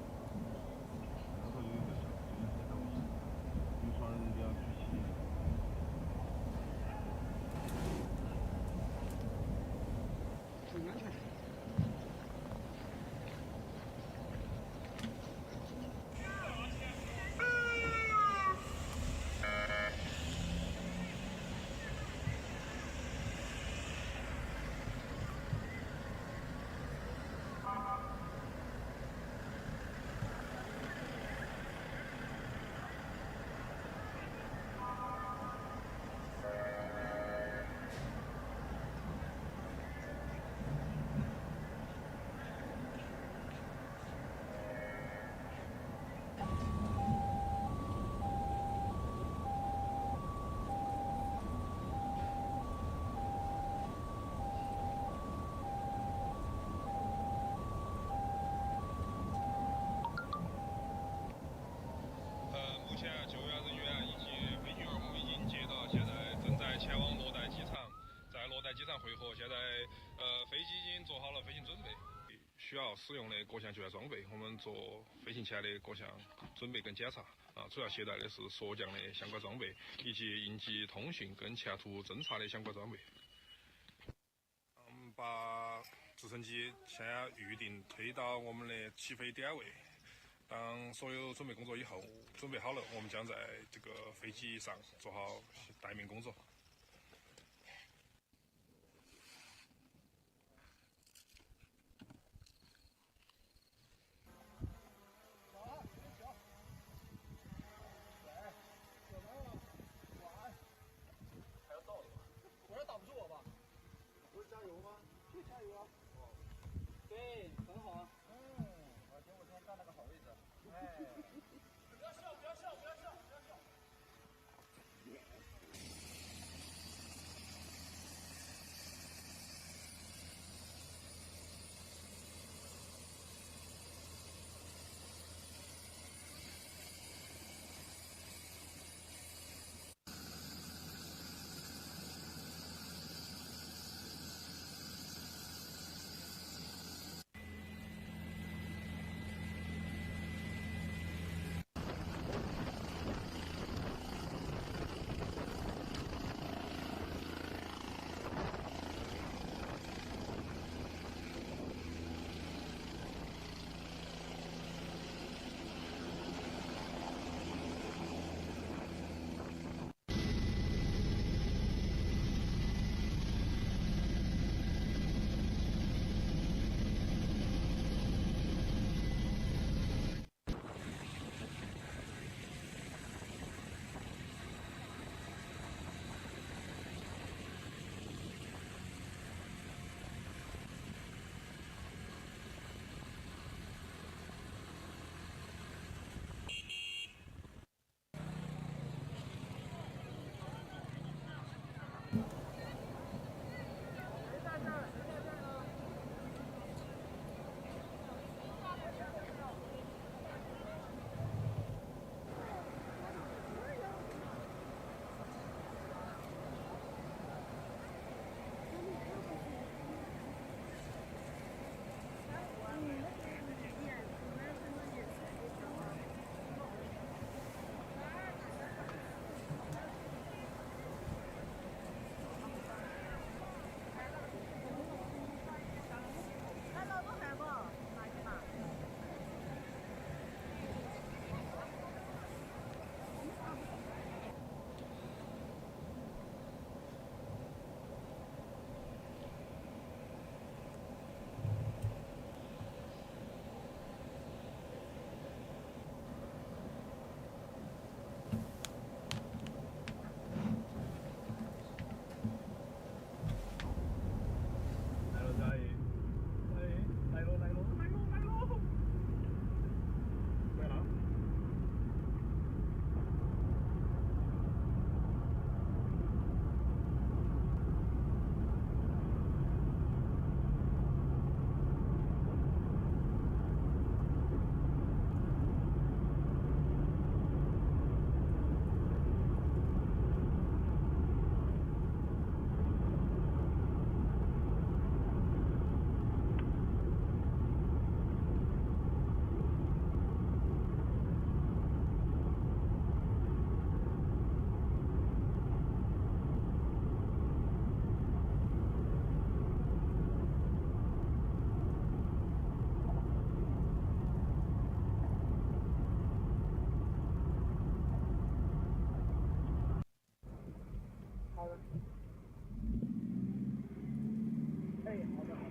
机场汇合，现在飞机已经做好了飞行准备，需要使用的各项救援装备，我们做飞行前的各项准备跟检查啊，主要携带的是锁降的相关装备，以及应急通讯跟前途侦察的相关装备。把直升机先预定推到我们的起飞点位，当所有准备工作以后准备好了，我们将在这个飞机上做好待命工作。我这挡不住我吧？不是加油吗？就加油啊！对，很好啊。我今天站了个好位置。哎，不要笑，不要笑，不要笑，不要笑。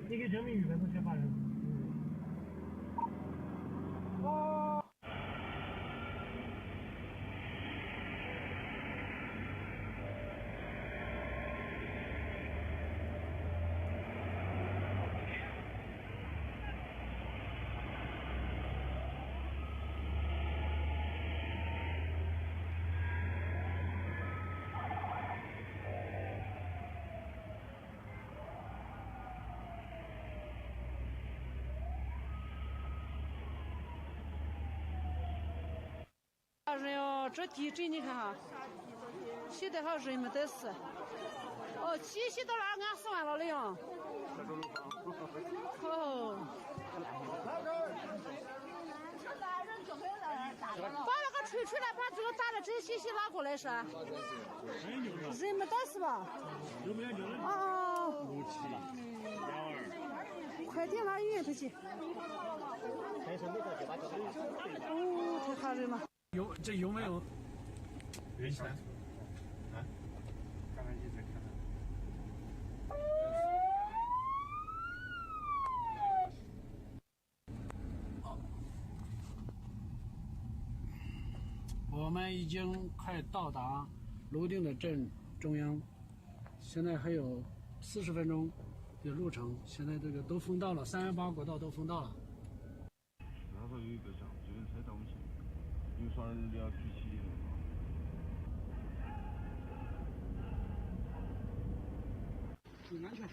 你给证明语文同学发人。哦。人哟，这地震你看哈，写得好人没得事。哦，气息到哪俺死完了的呀。哦。把那个锤锤来，把这个打的这信息拿过来是。人没得事吧？有没有？哦。5712。快点拉远头去。哦，太吓人了。有没有？原山。啊？刚才一直看到。我们已经快到达泸定的镇中央，现在还有40分钟的路程。现在这个都封道了，318国道都封道了。那时候有一个像救援车在我们前面，有双人要举起。注意安全。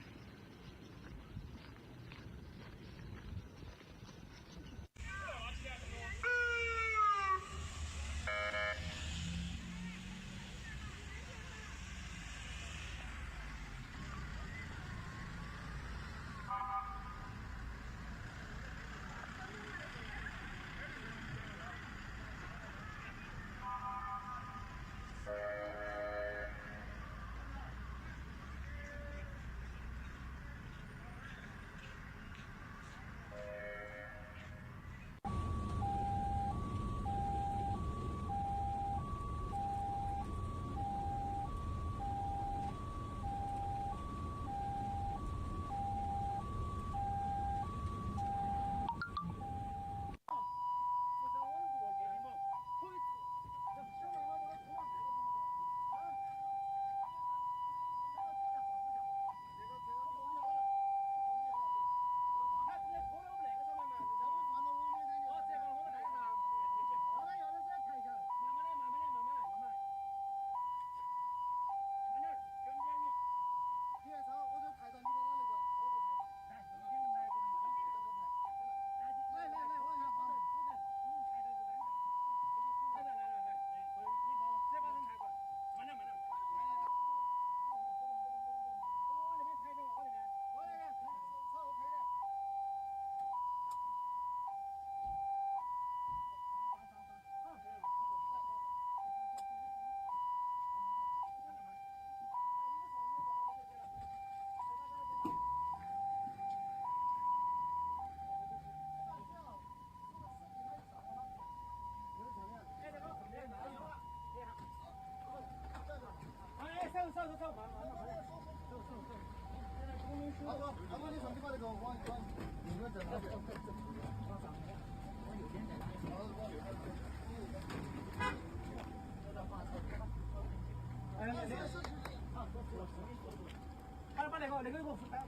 把那个给我扶开。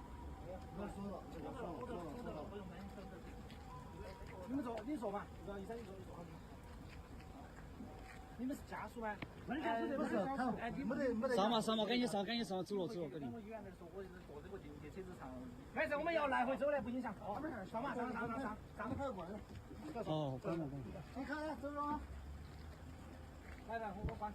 你们坐，你坐嘛，医生你坐好。你们是家属吗？不是，没得。上嘛，赶紧上，走了，赶紧。我医院那说，我就是坐这个地铁车子上。没事，我们要来回走的，不影响。哦，没事，上嘛，上着快过来。哦，关了。你看，走了。来，我关。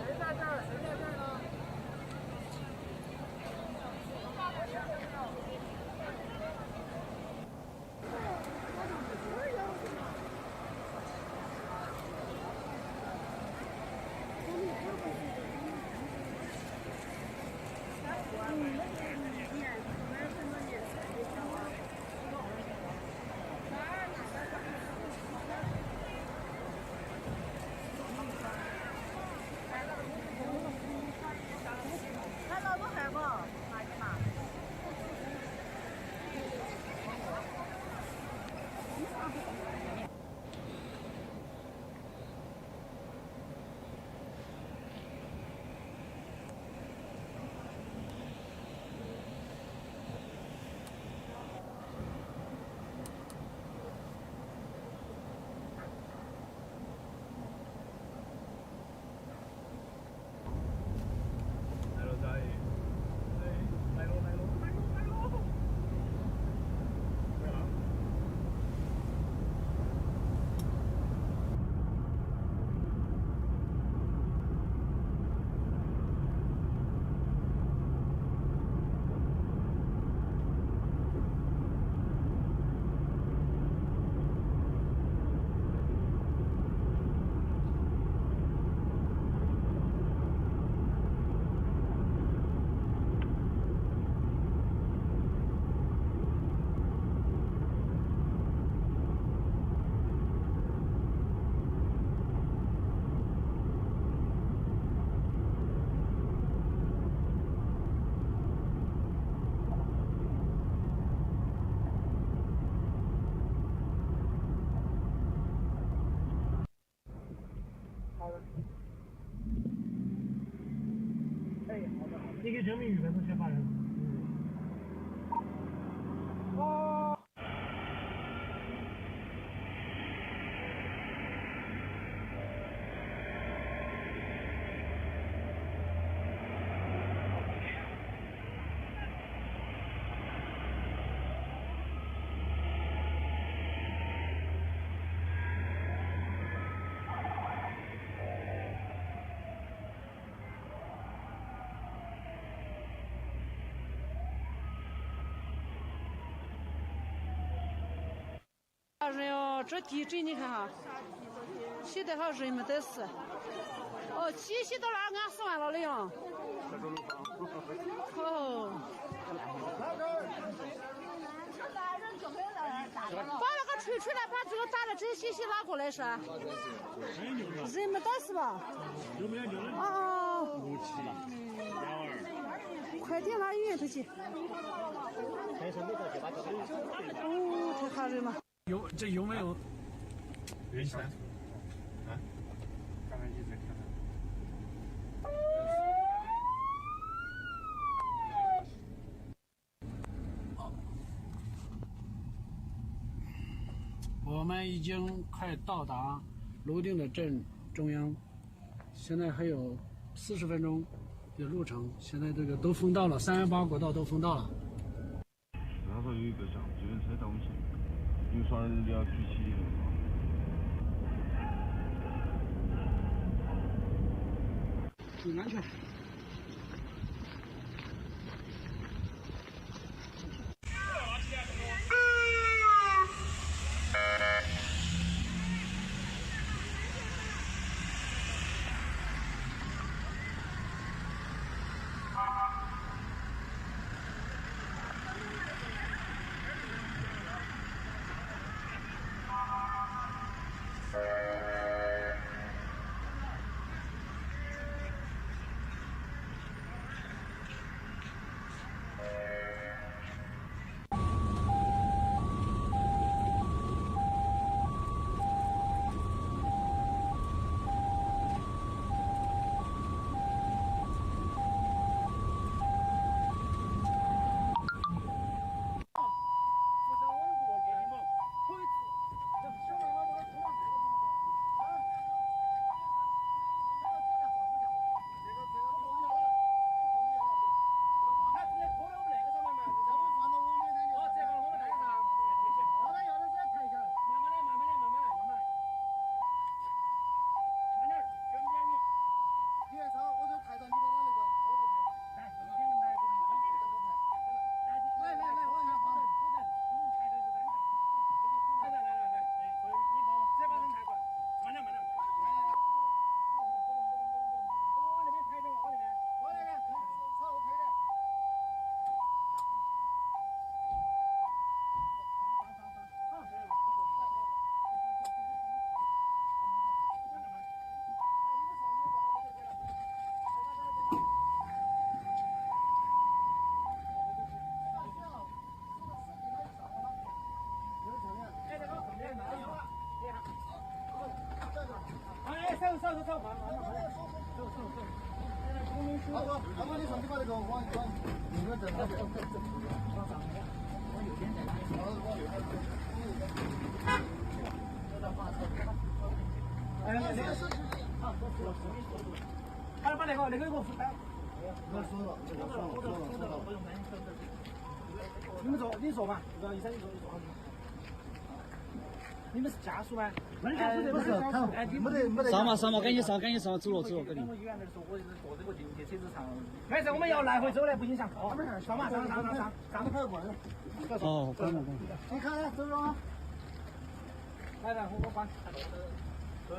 谁在这儿呢？你给证明1分钟先发人。哦。人哟，这地震你看哈，现在好人没得事。哦，气息到哪俺死完了的呀。哦。把那个锤锤来，把这个打的这些拿过来是。人没得事吧？哦。快点拉医院头去。哦，太吓人了。有没有？云山。啊？刚才一直在看。我们已经快到达泸定的镇中央，现在还有40分钟的路程。现在这个都封道了，318国道都封道了。那时候有一个像救援车到我们前面，有双人要举起。注意安全。还把那个给我扶开。你们坐，你坐嘛，这个医生你坐好。你们是家属吗？不是，没得。上嘛，赶紧上，走了，跟你。我医院那儿说，我就是坐这个地铁车子上。没事，我们要来回走的，不影响。哦，没事，上嘛，上都快过来了。哦，关了。你看，走了。来，我关。对。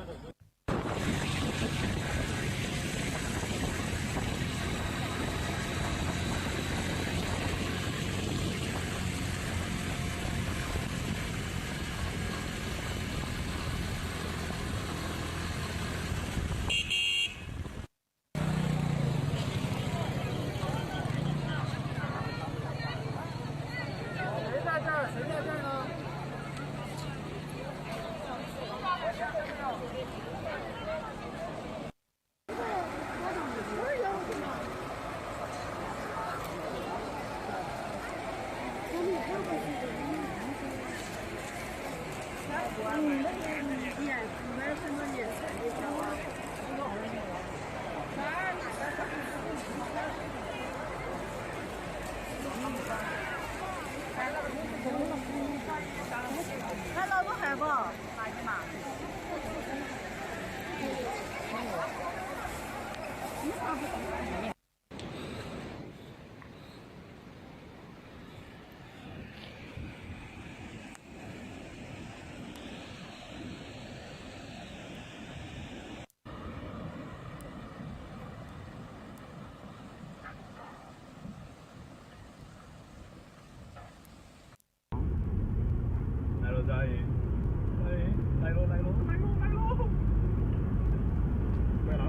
还老多海报，妈的妈！来了，大爷，来喽，快了。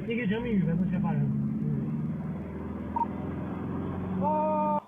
你给证明预备不缺乏人。哦。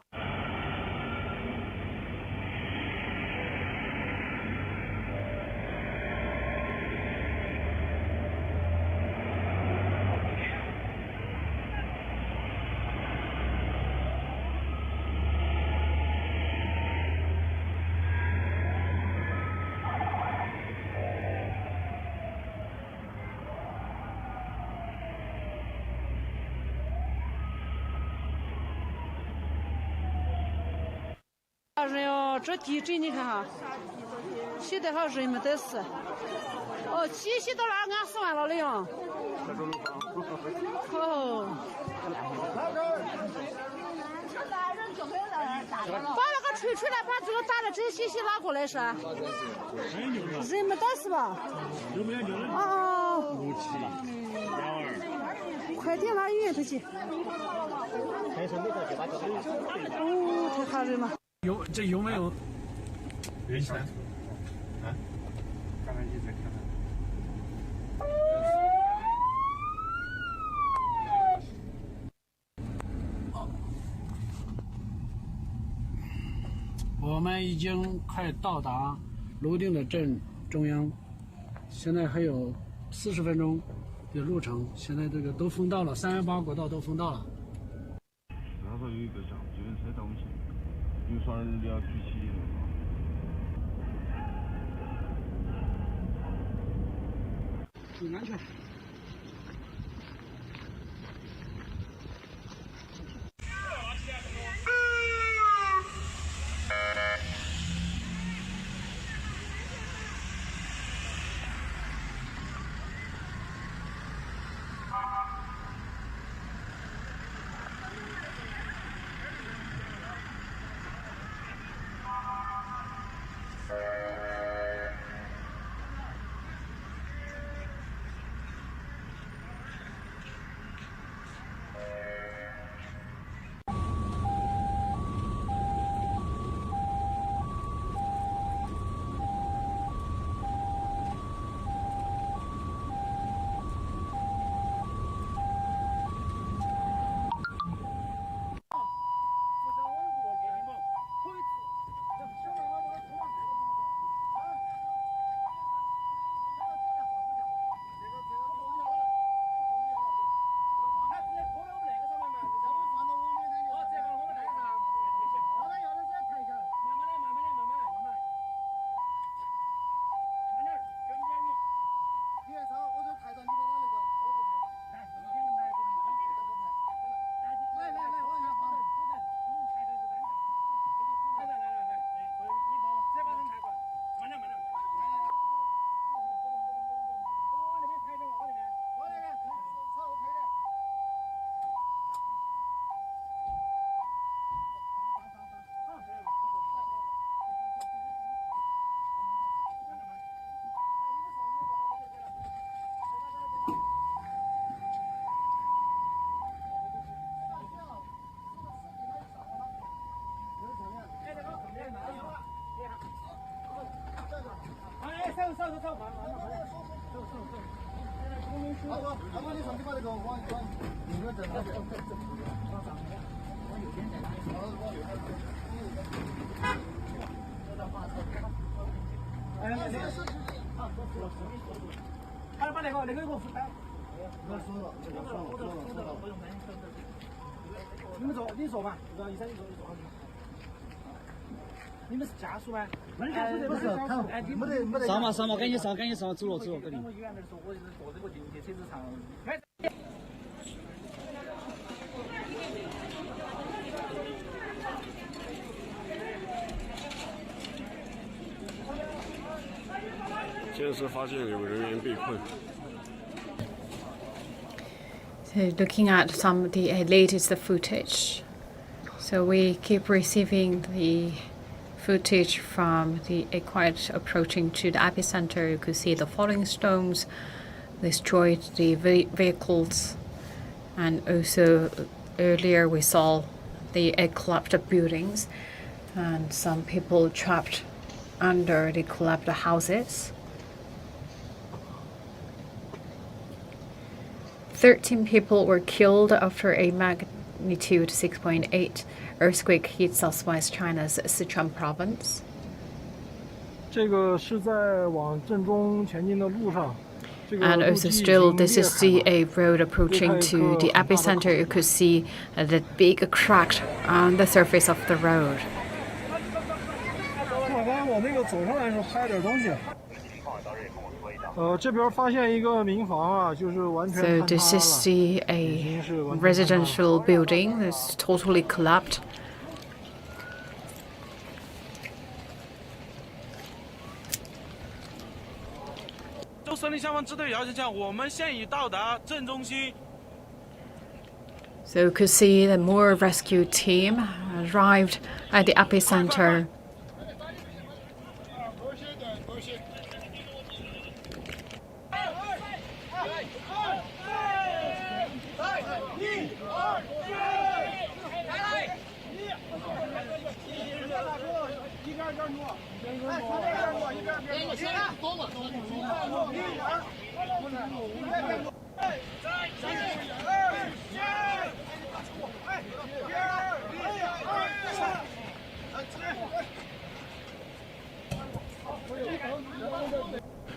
人哟，这地震你看哈，起得好人没得事。哦，气息到哪俺死完了的哟。哦。把那个锤来，把这个打的这信息拿过来是。人没得事吧？哦。快点拿医院头去。哦，太吓人了。有没有？云山。啊？刚才一直看。我们已经快到达泸定的镇中央，现在还有40分钟的路程。现在这个都封道了，318国道都封道了。那时候有一个像救援车东西，有双人要举起。注意安全。把那个给我扶开。你们坐，你坐嘛，医生你坐。你们是家属吗？不是，没得。上嘛，赶紧上，走了，赶紧。我医院那说，我就是坐这个地铁车子上。监视发现有人员被困。 So looking at some of the latest footage. So we keep receiving the footage from the quiet approaching to the epicenter. You could see the falling stones destroyed the vehicles, and also earlier we saw the collapsed buildings and some people trapped under the collapsed houses. 13 people were killed after a magnitude 6.8 earthquake hit southwest China's Sichuan Province. 这个是在往镇中前进的路上。 And also still, this is the road approaching to the epicenter. You could see the big crack on the surface of the road. 刚刚我那个走上来的时候拍点东西。这边发现一个民房啊，就是完全 So this is a residential building that's totally collapsed. 就森林消防支队要求讲，我们现已到达镇中心。 So you could see the more rescue team arrived at the epicenter.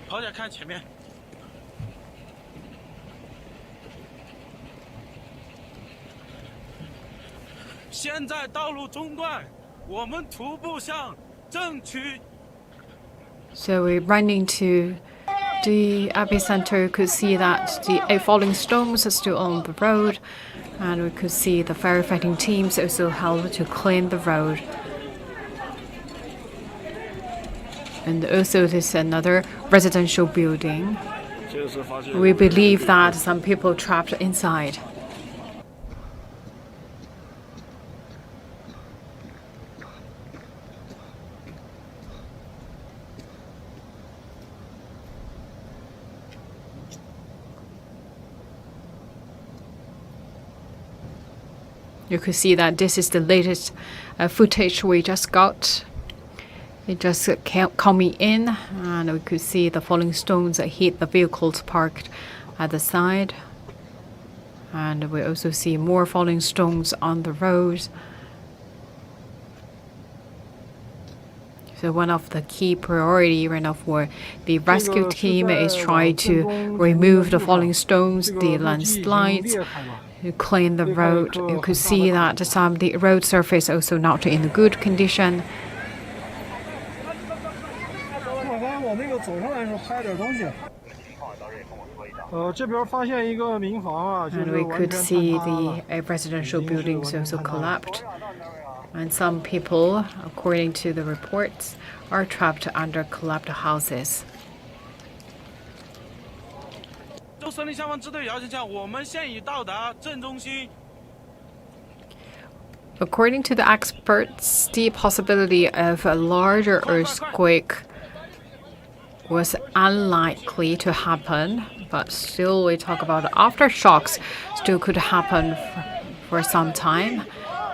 跑点看前面。现在道路中断，我们徒步向镇区。 So we're running to the epicenter. You could see that the falling stones are still on the road, and we could see the firefighting teams also helped to clean the road. And also there's another residential building. We believe that some people trapped inside. You could see that this is the latest footage we just got. It just coming in, and we could see the falling stones that hit the vehicles parked at the side. And we also see more falling stones on the road. So one of the key priority right now for the rescue team is trying to remove the falling stones, the landslides, to clean the road. You could see that some of the road surface also not in good condition. 我那个走上来的时候拍点东西。这边发现一个民房啊，就是 And we could see the residential buildings also collapsed. And some people, according to the reports, are trapped under collapsed houses. 就森林消防支队要求讲，我们现已到达镇中心。 According to the experts, the possibility of a larger earthquake was unlikely to happen, but still we talk about aftershocks still could happen for some time.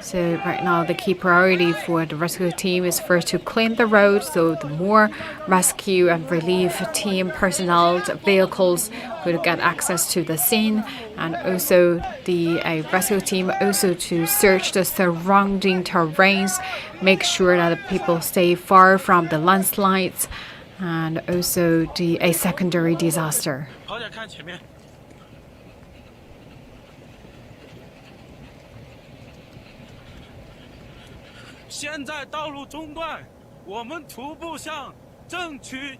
So right now, the key priority for the rescue team is first to clean the road, so the more rescue and relief team personnel, vehicles could get access to the scene, and also the rescue team also to search the surrounding terrains, make sure that the people stay far from the landslides, and also a secondary disaster. 跑点看前面。 现在道路中断，我们徒步向正区。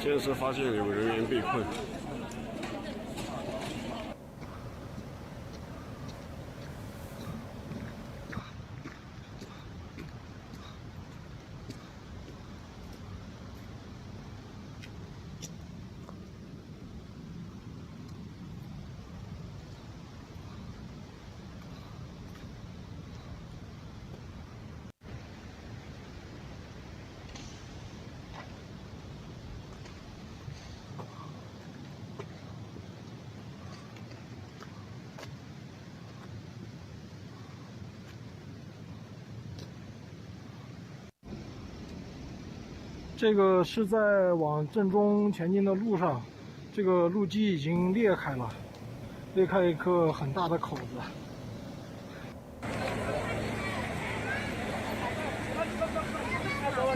建设发现有人员被困。 这个是在往正中前进的路上，这个路基已经裂开了，裂开一个很大的口子。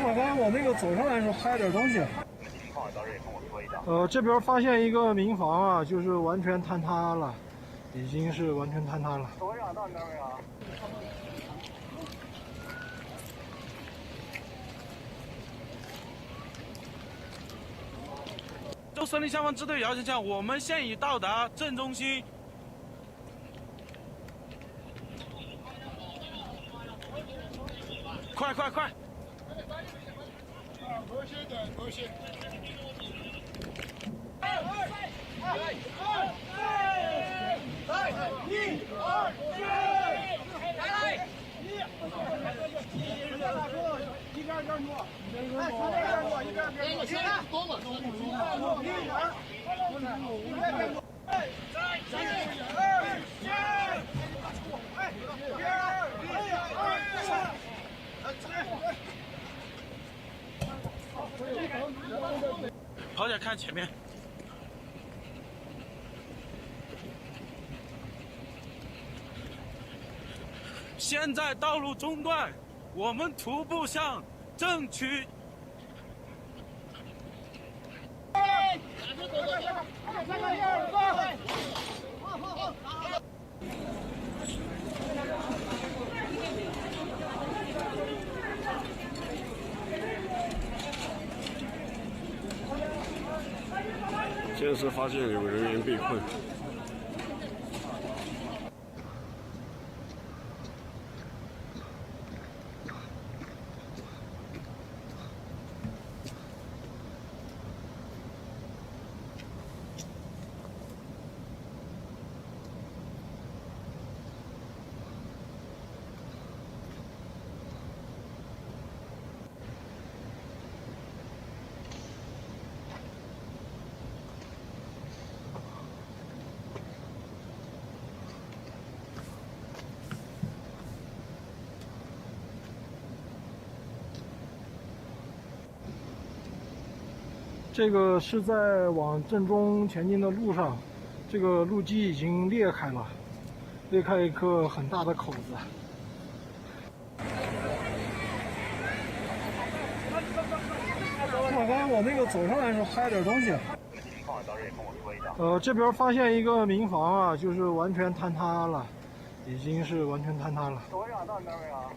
刚才我那个走上来的时候拍了点东西。这边发现一个民房啊，就是完全坍塌了，已经是完全坍塌了。 就森林消防支队要求下，我们现已到达镇中心。快快快！多些点，多些。跑点看前面。现在道路中断，我们徒步向正区。建设发现有人员被困。 这个是在往正中前进的路上，这个路基已经裂开了，裂开一个很大的口子。刚才我那个走上来的时候拍了点东西。这边发现一个民房啊，就是完全坍塌了，已经是完全坍塌了。多少到那位啊？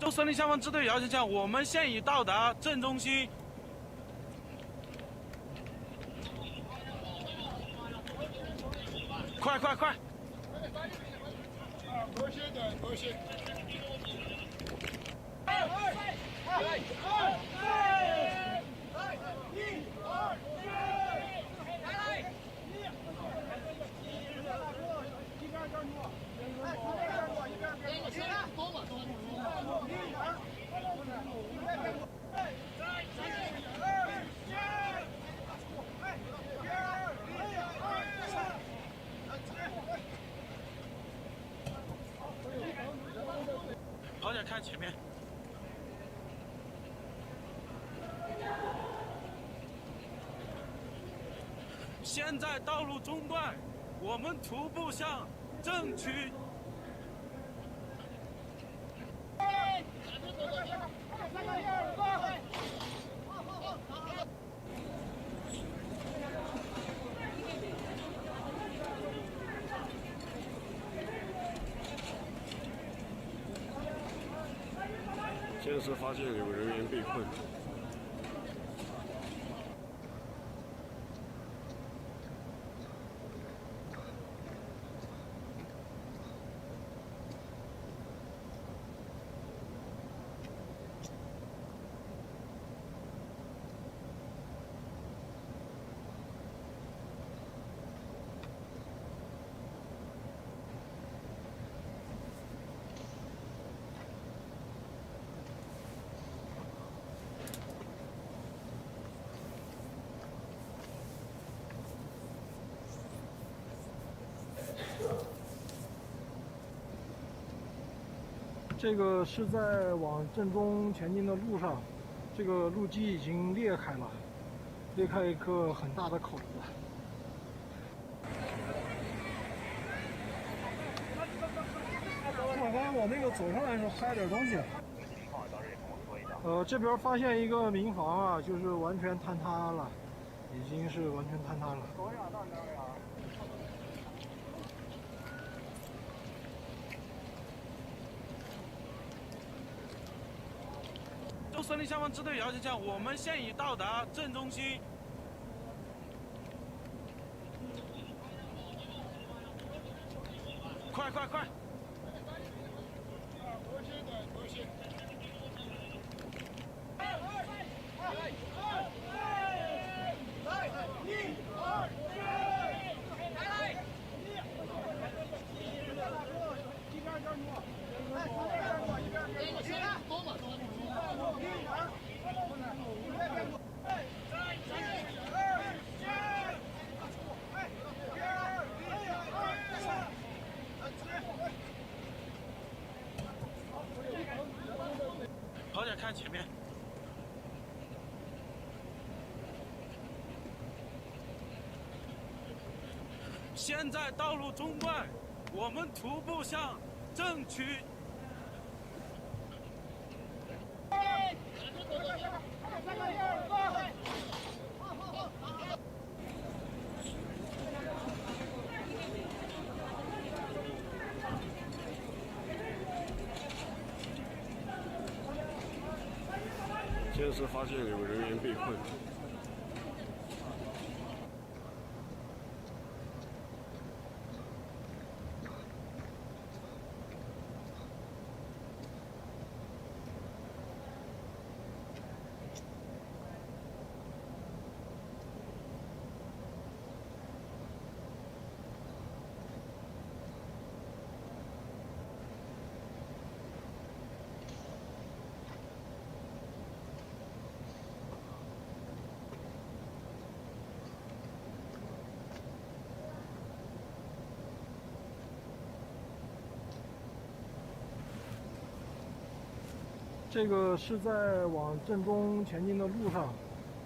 就森林消防支队要求下，我们现已到达镇中心。快快快！多些点，多些。跑点看前面。现在道路中断，我们徒步向正区。现在是发现有人员被困。这个是在往正中前进的路上，这个路基已经裂开了，裂开一个很大的口子。我刚才我那个走上来的时候拍点东西。这边发现一个民房啊，就是完全坍塌了，已经是完全坍塌了。就森林消防支队了解下，我们现已到达镇中心。快快快！跑点看前面。现在道路中断，我们徒步向正区。现在是发现有人员被困。这个是在往正中前进的路上，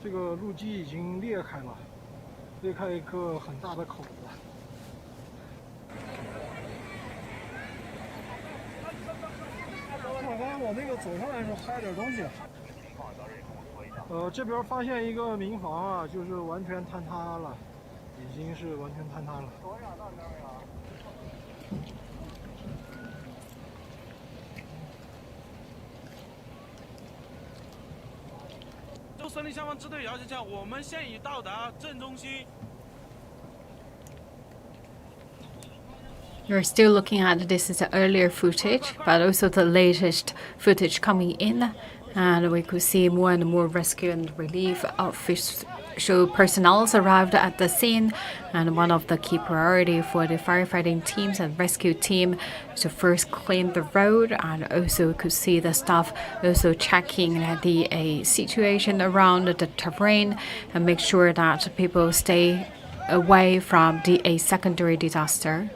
这个路基已经裂开了，裂开一个很大的口子。我刚才我那个走上来的时候拍点东西。这边发现一个民房啊，就是完全坍塌了，已经是完全坍塌了。就森林消防支队了解下，我们现已到达镇中心。 You're still looking at this is the earlier footage, but also the latest footage coming in. And we could see more and more rescue and relief official personnel arrived at the scene. And one of the key priority for the firefighting teams and rescue team to first clean the road, and also could see the staff also checking the situation around the terrain and make sure that people stay away from a secondary disaster.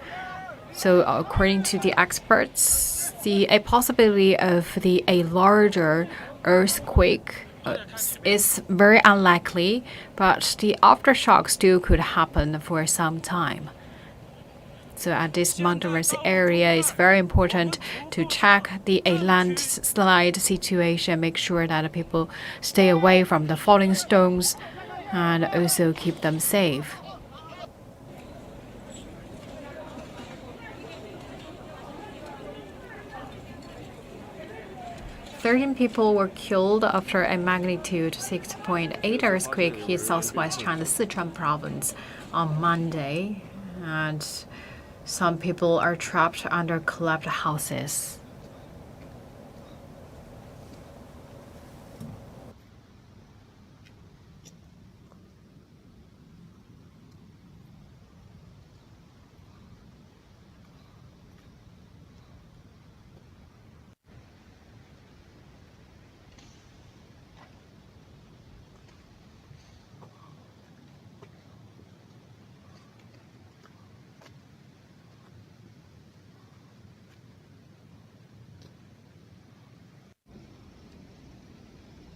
So according to the experts, a possibility of a larger earthquake is very unlikely, but the aftershock still could happen for some time. So at this mountainous area, it's very important to check the landslide situation, make sure that people stay away from the falling stones, and also keep them safe. 13 people were killed after a magnitude 6.8 earthquake hit southwest China's Sichuan Province on Monday, and some people are trapped under collapsed houses.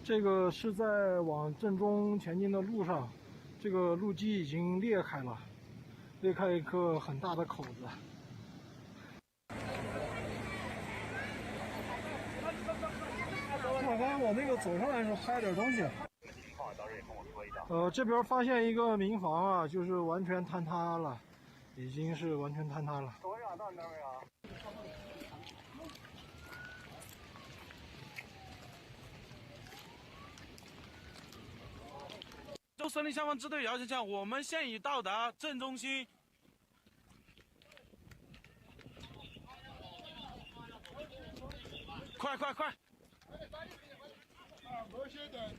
这个是在往镇中前进的路上，这个路基已经裂开了，裂开一个很大的口子。刚刚我那个走上来的时候拍点东西。这边发现一个民房啊，就是完全坍塌了，已经是完全坍塌了。 周森林消防支队姚先生，我们现已到达镇中心。快！多些点。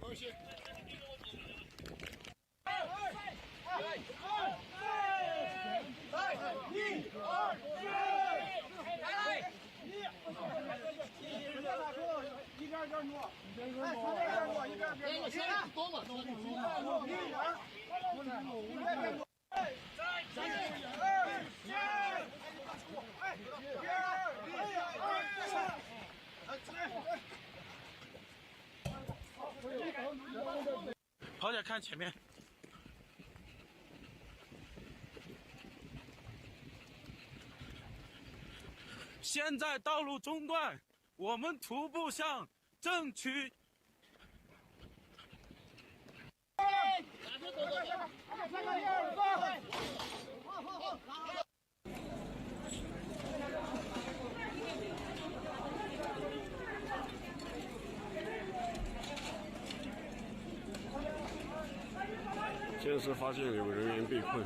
跑点看前面。现在道路中断，我们徒步向正区。现在是发现有人员被困。